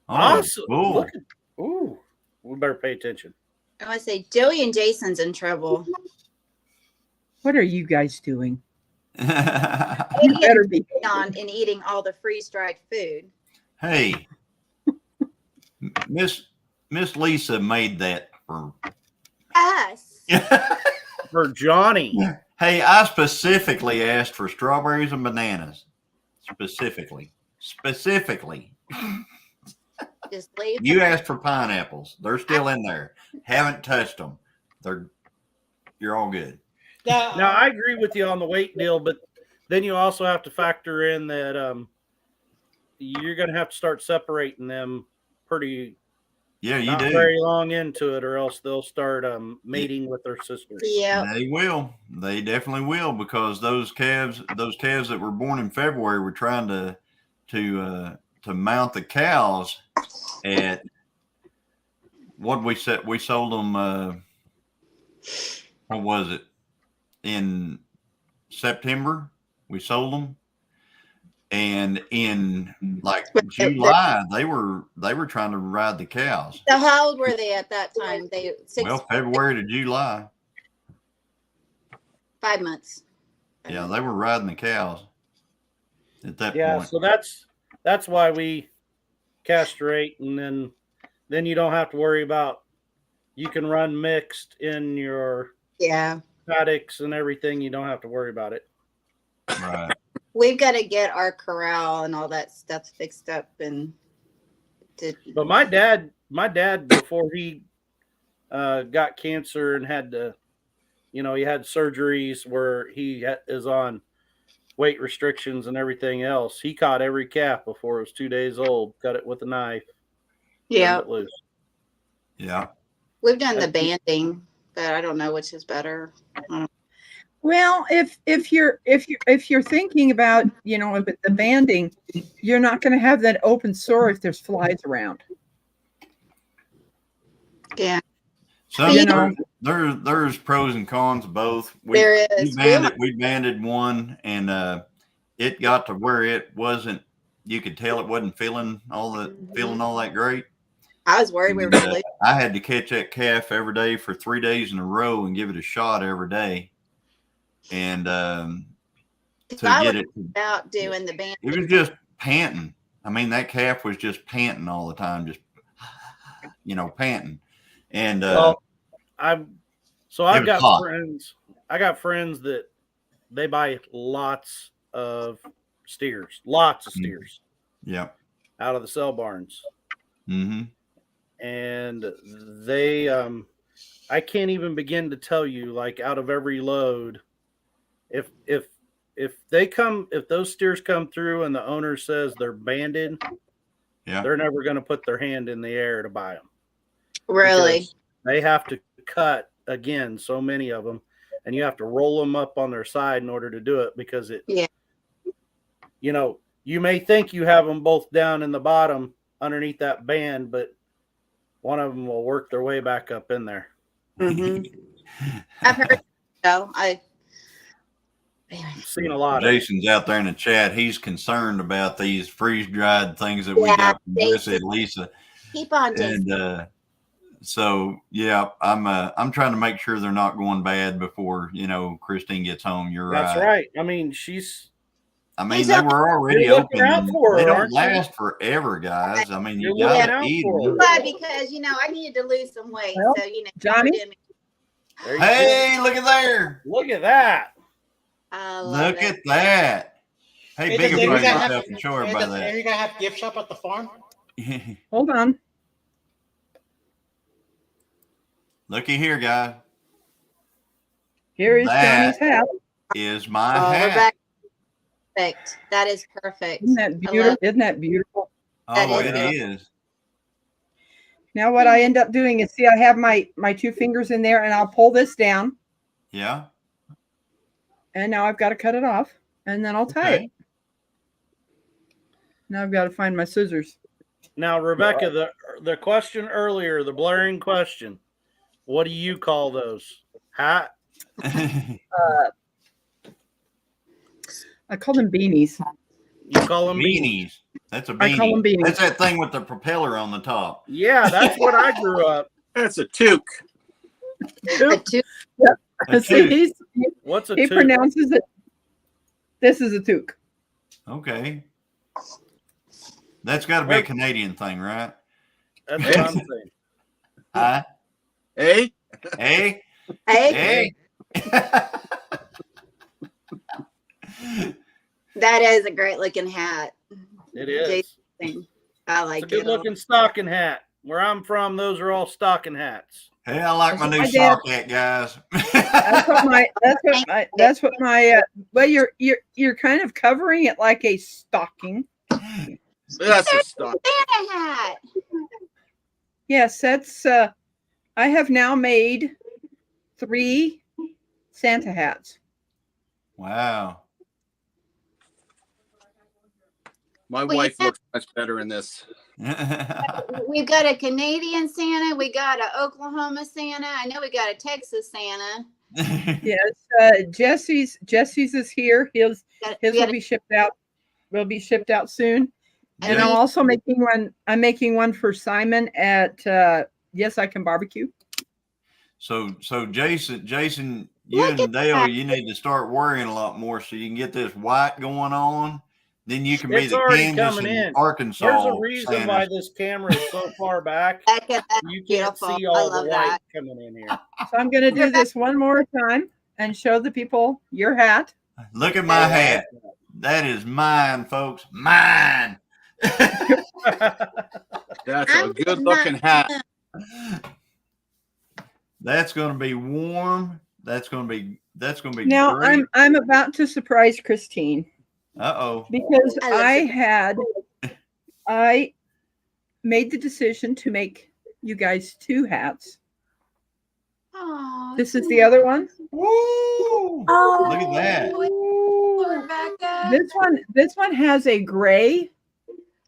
Awesome. Cool. Look at, we better pay attention. I want to say Joey and Jason's in trouble. What are you guys doing? You better be on and eating all the freeze-dried food. Hey, Miss Lisa made that for us. For Johnny. Hey, I specifically asked for strawberries and bananas. Specifically. Just leave. You asked for pineapples. They're still in there. Haven't touched them. You're all good. Now I agree with you on the weight deal, but then you also have to factor in that you're going to have to start separating them pretty. Yeah, you not do. Very long into it, or else they'll start mating with their sisters. Yeah, they will. They definitely will, because those calves that were born in February were trying to mount the cows at what we said. We sold them. What was it? In September, we sold them. And in like July, they were trying to ride the cows. So how old were they at that time? February to July. 5 months. Yeah, they were riding the cows at that point. Yeah, so that's why we castrate, and then you don't have to worry about. You can run mixed in your paddocks and everything. You don't have to worry about it. Right. We've got to get our corral and all that stuff fixed up But my dad before he got cancer and had to, he had surgeries where he is on weight restrictions and everything else. He caught every calf before it was 2 days old, cut it with a knife. Yeah. It loose. Yeah. We've done the banding, but I don't know which is better. Well, if you're thinking about, the banding, you're not going to have that open sore if there's flies around. Yeah. So there's pros and cons of both. There is. We banded one, and it got to where it wasn't. You could tell it wasn't feeling all that great. I was worried we were going to lose. I had to catch that calf every day for 3 days in a row and give it a shot every day. And to get it out doing the band, it was just panting. That calf was just panting all the time, just panting. And I've got friends. I got friends that they buy lots of steers. Yeah. Out of the sale barns. Mm-hmm. And they I can't even begin to tell you, like, out of every load, if those steers come through and the owner says they're banded, they're never going to put their hand in the air to buy them. Really? They have to cut again, so many of them, and you have to roll them up on their side in order to do it because it, Yeah. you know, you may think you have them both down in the bottom underneath that band, but one of them will work their way back up in there. I've heard so. I've seen a lot of it. Jason's out there in the chat. He's concerned about these freeze-dried things that we Yeah, got from Jason. Jesse and Lisa. Keep on, Jason. And so yeah, I'm trying to make sure they're not going bad before, you know, Christine gets home. You're That's right. I mean, they were already You're looking open. out And for her, they don't aren't you? last forever, guys. I mean, you You're looking gotta out eat for them. her. But because, you know, I needed to lose some weight. Well, So, you know, Johnny? There you Hey, look at there. go. Look at that. I love Look it. at that. Hey, Hey, big does Amy of guy have- yourself and show her hey, by does Amy guy have gift shop at the farm? that. Hold on. Looky here, guys. Here is That- Johnny's hat. Is my Oh, hat. Rebecca. Perfect. That is perfect. Isn't that I beautiful? love Isn't that beautiful? that Oh, is it beautiful. is. Now what I end up doing is, see, I have my two fingers in there, and I'll pull this down, Yeah. and now I've got to cut it off, and then I'll tie it. Okay. Now I've got to find my scissors. Now, Rebecca, the question earlier, the blaring question, what do you call those? Hat? I call them beanies. You call them Beanies. That's a I call them beanie. beanies. That's that thing with the propeller on the top. Yeah, that's what I grew up. That's a toque. A two- A See, toque. What's a he toque? pronounces it. This is a toque. Okay. That's got to be a Canadian thing, right? That's what I'm saying. Huh? Hey, Hey? Hey, Hey? that is a great looking hat. It is. Jason. I like It's a good it. looking stocking hat. Where I'm from, those are all stocking hats. Hey, I like my new My dad- sock hat, guys. That's what my well, you're kind of covering it like a stocking. that's a stock. Santa hat. Yes, that's I have now made 3 Santa hats. Wow. My Well, wife yeah. looks much better in this. We've got a Canadian Santa. We got an Oklahoma Santa. I know we got a Texas Santa. Yes, Jesse's is here. His We will got be shipped out. Will be shipped out soon. And I'm a- also making one. I'm making one for Simon at Yes I Can Barbecue. So Jason, you Look at and Dale, that. you need to start worrying a lot more so you can get this white going on. Then you can be It's the already Kansas coming and in. Arkansas. There's a reason Santas. why this camera is so far back. Becca, that's You can't beautiful. see I all love the white that. coming in here. So I'm going to do this one more time and show the people your hat. Look at my hat. That is mine, folks. Mine. That's a I'm good looking hat. That's going to be warm. That's going to be Now great. I'm about to surprise Christine Uh-oh. because I love I made the decision to make you guys 2 hats. Aw, This is the other one. Woo! Oh, Look at that. Rebecca. This one has a gray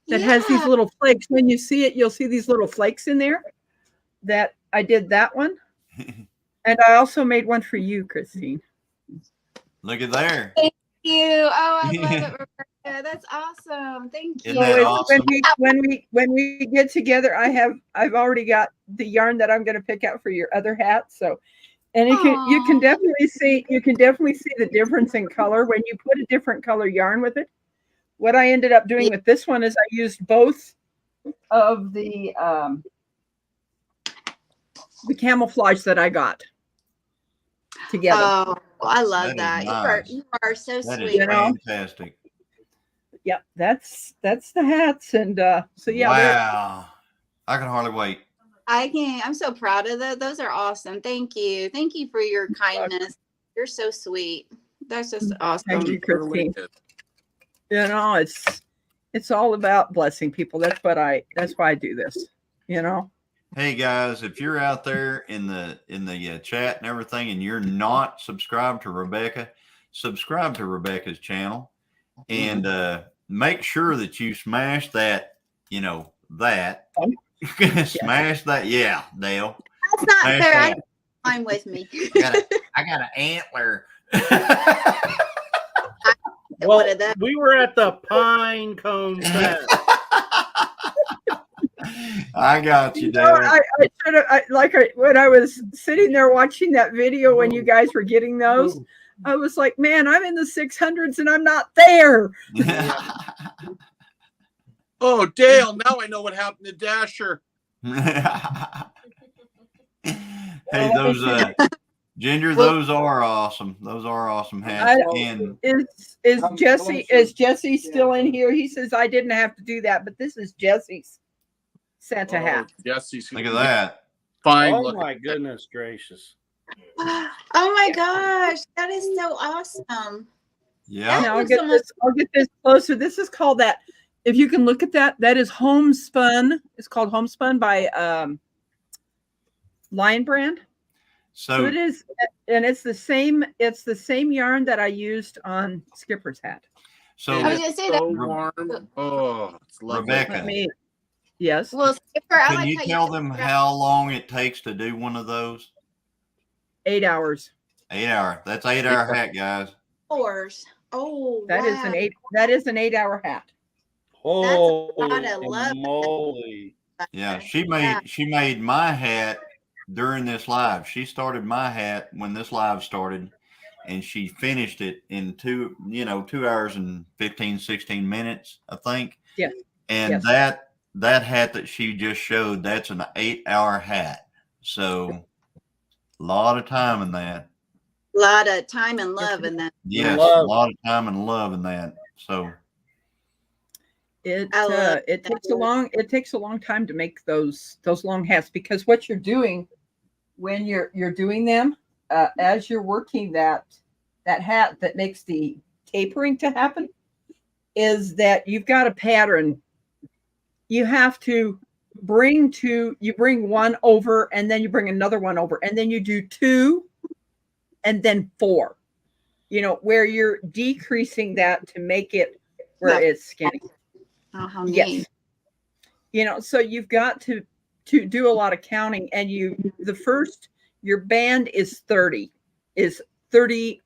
that has these Yeah. little flakes. When you see it, you'll see these little flakes in there. That I did that one. And I also made one for you, Christine. Look at there. You. Oh, I love it, Rebecca. That's awesome. Thank you. Isn't that it's awesome? when we get together, I've already got the yarn that I'm going to pick out for your other hat. So, and you can Aw. definitely see the difference in color when you put a different color yarn with it. What I ended up doing with this one is I used both of the camouflage that I got together. Oh, I love That that. is You nice. are so That is sweet. You know? fantastic. Yep, that's the hats, and so yeah. Wow. I can hardly wait. I'm so proud of that. Those are awesome. Thank you. Thank you for your kindness. You're so sweet. That's just awesome. Thank you, Christine. You know, it's all about blessing people. That's why I do this. You know. Hey guys, if you're out there in the chat and everything, and you're not subscribed to Rebecca, subscribe to Rebecca's channel, and make sure that you smash that. Smash that. Yeah, Dale. That's not Smash fair. that. I'm with me. I got an antler. Well, we were at the Pine Cone Fest. I got you, Dale. When I was sitting there watching that video when you guys were getting those, I was like, man, I'm in the 600s and I'm not there. Oh, Dale, now I know what happened to Dasher. Hey, those Ginger, those are awesome. Those are awesome hats. And is Jesse still in here? He says I didn't have to do that, but this is Jesse's Santa hat. Jesse's. Look at that. Fine. Oh my goodness gracious. Oh my gosh, that is so awesome. Yeah. Now I'll get this closer. This is called that. If you can look at that, that is homespun. It's called homespun by Lion Brand. So it is, and it's the same yarn that I used on Skipper's hat. So I was gonna say so warm. Oh, it's lovely. Rebecca, yes. Well, Skipper, I can like you how tell them how long it takes to do one of those? 8 hours. 8 hour. That's 8 hour hat, guys. hours. Oh, That is an 8. That is an 8 hour hat. Oh, love moly! Yeah, she made my hat during this live. She started my hat when this live started, and she finished it in 2 hours and 16 minutes, I think. Yeah. And yes. that hat that she just showed, that's an 8 hour hat. So a lot of time in that. A lot of time and love in that. Yes, a lot of time and love in that. So it takes a long time to make those long hats, because what you're doing when you're doing them as you're working that hat that makes the tapering to happen is that you've got a pattern. You have to bring one over, and then you bring another one over, and then you do 2 and then 4, where you're decreasing that to make it where it's skinny. Oh, how neat. Yes. So you've got to do a lot of counting, and your band is 30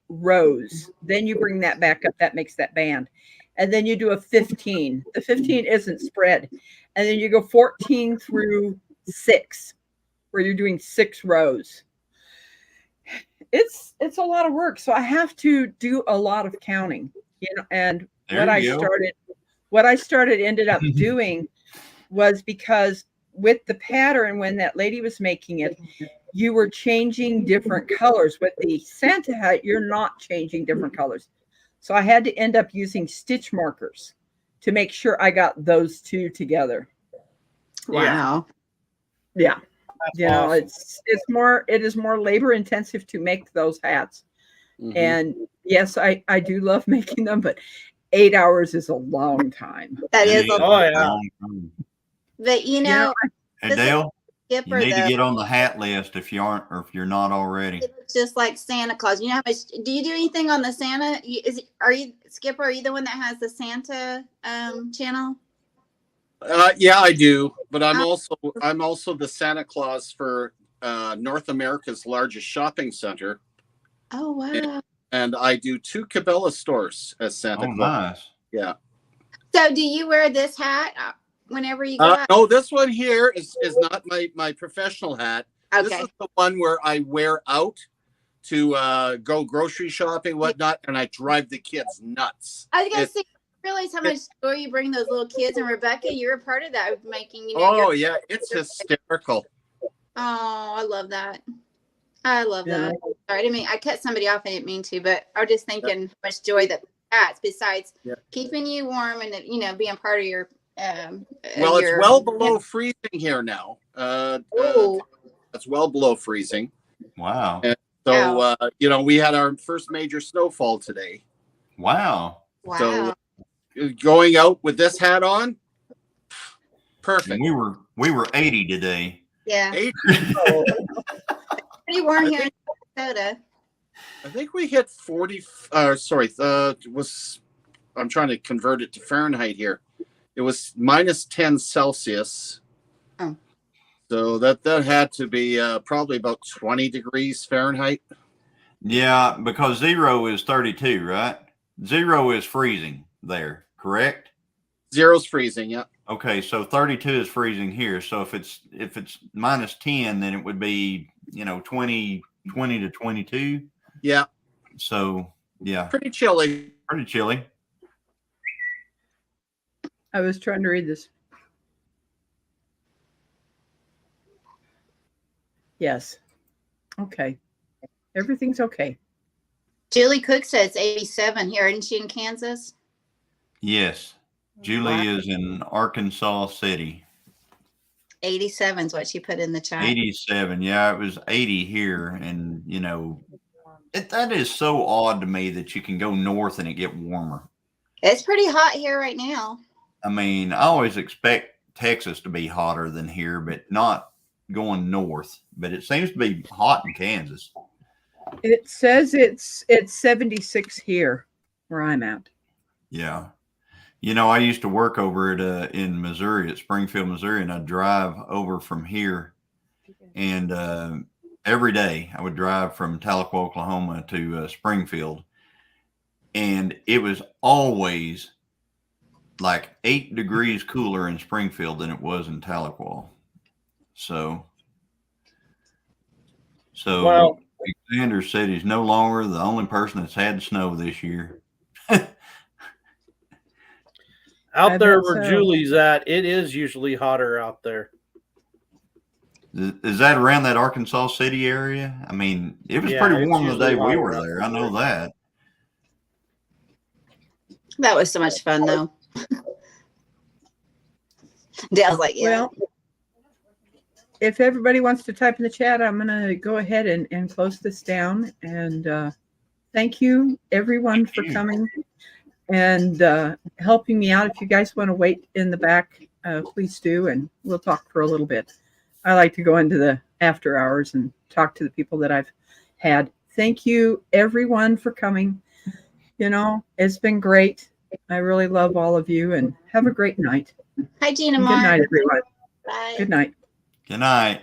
rows. Then you bring that back up. That makes that band. And then you do a 15. The 15 isn't spread. And then you go 14 through 6, where you're doing 6 rows. It's a lot of work. So I have to do a lot of counting, and what I started ended up doing was, because with the pattern, when that lady was making it, you were changing different colors. With the Santa hat, you're not changing different colors. So I had to end up using stitch markers to make sure I got those 2 together. Wow. Yeah. Awesome. It is more labor intensive to make those hats. Mm-hmm. And yes, I do love making them, but 8 hours is a long time. That is a long time. But Hey, Dale, Skipper, you need to get on the hat list if you aren't, or if you're not already. It's just like Santa Claus. You know how much? Do you do anything on the Santa? Skipper? Are you the one that has the Santa channel? Yeah, I do. But I'm also the Santa Claus for North America's largest shopping center. Oh wow! And I do 2 Cabela stores as Santa Claus. Nice. Yeah. So, do you wear this hat whenever you go out? No, this one here is not my professional hat. Okay. This is the one where I wear out to go grocery shopping, whatnot, and I drive the kids nuts. I was gonna say, realize how much joy you bring those little kids, and Rebecca, you're a part of that, making. Yeah, it's hysterical. Oh, I love that. I love that. Sorry, I cut somebody off. I didn't mean to, but I was just thinking how much joy that hats, besides keeping you warm and being part of your. Well, it's well below freezing here now. It's well below freezing. Wow. And so we had our first major snowfall today. Wow. So going out with this hat on, perfect. And we were 80 today. Yeah. 80. Pretty warm here in Minnesota. I think we hit 40. I'm trying to convert it to Fahrenheit here. It was minus 10 Celsius. Oh. So that had to be probably about 20 degrees Fahrenheit. Yeah, because 0 is 32, right? 0 is freezing there, correct? 0's freezing, yeah. Okay, so 32 is freezing here. So if it's minus 10, then it would be 20 to 22. Yeah. So yeah, Pretty chilly. pretty chilly. I was trying to read this. Yes. Okay. Everything's okay. Julie Cook says 87 here. Isn't she in Kansas? Yes, Julie is in Arkansas City. 87 is what she put in the chat. 87. Yeah, it was 80 here, and that is so odd to me that you can go north and it get warmer. It's pretty hot here right now. I mean, I always expect Texas to be hotter than here, but not going north. But it seems to be hot in Kansas. It says it's 76 here where I'm at. Yeah. I used to work over in Missouri, at Springfield, Missouri, and I'd drive over from here. And every day I would drive from Tahlequah, Oklahoma to Springfield. And it was always like 8 degrees cooler in Springfield than it was in Tahlequah. So Well, Alexander said he's no longer the only person that's had snow this year. out I there bet where so. Julie's at, it is usually hotter out there. Is that around that Arkansas City area? I mean, it was Yeah, pretty it's warm the usually day we hotter were out there. there. I know that. That was so much fun, though. Dale's like, yeah. Well, if everybody wants to type in the chat, I'm going to go ahead and close this down. And thank you, everyone, for coming and helping me out. If you guys want to wait in the back, please do, and we'll talk for a little bit. I like to go into the after hours and talk to the people that I've had. Thank you, everyone, for coming. It's been great. I really love all of you, and have a great night. Hi, Gina And Mark. good night, everyone. Bye. Good night. Good night.